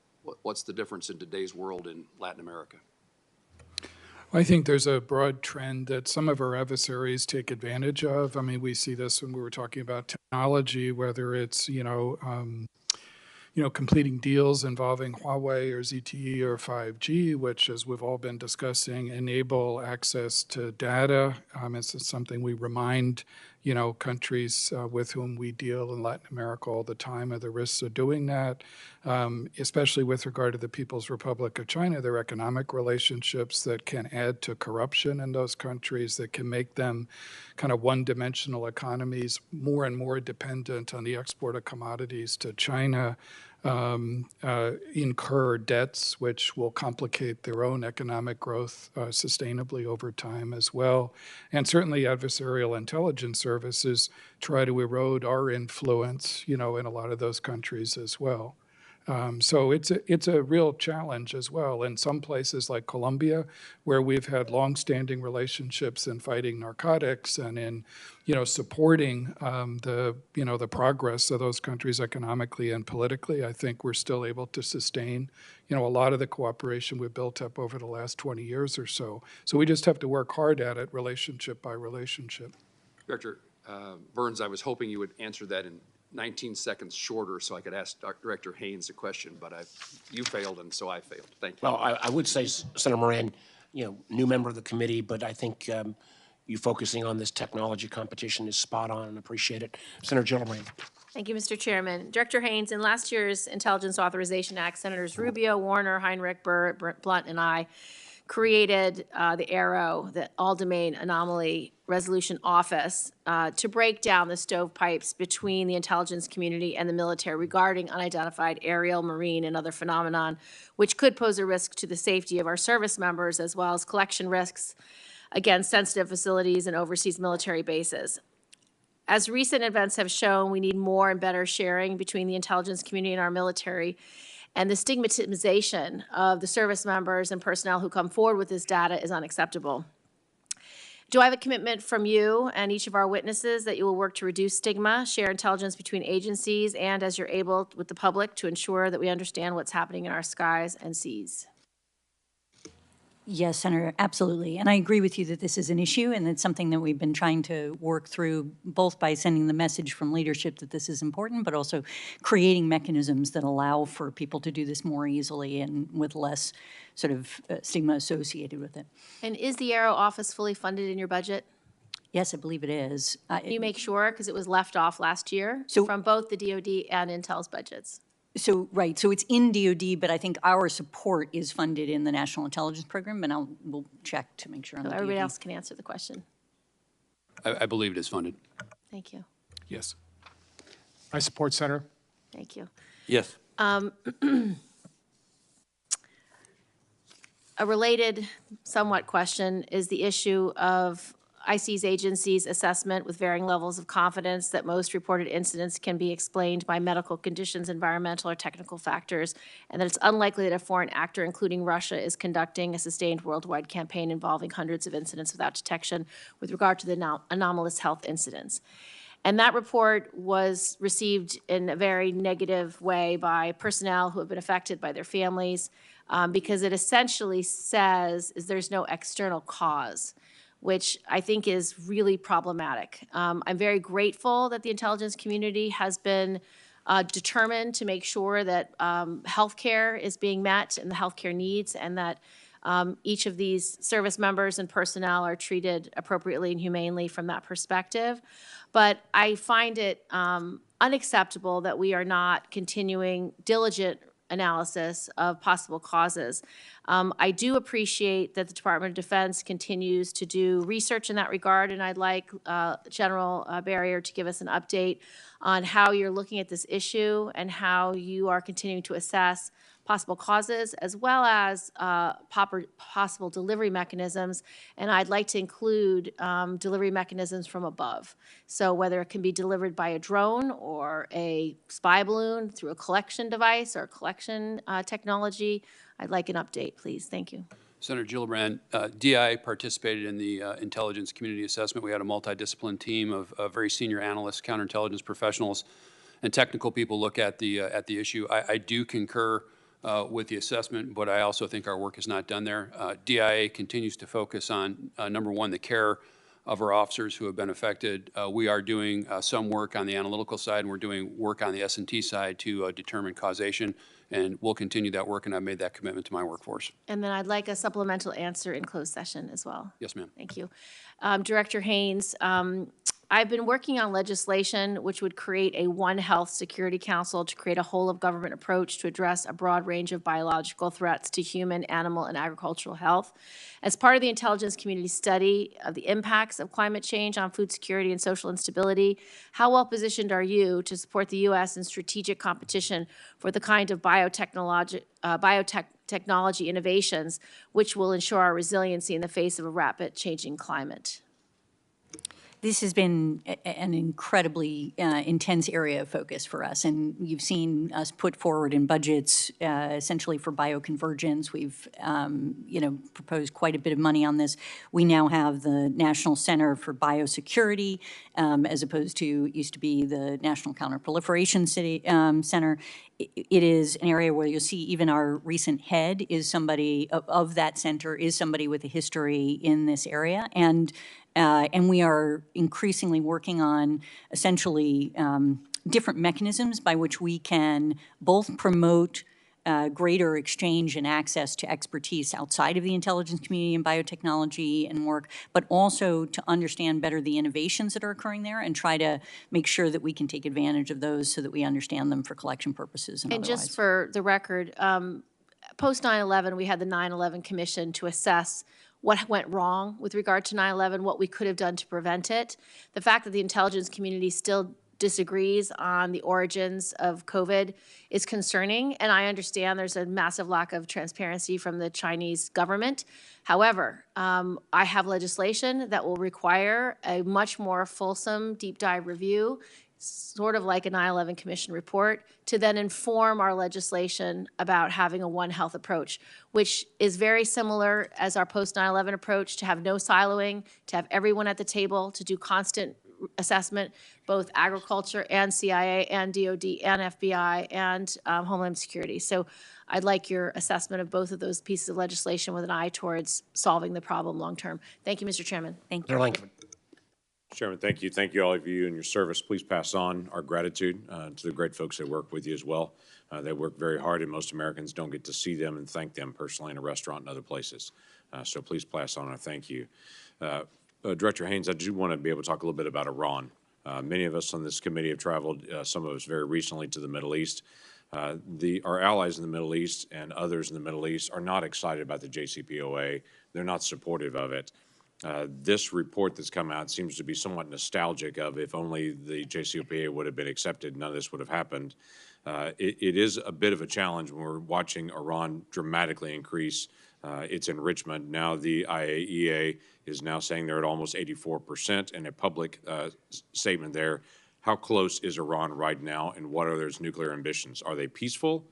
What's the difference in today's world in Latin America? I think there's a broad trend that some of our adversaries take advantage of. I mean, we see this when we were talking about technology, whether it's, completing deals involving Huawei or ZTE or 5G, which, as we've all been discussing, enable access to data. It's something we remind, countries with whom we deal in Latin America all the time are the risks of doing that, especially with regard to the People's Republic of China. There are economic relationships that can add to corruption in those countries, that can make them kind of one-dimensional economies, more and more dependent on the export of commodities to China, incur debts which will complicate their own economic growth sustainably over time as well. And certainly adversarial intelligence services try to erode our influence, in a lot of those countries as well. So it's a real challenge as well. In some places like Colombia, where we've had longstanding relationships in fighting narcotics and in, supporting the progress of those countries economically and politically, I think we're still able to sustain, a lot of the cooperation we've built up over the last 20 years or so. So we just have to work hard at it, relationship by relationship. Director Burns, I was hoping you would answer that in 19 seconds shorter so I could ask Director Haines a question, but you failed and so I failed. Thank you. Well, I would say, Senator Moran, new member of the committee, but I think you focusing on this technology competition is spot on and appreciate it. Senator Gillibrand. Thank you, Mr. Chairman. Director Haines, in last year's Intelligence Authorization Act, Senators Rubio, Warner, Heinrich, Burr, Blunt, and I created the ARROW, the All-Domain Anomaly Resolution Office, to break down the stovepipes between the intelligence community and the military regarding unidentified aerial, marine, and other phenomenon, which could pose a risk to the safety of our service members, as well as collection risks against sensitive facilities and overseas military bases. As recent events have shown, we need more and better sharing between the intelligence community and our military, and the stigmatization of the service members and personnel who come forward with this data is unacceptable. Do I have a commitment from you and each of our witnesses that you will work to reduce stigma, share intelligence between agencies, and as you're able with the public to ensure that we understand what's happening in our skies and seas? Yes, Senator, absolutely. And I agree with you that this is an issue, and it's something that we've been trying to work through, both by sending the message from leadership that this is important, but also creating mechanisms that allow for people to do this more easily and with less sort of stigma associated with it. And is the ARROW office fully funded in your budget? Yes, I believe it is. Can you make sure, because it was left off last year from both the DoD and Intel's budgets? So, right, so it's in DoD, but I think our support is funded in the National Intelligence Program, and we'll check to make sure on So the everybody DoD. else can answer the question. I believe it is funded. Thank you. Yes. I support, Senator. Thank you. Yes. A related, somewhat question is the issue of IC's agency's assessment with varying levels of confidence that most reported incidents can be explained by medical conditions, environmental or technical factors, and that it's unlikely that a foreign actor, including Russia, is conducting a sustained worldwide campaign involving hundreds of incidents without detection with regard to the anomalous health incidents. And that report was received in a very negative way by personnel who have been affected by their families, because it essentially says there's no external cause, which I think is really problematic. I'm very grateful that the intelligence community has been determined to make sure that healthcare is being met and the healthcare needs, and that each of these service members and personnel are treated appropriately and humanely from that perspective. But I find it unacceptable that we are not continuing diligent analysis of possible causes. I do appreciate that the Department of Defense continues to do research in that regard, and I'd like General Barrier to give us an update on how you're looking at this issue and how you are continuing to assess possible causes, as well as possible delivery mechanisms. And I'd like to include delivery mechanisms from above. So whether it can be delivered by a drone or a spy balloon through a collection device or collection technology, I'd like an update, please. Thank you. Senator Gillibrand, DI participated in the intelligence community assessment. We had a multidisciplinary team of very senior analysts, counterintelligence professionals, and technical people look at the issue. I do concur with the assessment, but I also think our work is not done there. DIA continues to focus on, number one, the care of our officers who have been affected. We are doing some work on the analytical side, and we're doing work on the S&T side to determine causation, and we'll continue that work, and I've made that commitment to my workforce. And then I'd like a supplemental answer in closed session as well. Yes, ma'am. Thank you. Director Haines, I've been working on legislation which would create a One Health Security Council to create a whole-of-government approach to address a broad range of biological threats to human, animal, and agricultural health. As part of the intelligence community study of the impacts of climate change on food security and social instability, how well positioned are you to support the U.S. in strategic competition for the kind of biotechnology innovations which will ensure our resiliency in the face of a rapid changing climate? This has been an incredibly intense area of focus for us, and you've seen us put forward in budgets essentially for bioconvergence. We've, proposed quite a bit of money on this. We now have the National Center for Biosecurity, as opposed to used to be the National Counterproliferation Center. It is an area where you'll see even our recent head is somebody of that center is somebody with a history in this area, and we are increasingly working on essentially different mechanisms by which we can both promote greater exchange and access to expertise outside of the intelligence community and biotechnology and work, but also to understand better the innovations that are occurring there and try to make sure that we can take advantage of those so that we understand them for collection purposes and otherwise. Just for the record, post 9/11, we had the 9/11 Commission to assess what went wrong with regard to 9/11, what we could have done to prevent it. The fact that the intelligence community still disagrees on the origins of COVID is concerning, and I understand there's a massive lack of transparency from the Chinese government. However, I have legislation that will require a much more fulsome deep dive review, sort of like a 9/11 Commission report, to then inform our legislation about having a One Health approach, which is very similar as our post 9/11 approach, to have no siloing, to have everyone at the table, to do constant assessment, both agriculture and CIA and DOD and FBI and Homeland Security. So I'd like your assessment of both of those pieces of legislation with an eye towards solving the problem long term. Thank you, Mr. Chairman. Thank you. Mr. Lincoln. Chairman, thank you. Thank you, all of you, and your service. Please pass on our gratitude to the great folks that work with you as well. They work very hard, and most Americans don't get to see them and thank them personally in a restaurant and other places. So please pass on our thank you. Director Haines, I do want to be able to talk a little bit about Iran. Many of us on this committee have traveled, some of us very recently, to the Middle East. Our allies in the Middle East and others in the Middle East are not excited about the JCPOA. They're not supportive of it. This report that's come out seems to be somewhat nostalgic of if only the JCPOA would have been accepted, none of this would have happened. It is a bit of a challenge when we're watching Iran dramatically increase its enrichment. Now the IAEA is now saying they're at almost 84% in a public statement there. How close is Iran right now, and what are their nuclear ambitions? Are they peaceful,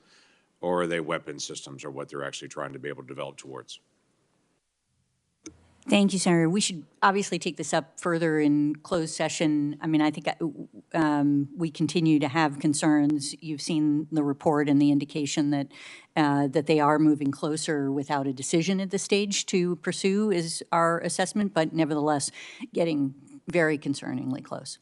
or are they weapon systems, or what they're actually trying to be able to develop towards? Thank you, Senator. We should obviously take this up further in closed session. I mean, I think we continue to have concerns. You've seen the report and the indication that that they are moving closer without a decision at this stage to pursue is our assessment, but nevertheless getting very concerningly close.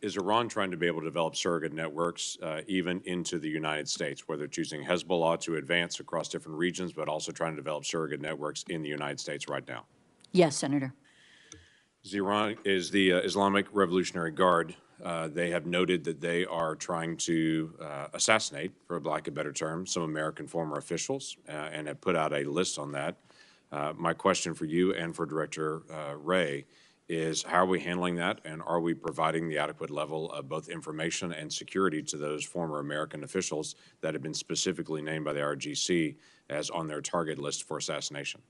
Is Iran trying to be able to develop surrogate networks even into the United States, where they're choosing Hezbollah to advance across different regions, but also trying to develop surrogate networks in the United States right now? Yes, Senator. Is the Islamic Revolutionary Guard, they have noted that they are trying to assassinate, for lack of a better term, some American former officials and have put out a list on that. My question for you and for Director Wray is, how are we handling that, and are we providing the adequate level of both information and security to those former American officials that have been specifically named by the RGC as on their target list for assassination?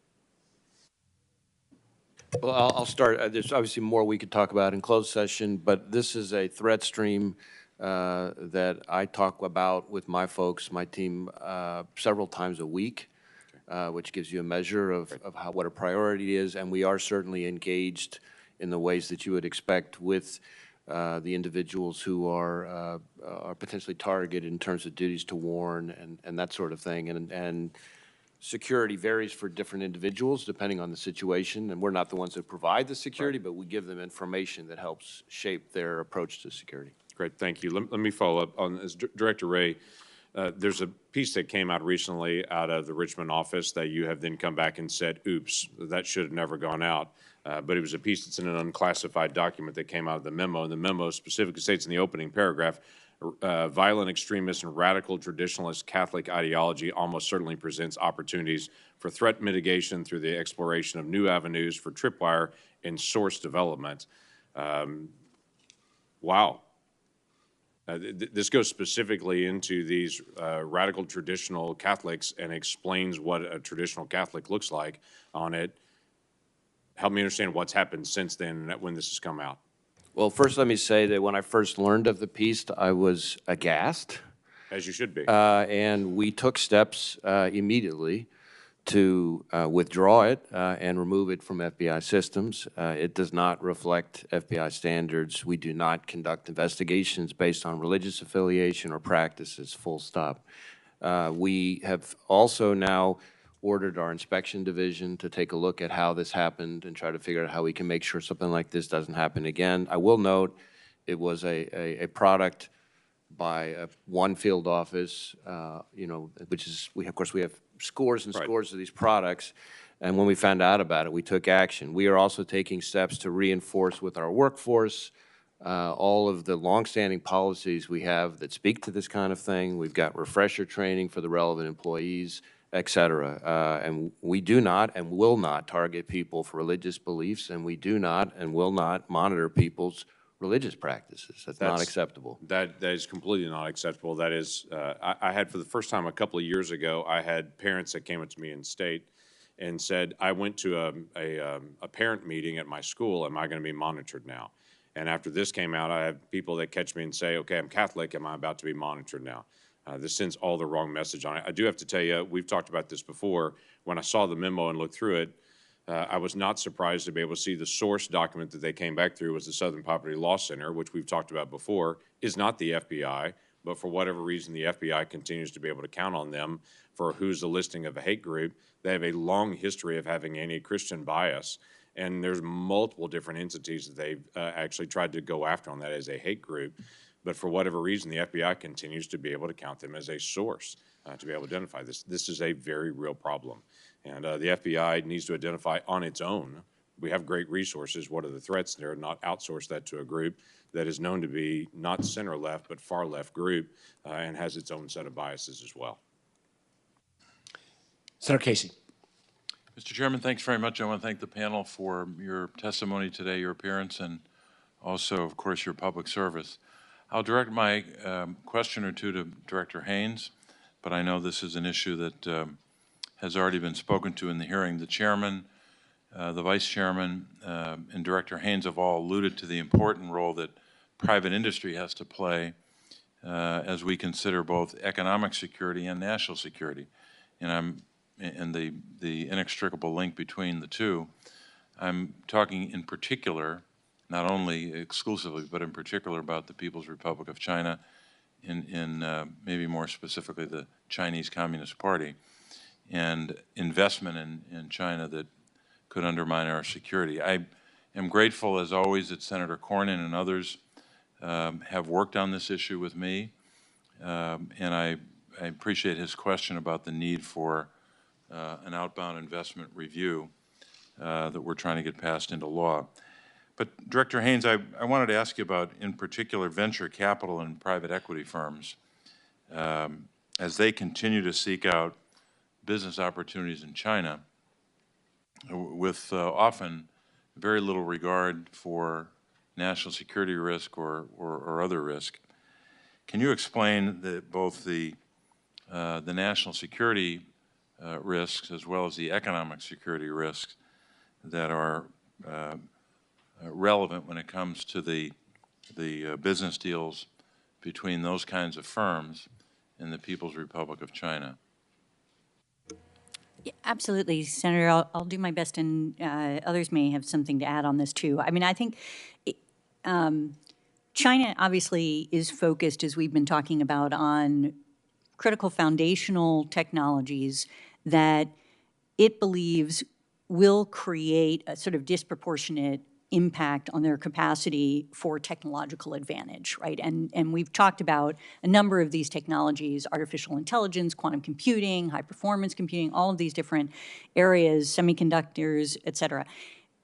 Well, I'll start. There's obviously more we could talk about in closed session, but this is a threat stream that I talk about with my folks, my team, several times a week, which gives you a measure of what a priority is. And we are certainly engaged in the ways that you would expect with the individuals who are potentially targeted in terms of duties to warn and that sort of thing. And security varies for different individuals depending on the situation, and we're not the ones that provide the security, but we give them information that helps shape their approach to security. Great, thank you. Let me follow up on this. Director Wray, there's a piece that came out recently out of the Richmond office that you have then come back and said, oops, that should have never gone out. But it was a piece that's in an unclassified document that came out of the memo. And the memo specifically states in the opening paragraph, violent extremist and radical traditionalist Catholic ideology almost certainly presents opportunities for threat mitigation through the exploration of new avenues for tripwire and source development. Wow. This goes specifically into these radical traditional Catholics and explains what a traditional Catholic looks like on it. Help me understand what's happened since then when this has come out. Well, first let me say that when I first learned of the piece, I was aghast. As you should be. And we took steps immediately to withdraw it and remove it from FBI systems. It does not reflect FBI standards. We do not conduct investigations based on religious affiliation or practices, full stop. We have also now ordered our inspection division to take a look at how this happened and try to figure out how we can make sure something like this doesn't happen again. I will note it was a product by one field office, you know, which is, of course, we have scores and scores of these products. And when we found out about it, we took action. We are also taking steps to reinforce with our workforce all of the longstanding policies we have that speak to this kind of thing. We've got refresher training for the relevant employees, et cetera. And we do not and will not target people for religious beliefs, and we do not and will not monitor people's religious practices. That's not acceptable. That is completely not acceptable. That is, I had for the first time a couple of years ago, I had parents that came up to me in state and said, I went to a parent meeting at my school, am I going to be monitored now? And after this came out, I have people that catch me and say, okay, I'm Catholic, am I about to be monitored now? This sends all the wrong message on it. I do have to tell you, we've talked about this before. When I saw the memo and looked through it, I was not surprised to be able to see the source document that they came back through was the Southern Poverty Law Center, which we've talked about before, is not the FBI, but for whatever reason, the FBI continues to be able to count on them for who's the listing of a hate group. They have a long history of having anti-Christian bias, and there's multiple different entities that they've actually tried to go after on that as a hate group. But for whatever reason, the FBI continues to be able to count them as a source to be able to identify this. This is a very real problem. And the FBI needs to identify on its own. We have great resources. What are the threats there? Not outsource that to a group that is known to be not center-left, but far-left group and has its own set of biases as well. Senator Casey. Mr. Chairman, thanks very much. I want to thank the panel for your testimony today, your appearance, and also, of course, your public service. I'll direct my question or two to Director Haines, but I know this is an issue that has already been spoken to in the hearing. The chairman, the vice chairman, and Director Haines have all alluded to the important role that private industry has to play as we consider both economic security and national security. And the inextricable link between the two. I'm talking in particular, not only exclusively, but in particular about the People's Republic of China, maybe more specifically the Chinese Communist Party, and investment in China that could undermine our security. I am grateful, as always, that Senator Cornyn and others have worked on this issue with me, and I appreciate his question about the need for an outbound investment review that we're trying to get passed into law. But Director Haines, I wanted to ask you about, in particular, venture capital and private equity firms as they continue to seek out business opportunities in China with often very little regard for national security risk or other risk. Can you explain both the national security risks as well as the economic security risks that are relevant when it comes to the business deals between those kinds of firms and the People's Republic of China? Yeah, absolutely, Senator. I'll do my best, and others may have something to add on this too. I mean, I think China obviously is focused, as we've been talking about, on critical foundational technologies that it believes will create a sort of disproportionate impact on their capacity for technological advantage, right? And we've talked about a number of these technologies: artificial intelligence, quantum computing, high performance computing, all of these different areas, semiconductors, et cetera.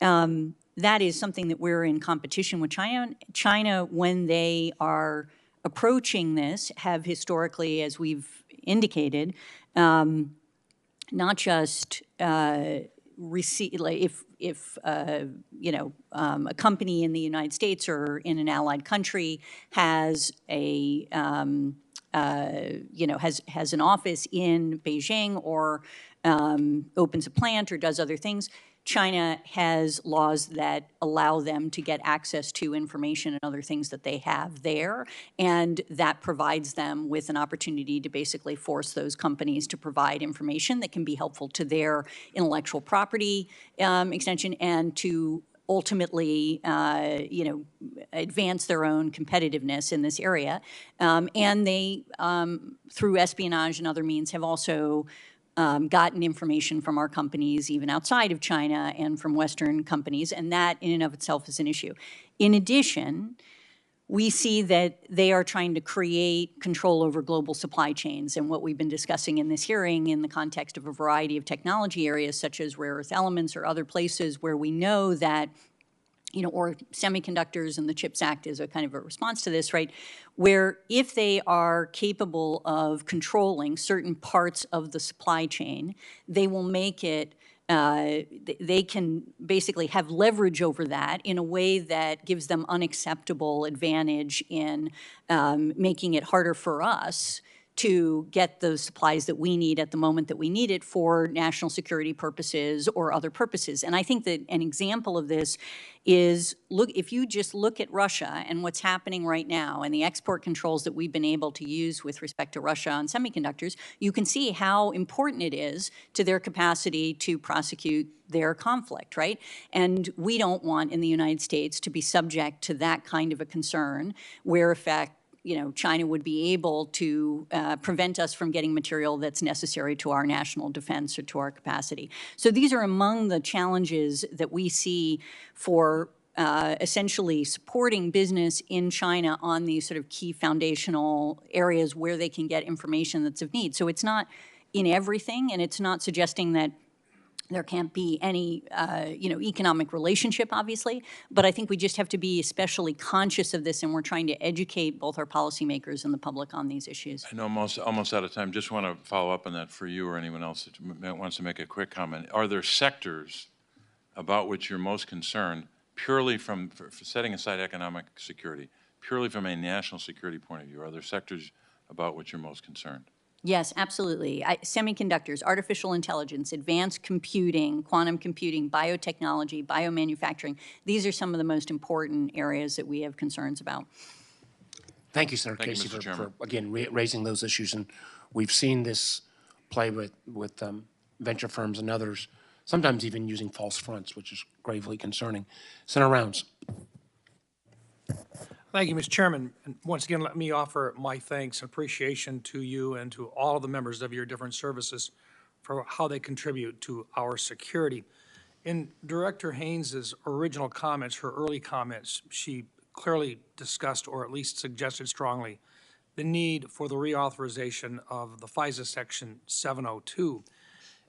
that is something that we're in competition with China. China, when they are approaching this, have historically, as we've indicated, not just receive, like if you know, a company in the United States or in an allied country has a you know, has an office in Beijing or opens a plant or does other things, China has laws that allow them to get access to information and other things that they have there, and that provides them with an opportunity to basically force those companies to provide information that can be helpful to their intellectual property extension and to ultimately, you know, advance their own competitiveness in this area. And they, through espionage and other means, have also gotten information from our companies, even outside of China, and from Western companies, and that in and of itself is an issue. In addition, we see that they are trying to create control over global supply chains, and what we've been discussing in this hearing in the context of a variety of technology areas, such as rare earth elements or other places where we know that, you know, or semiconductors, and the CHIPS Act is a kind of a response to this, right? Where if they are capable of controlling certain parts of the supply chain, they will make it, they can basically have leverage over that in a way that gives them unacceptable advantage in making it harder for us to get the supplies that we need at the moment that we need it for national security purposes or other purposes. And I think that an example of this is, look, if you just look at Russia and what's happening right now and the export controls that we've been able to use with respect to Russia on semiconductors, you can see how important it is to their capacity to prosecute their conflict, right? And we don't want in the United States to be subject to that kind of a concern where, in fact, you know, China would be able to prevent us from getting material that's necessary to our national defense or to our capacity. So these are among the challenges that we see for essentially supporting business in China on these sort of key foundational areas where they can get information that's of need. So it's not in everything, and it's not suggesting that there can't be any, you know, economic relationship, obviously, but I think we just have to be especially conscious of this, and we're trying to educate both our policymakers and the public on these issues. I know I'm almost out of time. Just want to follow up on that for you or anyone else that wants to make a quick comment. Are there sectors about which you're most concerned, purely from, for setting aside economic security, purely from a national security point of view? Are there sectors about which you're most concerned? Yes, absolutely. Semiconductors, artificial intelligence, advanced computing, quantum computing, biotechnology, biomanufacturing. These are some of the most important areas that we have concerns about. Thank you, Senator Thank you, Casey, Mr. Chairman. for again, raising those issues. And we've seen this play with venture firms and others, sometimes even using false fronts, which is gravely concerning. Senator Rounds. Thank you, Mr. Chairman. And once again, let me offer my thanks and appreciation to you and to all of the members of your different services for how they contribute to our security. In Director Haynes' original comments, her early comments, she clearly discussed, or at least suggested strongly, the need for the reauthorization of the FISA Section 702.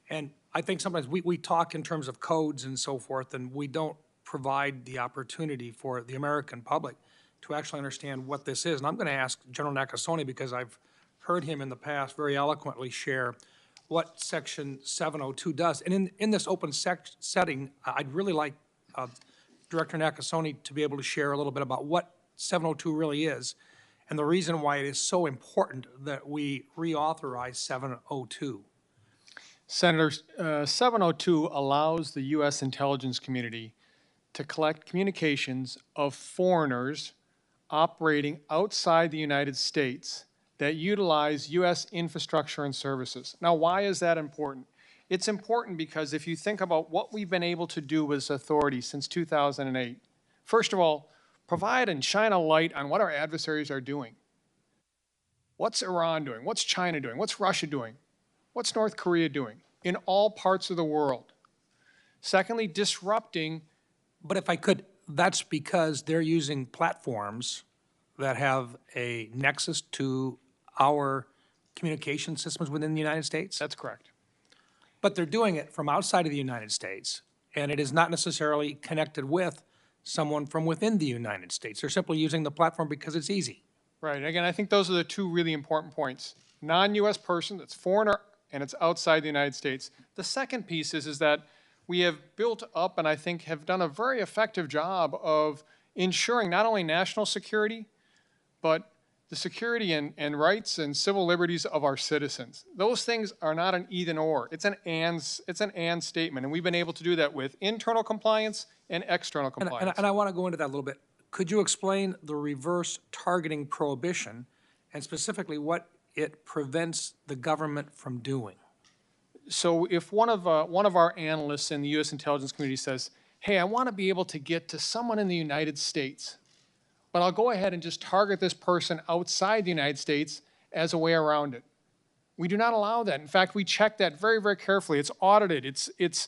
And I think sometimes we talk in terms of codes and so forth, and we don't provide the opportunity for the American public to actually understand what this is. And I'm going to ask General Nakasone, because I've heard him in the past very eloquently share what Section 702 does. And in this open setting, I'd really like Director Nakasone to be able to share a little bit about what 702 really is and the reason why it is so important that we reauthorize 702. Senator, 702 allows the U.S. intelligence community to collect communications of foreigners operating outside the United States that utilize U.S. infrastructure and services. Now, why is that important? It's important because if you think about what we've been able to do with authority since 2008, first of all, provide and shine a light on what our adversaries are doing. What's Iran doing? What's China doing? What's Russia doing? What's North Korea doing in all parts of the world? Secondly, disrupting. But if I could, that's because they're using platforms that have a nexus to our communication systems within the United States? That's correct. But they're doing it from outside of the United States and it is not necessarily connected with someone from within the United States. They're simply using the platform because it's easy. Right. Again, I think those are the two really important points. Non-U.S. person that's foreigner and it's outside the United States. The second piece is that we have built up and I think have done a very effective job of ensuring not only national security, but the security and rights and civil liberties of our citizens. Those things are not an either or. It's an and statement. And we've been able to do that with internal compliance and external compliance. And I want to go into that a little bit. Could you explain the reverse targeting prohibition and specifically what it prevents the government from doing? So if one of our analysts in the U.S. intelligence community says, hey, I want to be able to get to someone in the United States, but I'll go ahead and just target this person outside the United States as a way around it. We do not allow that. In fact, we check that very, very carefully. It's audited. It's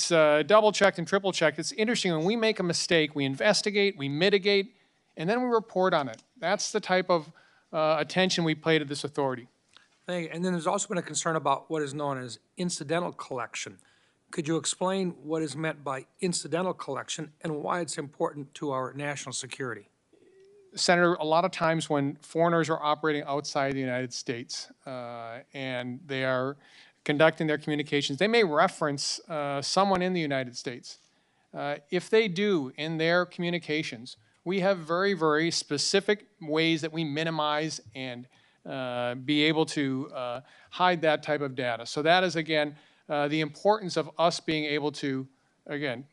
double checked and triple checked. It's interesting. When we make a mistake, we investigate, we mitigate, and then we report on it. That's the type of attention we pay to this authority. Thank you. And then there's also been a concern about what is known as incidental collection. Could you explain what is meant by incidental collection and why it's important to our national security? Senator, a lot of times when foreigners are operating outside the United States and they are conducting their communications, they may reference someone in the United States. If they do in their communications, we have very, very specific ways that we minimize and be able to hide that type of data. So that is, again, the importance of us being able to, again,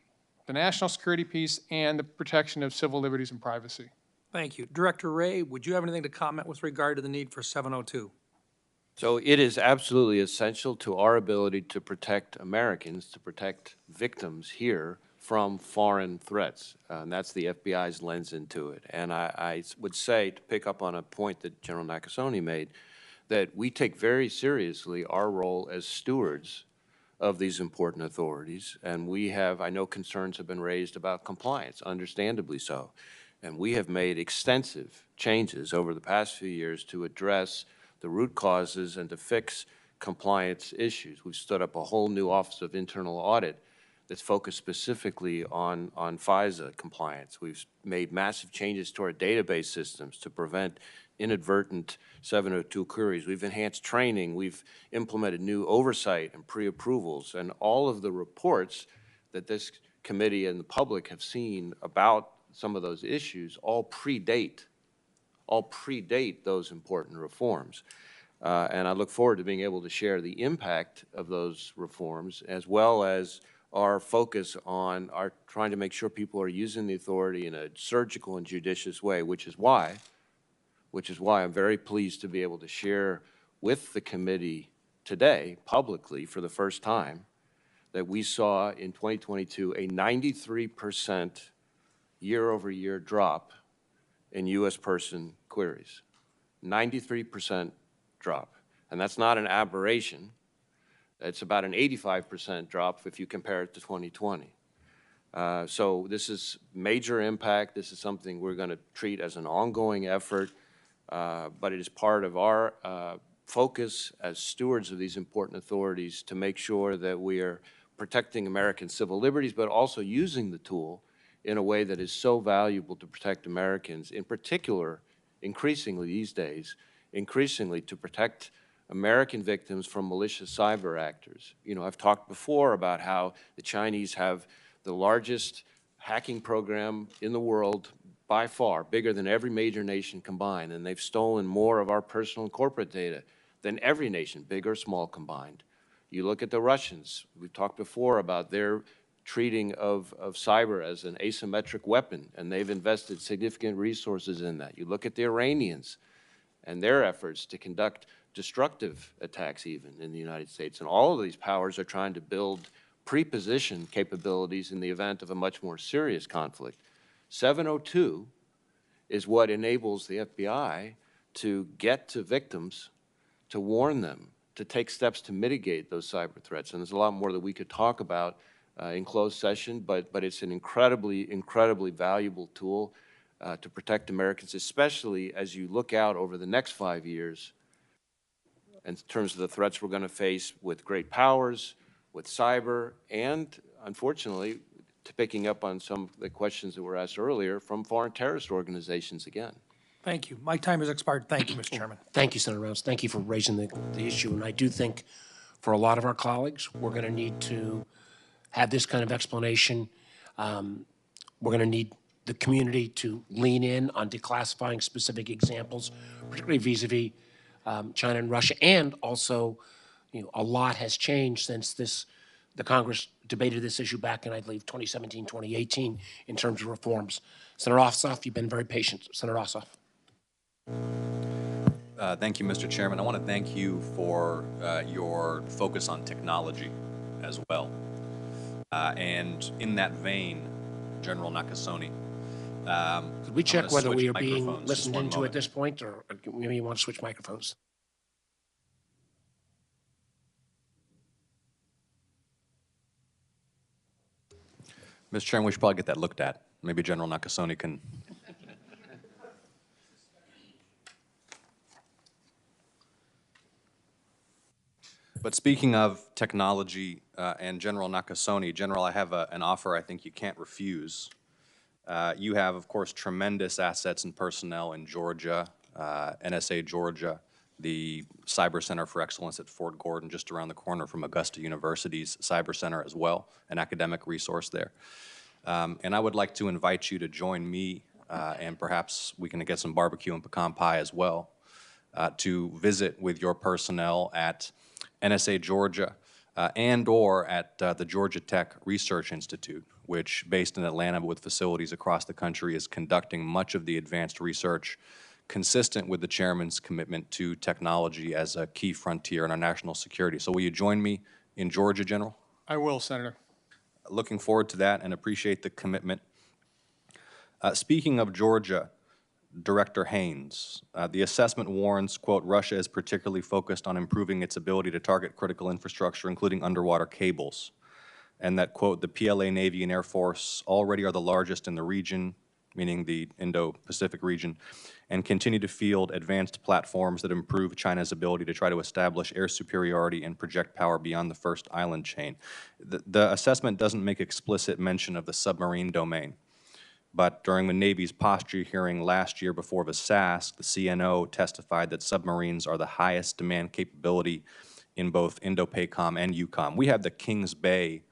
the national security piece and the protection of civil liberties and privacy. Thank you. Director Wray, would you have anything to comment with regard to the need for 702? So it is absolutely essential to our ability to protect Americans, to protect victims here from foreign threats. And that's the FBI's lens into it. And I would say, to pick up on a point that General Nakasone made, that we take very seriously our role as stewards of these important authorities. And we have, I know concerns have been raised about compliance, understandably so. And we have made extensive changes over the past few years to address the root causes and to fix compliance issues. We've stood up a whole new Office of Internal Audit that's focused specifically on FISA compliance. We've made massive changes to our database systems to prevent inadvertent 702 queries. We've enhanced training. We've implemented new oversight and pre-approvals. And all of the reports that this committee and the public have seen about some of those issues all predate those important reforms. And I look forward to being able to share the impact of those reforms, as well as our focus on our trying to make sure people are using the authority in a surgical and judicious way, which is why I'm very pleased to be able to share with the committee today, publicly, for the first time, that we saw in 2022 a 93% year-over-year drop in U.S. person queries. 93% drop. And that's not an aberration. It's about an 85% drop if you compare it to 2020. So this is major impact. This is something we're going to treat as an ongoing effort, but it is part of our focus as stewards of these important authorities to make sure that we are protecting American civil liberties, but also using the tool in a way that is so valuable to protect Americans, in particular, increasingly these days, to protect American victims from malicious cyber actors. You know, I've talked before about how the Chinese have the largest hacking program in the world by far, bigger than every major nation combined, and they've stolen more of our personal and corporate data than every nation, big or small, combined. You look at the Russians. We've talked before about their treating of cyber as an asymmetric weapon, and they've invested significant resources in that. You look at the Iranians and their efforts to conduct destructive attacks even in the United States, and all of these powers are trying to build pre-position capabilities in the event of a much more serious conflict. 702 is what enables the FBI to get to victims, to warn them, to take steps to mitigate those cyber threats. And there's a lot more that we could talk about in closed session, but it's an incredibly valuable tool to protect Americans, especially as you look out over the next 5 years in terms of the threats we're going to face with great powers, with cyber, and unfortunately, to picking up on some of the questions that were asked earlier, from foreign terrorist organizations again. Thank you. My time has expired. Thank you, Mr. Chairman. Thank you, Senator Rounds. Thank you for raising the issue. And I do think for a lot of our colleagues, we're going to need to have this kind of explanation. We're going to need the community to lean in on declassifying specific examples, particularly vis-a-vis China and Russia. And also, a lot has changed since the Congress debated this issue back in, I believe, 2017, 2018, in terms of reforms. Senator Ossoff, you've been very patient. Senator Ossoff. Thank you, Mr. Chairman. I want to thank you for your focus on technology as well. And in that vein, General Nakasone. Could we check whether we are being listened into at this point, or maybe you want to switch microphones? Mr. Chairman, we should probably get that looked at. Maybe General Nakasone can. But speaking of technology and General Nakasone, General, I have an offer I think you can't refuse. You have, of course, tremendous assets and personnel in Georgia, NSA Georgia, the Cyber Center for Excellence at Fort Gordon, just around the corner from Augusta University's Cyber Center as well, an academic resource there. And I would like to invite you to join me, and perhaps we can get some barbecue and pecan pie as well, to visit with your personnel at NSA Georgia and or at the Georgia Tech Research Institute, which, based in Atlanta but with facilities across the country, is conducting much of the advanced research consistent with the chairman's commitment to technology as a key frontier in our national security. So will you join me in Georgia, General? I will, Senator. Looking forward to that and appreciate the commitment. Speaking of Georgia, Director Haines, the assessment warns, quote, Russia is particularly focused on improving its ability to target critical infrastructure, including underwater cables, and that, quote, the PLA Navy and Air Force already are the largest in the region, meaning the Indo-Pacific region, and continue to field advanced platforms that improve China's ability to try to establish air superiority and project power beyond the first island chain. The assessment doesn't make explicit mention of the submarine domain, but during the Navy's posture hearing last year before VSASC, the CNO testified that submarines are the highest demand capability in both Indo-PACOM and EUCOM. We have the Kings Bay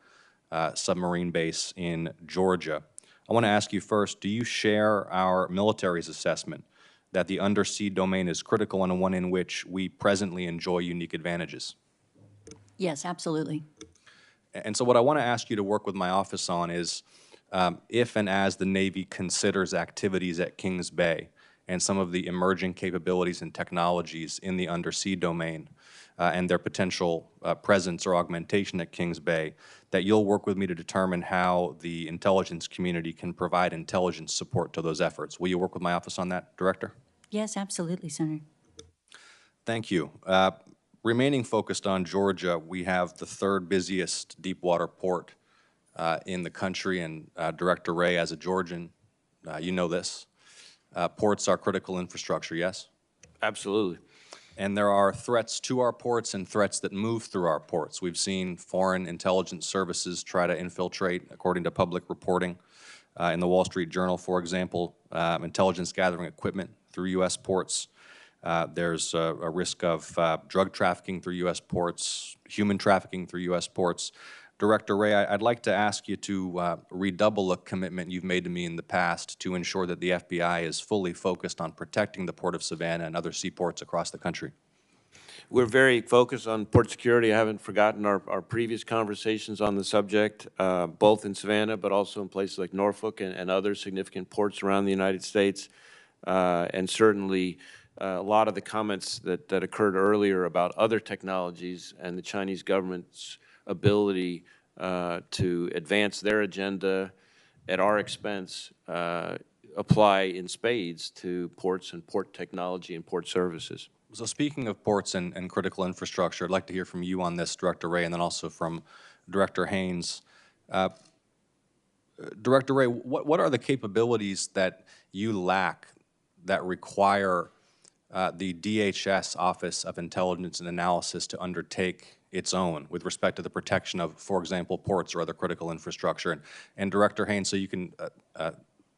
submarine base in Georgia. I want to ask you first, do you share our military's assessment that the undersea domain is critical and one in which we presently enjoy unique advantages? Yes, absolutely. And so what I want to ask you to work with my office on is if and as the Navy considers activities at Kings Bay and some of the emerging capabilities and technologies in the undersea domain and their potential presence or augmentation at Kings Bay, that you'll work with me to determine how the intelligence community can provide intelligence support to those efforts. Will you work with my office on that, Director? Yes, absolutely, Senator. Thank you. Remaining focused on Georgia, we have the third busiest deep water port in the country, and Director Wray, as a Georgian, you know this. Ports are critical infrastructure, yes? Absolutely. And there are threats to our ports and threats that move through our ports. We've seen foreign intelligence services try to infiltrate, according to public reporting. In the Wall Street Journal, for example, intelligence gathering equipment through U.S. ports. There's a risk of drug trafficking through U.S. ports, human trafficking through U.S. ports. Director Wray, I'd like to ask you to redouble a commitment you've made to me in the past to ensure that the FBI is fully focused on protecting the Port of Savannah and other seaports across the country. We're very focused on port security. I haven't forgotten our previous conversations on the subject, both in Savannah, but also in places like Norfolk and other significant ports around the United States. And certainly a lot of the comments that occurred earlier about other technologies and the Chinese government's ability to advance their agenda at our expense apply in spades to ports and port technology and port services. So speaking of ports and critical infrastructure, I'd like to hear from you on this, Director Wray, and then also from Director Haines. Director Wray, what are the capabilities that you lack that require the DHS Office of Intelligence and Analysis to undertake its own with respect to the protection of, for example, ports or other critical infrastructure. And Director Haines, so you can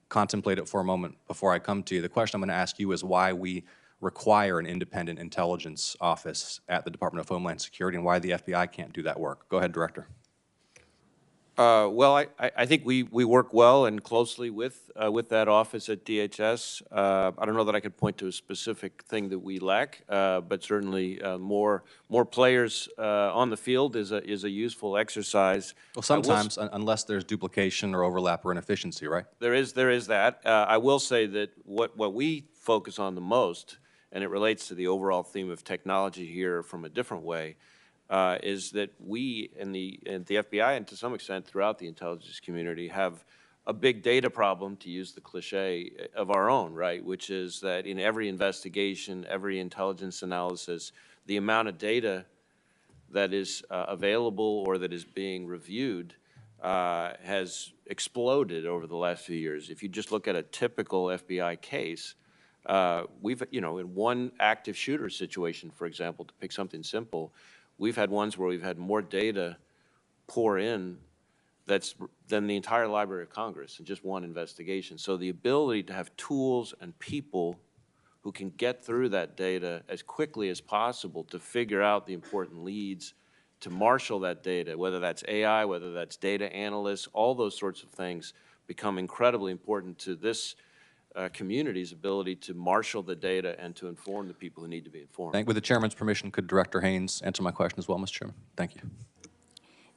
contemplate it for a moment before I come to you, the question I'm going to ask you is why we require an independent intelligence office at the Department of Homeland Security and why the FBI can't do that work. Go ahead, Director. Well, I think we work well and closely with that office at DHS. I don't know that I could point to a specific thing that we lack, but certainly more players on the field is a useful exercise. Well, sometimes, unless there's duplication or overlap or inefficiency, right? There is that. I will say that what we focus on the most, and it relates to the overall theme of technology here from a different way, is that we in the FBI and to some extent throughout the intelligence community have a big data problem, to use the cliche, of our own, right? Which is that in every investigation, every intelligence analysis, the amount of data that is available or that is being reviewed has exploded over the last few years. If you just look at a typical FBI case, we've, in one active shooter situation, for example, to pick something simple, we've had ones where we've had more data pour in than the entire Library of Congress in just one investigation. So the ability to have tools and people who can get through that data as quickly as possible to figure out the important leads, to marshal that data, whether that's AI, whether that's data analysts, all those sorts of things become incredibly important to this community's ability to marshal the data and to inform the people who need to be informed. With the Chairman's permission, could Director Haines answer my question as well, Mr. Chairman? Thank you.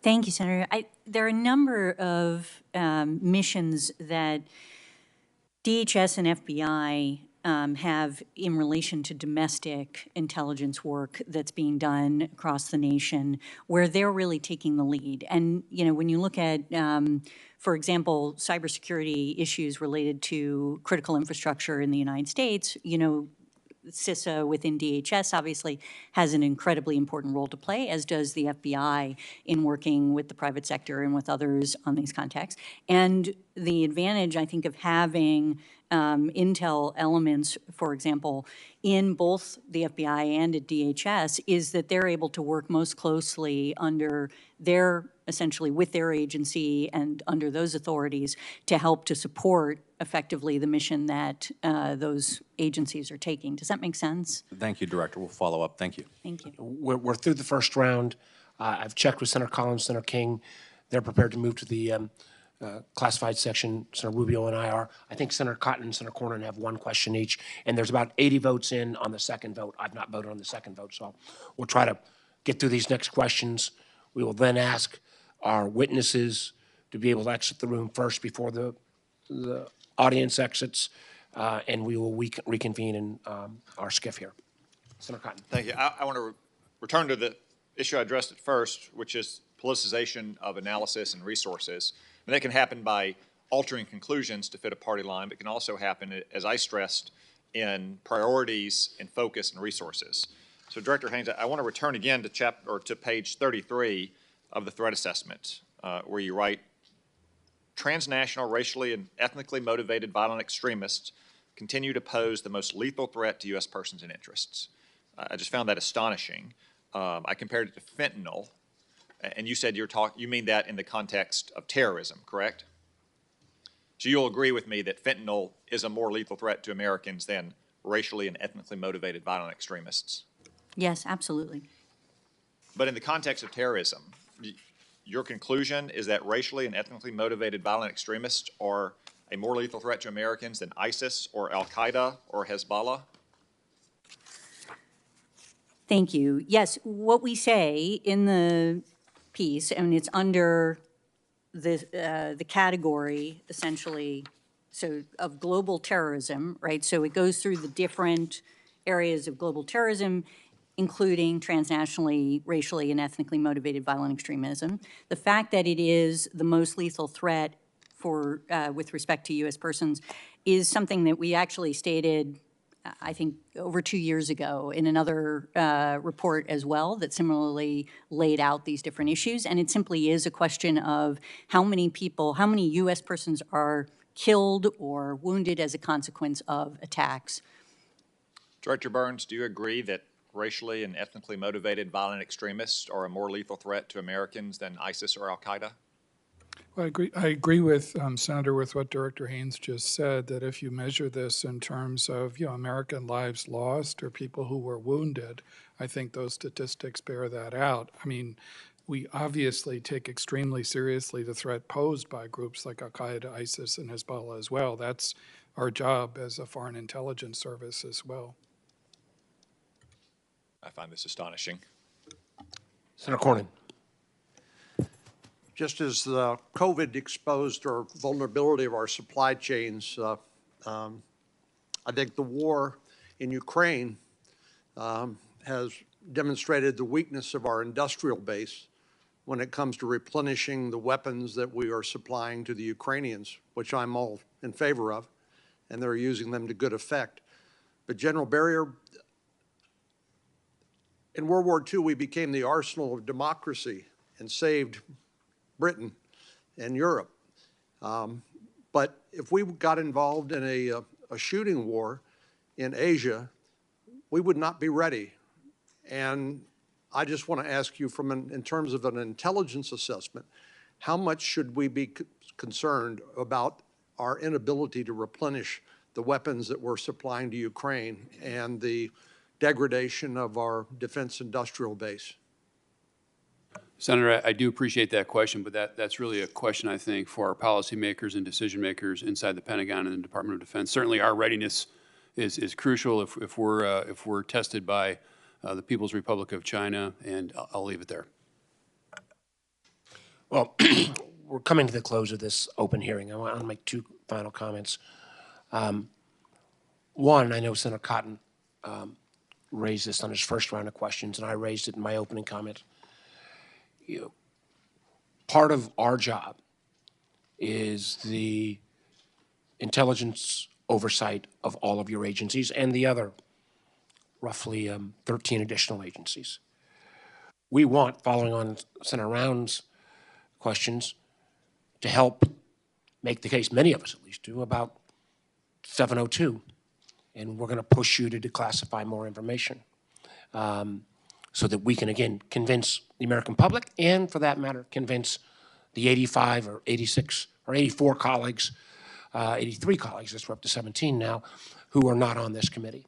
Thank you, Senator. There are a number of missions that DHS and FBI have in relation to domestic intelligence work that's being done across the nation, where they're really taking the lead. And, when you look at, for example, cybersecurity issues related to critical infrastructure in the United States, CISA within DHS obviously has an incredibly important role to play, as does the FBI in working with the private sector and with others on these contexts. And the advantage, I think, of having intel elements, for example, in both the FBI and at DHS is that they're able to work most closely under essentially with their agency and under those authorities to help to support effectively the mission that those agencies are taking. Does that make sense? Thank you, Director. We'll follow up. Thank you. Thank you. We're through the first round. I've checked with Senator Collins, Senator King. They're prepared to move to the classified section. Senator Rubio and I are. I think Senator Cotton and Senator Cornyn have one question each, and there's about 80 votes in on the second vote. I've not voted on the second vote, so we'll try to get through these next questions. We will then ask our witnesses to be able to exit the room first before the audience exits, and we will reconvene in our skiff here. Senator Cotton. Thank you. I want to return to the issue I addressed at first, which is politicization of analysis and resources. And that can happen by altering conclusions to fit a party line, but can also happen, as I stressed, in priorities and focus and resources. So, Director Haines, I want to return again to page 33 of the threat assessment, where you write, transnational, racially and ethnically motivated violent extremists continue to pose the most lethal threat to U.S. persons and interests. I just found that astonishing. I compared it to fentanyl, and you said you mean that in the context of terrorism, correct? So you'll agree with me that fentanyl is a more lethal threat to Americans than racially and ethnically motivated violent extremists? Yes, absolutely. But in the context of terrorism, your conclusion is that racially and ethnically motivated violent extremists are a more lethal threat to Americans than ISIS or Al-Qaeda or Hezbollah? Thank you. Yes, what we say in the piece, and it's under the category, essentially, so of global terrorism, right? So it goes through the different areas of global terrorism, including transnationally, racially, and ethnically motivated violent extremism. The fact that it is the most lethal threat for with respect to U.S. persons is something that we actually stated, I think, over 2 years ago in another report as well that similarly laid out these different issues. And it simply is a question of how many people, how many U.S. persons are killed or wounded as a consequence of attacks. Director Burns, do you agree that racially and ethnically motivated violent extremists are a more lethal threat to Americans than ISIS or Al-Qaeda? Well, I agree with Senator, with what Director Haines just said, that if you measure this in terms of, American lives lost or people who were wounded, I think those statistics bear that out. I mean, we obviously take extremely seriously the threat posed by groups like Al-Qaeda, ISIS, and Hezbollah as well. That's our job as a foreign intelligence service as well. I find this astonishing. Senator Cornyn. Just as the COVID exposed our vulnerability of our supply chains, I think the war in Ukraine has demonstrated the weakness of our industrial base when it comes to replenishing the weapons that we are supplying to the Ukrainians, which I'm all in favor of, and they're using them to good effect. But General Barrier, in World War II, we became the arsenal of democracy and saved Britain and Europe. But if we got involved in a shooting war in Asia, we would not be ready. And I just want to ask you, in terms of an intelligence assessment, how much should we be concerned about our inability to replenish the weapons that we're supplying to Ukraine and the degradation of our defense industrial base? Senator, I do appreciate that question, but that's really a question, I think, for our policymakers and decision makers inside the Pentagon and the Department of Defense. Certainly, our readiness is crucial if we're tested by the People's Republic of China, and I'll leave it there. Well, we're coming to the close of this open hearing. I want to make two final comments. One, I know Senator Cotton raised this on his first round of questions, and I raised it in my opening comment. Part of our job is the intelligence oversight of all of your agencies and the other roughly 13 additional agencies. We want, following on Senator Round's questions, to help make the case, many of us at least do, about 702. And we're going to push you to declassify more information so that we can, again, convince the American public and, for that matter, convince the 85 or 86 or 84 colleagues, 83 colleagues, we're up to 17 now, who are not on this committee.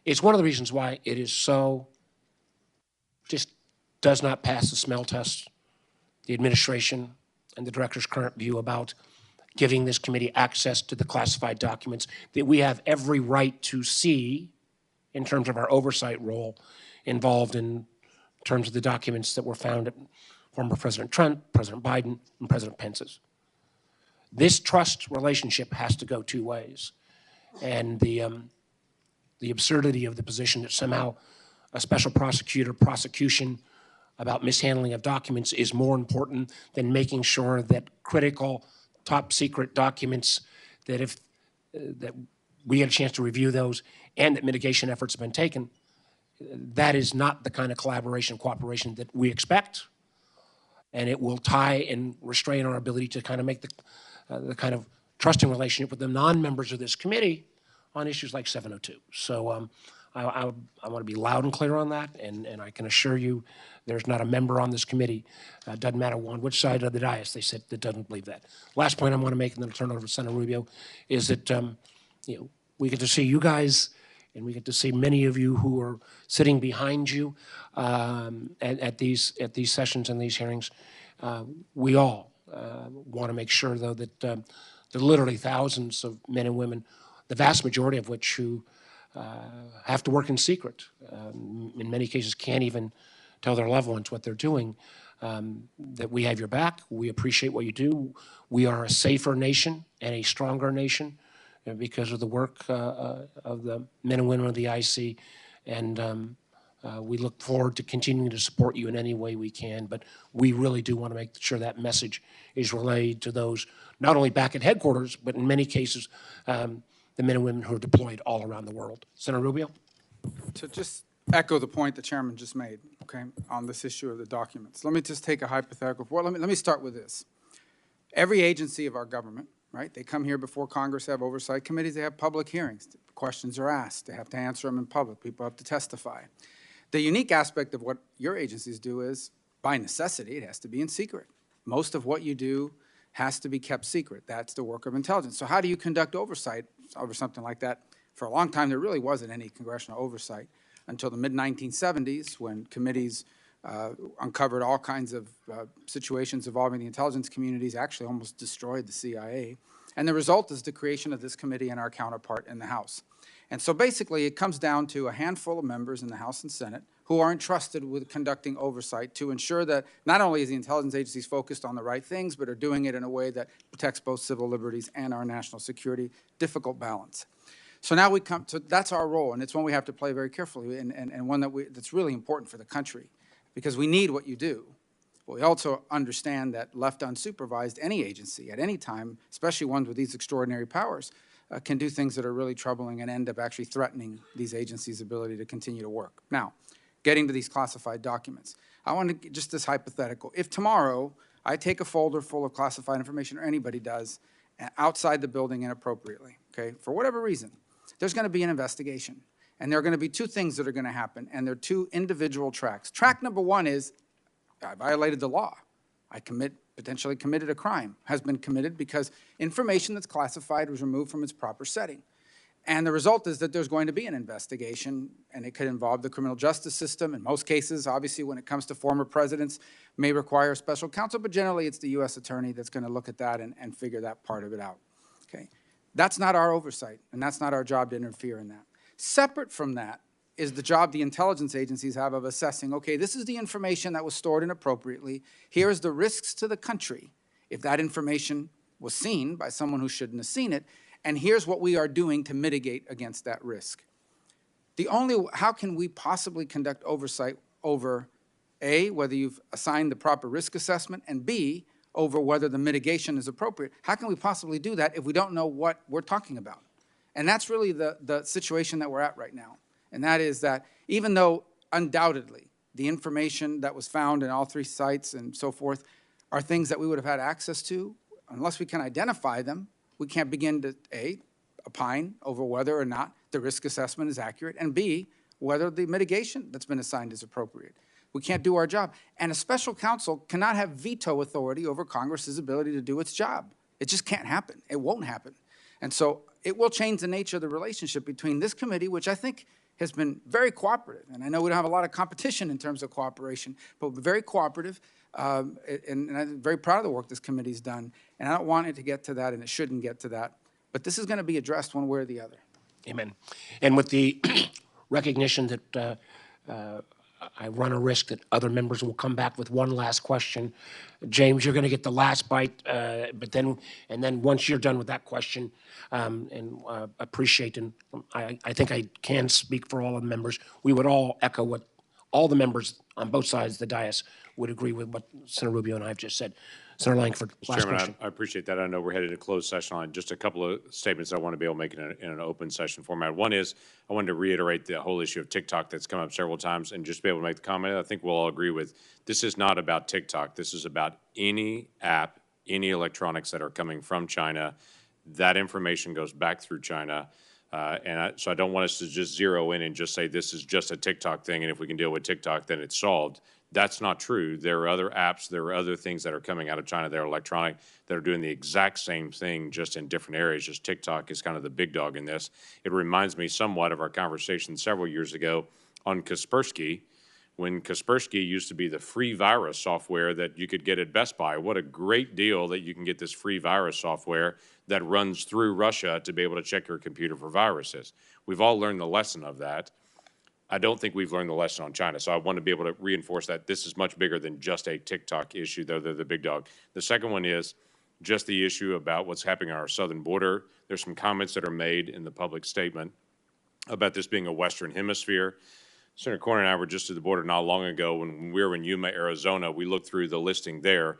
It's one of the reasons why it is so, just does not pass the smell test, the administration and the director's current view about giving this committee access to the classified documents that we have every right to see in terms of our oversight role involved in terms of the documents that were found at former President Trump, President Biden, and President Pence's. This trust relationship has to go two ways. And the absurdity of the position that somehow a special prosecutor prosecution about mishandling of documents is more important than making sure that critical top secret documents, that if that we get a chance to review those and that mitigation efforts have been taken, that is not the kind of collaboration, cooperation that we expect. And it will tie and restrain our ability to kind of make the kind of trusting relationship with the non-members of this committee on issues like 702. So I want to be loud and clear on that, and I can assure you there's not a member on this committee, doesn't matter on which side of the dais they sit, that doesn't believe that. Last point I want to make, and then I'll turn it over to Senator Rubio, is that we get to see you guys, and we get to see many of you who are sitting behind you at these sessions and these hearings. We all want to make sure, though, that there are literally thousands of men and women, the vast majority of which who have to work in secret, in many cases can't even tell their loved ones what they're doing, that we have your back. We appreciate what you do. We are a safer nation and a stronger nation because of the work of the men and women of the IC, and we look forward to continuing to support you in any way we can, but we really do want to make sure that message is relayed to those not only back at headquarters, but in many cases, the men and women who are deployed all around the world. Senator Rubio? To just echo the point the chairman just made, okay, on this issue of the documents. Let me just take a hypothetical. Well, let me start with this. Every agency of our government, right, they come here before Congress, have oversight committees, they have public hearings. The questions are asked. They have to answer them in public. People have to testify. The unique aspect of what your agencies do is, by necessity, it has to be in secret. Most of what you do has to be kept secret. That's the work of intelligence. So how do you conduct oversight over something like that? For a long time, there really wasn't any congressional oversight until the mid-1970s, when committees uncovered all kinds of situations involving the intelligence communities, actually almost destroyed the CIA. And the result is the creation of this committee and our counterpart in the House. And so basically, it comes down to a handful of members in the House and Senate who are entrusted with conducting oversight to ensure that not only is the intelligence agencies focused on the right things, but are doing it in a way that protects both civil liberties and our national security. Difficult balance. So now we come to, that's our role, and it's one we have to play very carefully, and one that's really important for the country, because we need what you do. But we also understand that left unsupervised, any agency at any time, especially ones with these extraordinary powers, can do things that are really troubling and end up actually threatening these agencies' ability to continue to work. Now, getting to these classified documents. I want to, just this hypothetical. If tomorrow I take a folder full of classified information, or anybody does, outside the building inappropriately, okay, for whatever reason, there's going to be an investigation. And there are going to be two things that are going to happen, and they're two individual tracks. Track number one is, I violated the law. I potentially committed a crime, has been committed because information that's classified was removed from its proper setting. And the result is that there's going to be an investigation, and it could involve the criminal justice system. In most cases, obviously, when it comes to former presidents, may require a special counsel, but generally it's the U.S. attorney that's going to look at that and figure that part of it out. Okay? That's not our oversight, and that's not our job to interfere in that. Separate from that is the job the intelligence agencies have of assessing, okay, this is the information that was stored inappropriately. Here's the risks to the country if that information was seen by someone who shouldn't have seen it, and here's what we are doing to mitigate against that risk. How can we possibly conduct oversight over A, whether you've assigned the proper risk assessment, and B, over whether the mitigation is appropriate? How can we possibly do that if we don't know what we're talking about? And that's really the situation that we're at right now. And that is that even though undoubtedly the information that was found in all three sites and so forth are things that we would have had access to, unless we can identify them, we can't begin to, A, opine over whether or not the risk assessment is accurate, and B, whether the mitigation that's been assigned is appropriate. We can't do our job. And a special counsel cannot have veto authority over Congress's ability to do its job. It just can't happen. It won't happen. And so it will change the nature of the relationship between this committee, which I think has been very cooperative. And I know we don't have a lot of competition in terms of cooperation, but very cooperative. And I'm very proud of the work this committee's done. And I don't want it to get to that, and it shouldn't get to that. But this is going to be addressed one way or the other. Amen. And with the recognition that I run a risk that other members will come back with one last question. James, you're going to get the last bite, but then once you're done with that question, appreciate, and I think I can speak for all of the members, we would all echo what all the members on both sides of the dais would agree with what Senator Rubio and I have just said. Senator Langford, last Chairman, question. I appreciate that. I know we're headed to closed session on just a couple of statements I want to be able to make in an open session format. One is I wanted to reiterate the whole issue of TikTok that's come up several times, and just be able to make the comment. I think we'll all agree with this is not about TikTok. This is about any app, any electronics that are coming from China. That information goes back through China. So I don't want us to just zero in and just say this is just a TikTok thing, and if we can deal with TikTok, then it's solved. That's not true. There are other apps, there are other things that are coming out of China that are electronic that are doing the exact same thing, just in different areas. Just TikTok is kind of the big dog in this. It reminds me somewhat of our conversation several years ago on Kaspersky, when Kaspersky used to be the free virus software that you could get at Best Buy. What a great deal that you can get this free virus software that runs through Russia to be able to check your computer for viruses. We've all learned the lesson of that. I don't think we've learned the lesson on China, so I want to be able to reinforce that this is much bigger than just a TikTok issue, though they're the big dog. The second one is just the issue about what's happening on our southern border. There's some comments that are made in the public statement about this being a Western Hemisphere. Senator Cornyn and I were just at the border not long ago when we were in Yuma, Arizona. We looked through the listing there.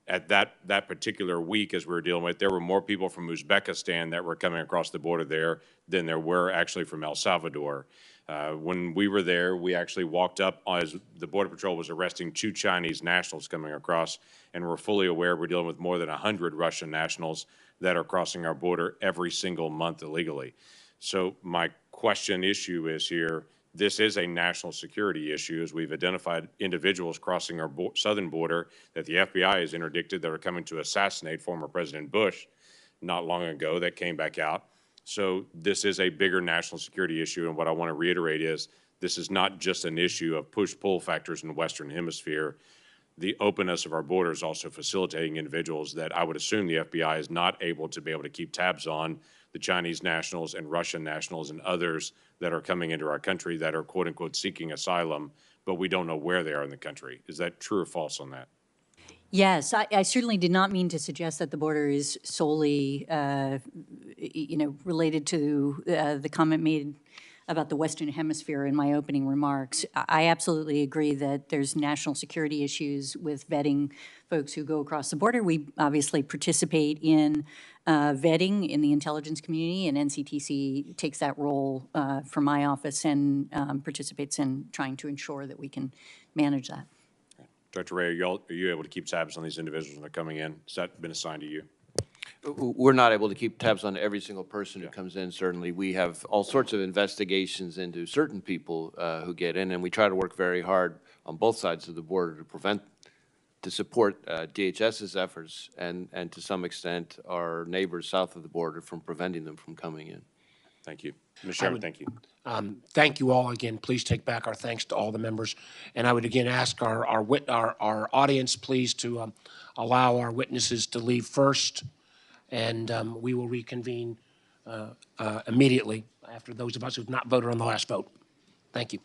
At that particular week, as we were dealing with, there were more people from Uzbekistan that were coming across the border there than there were actually from El Salvador. When we were there, we actually walked up as the Border Patrol was arresting 2 Chinese nationals coming across, and we're fully aware we're dealing with more than 100 Russian nationals that are crossing our border every single month illegally. So my question issue is here, this is a national security issue, as we've identified individuals crossing our southern border that the FBI has interdicted that are coming to assassinate former President Bush not long ago that came back out. So this is a bigger national security issue, and what I want to reiterate is this is not just an issue of push-pull factors in the Western Hemisphere. The openness of our border is also facilitating individuals that I would assume the FBI is not able to be able to keep tabs on, the Chinese nationals and Russian nationals and others that are coming into our country that are quote-unquote seeking asylum, but we don't know where they are in the country. Is that true or false on that? Yes, I certainly did not mean to suggest that the border is solely, related to the comment made about the Western Hemisphere in my opening remarks. I absolutely agree that there's national security issues with vetting folks who go across the border. We obviously participate in vetting in the intelligence community, and NCTC takes that role from my office and participates in trying to ensure that we can manage that. Director Wray, are you able to keep tabs on these individuals when they're coming in? Has that been assigned to you? We're not able to keep tabs on every single person who comes in, certainly. We have all sorts of investigations into certain people who get in, and we try to work very hard on both sides of the border to support DHS's efforts and to some extent our neighbors south of the border from preventing them from coming in. Thank you. Mr. Chairman, thank you. Thank you all again. Please take back our thanks to all the members. And I would again ask our audience, please, to allow our witnesses to leave first, and we will reconvene immediately after those of us who have not voted on the last vote. Thank you.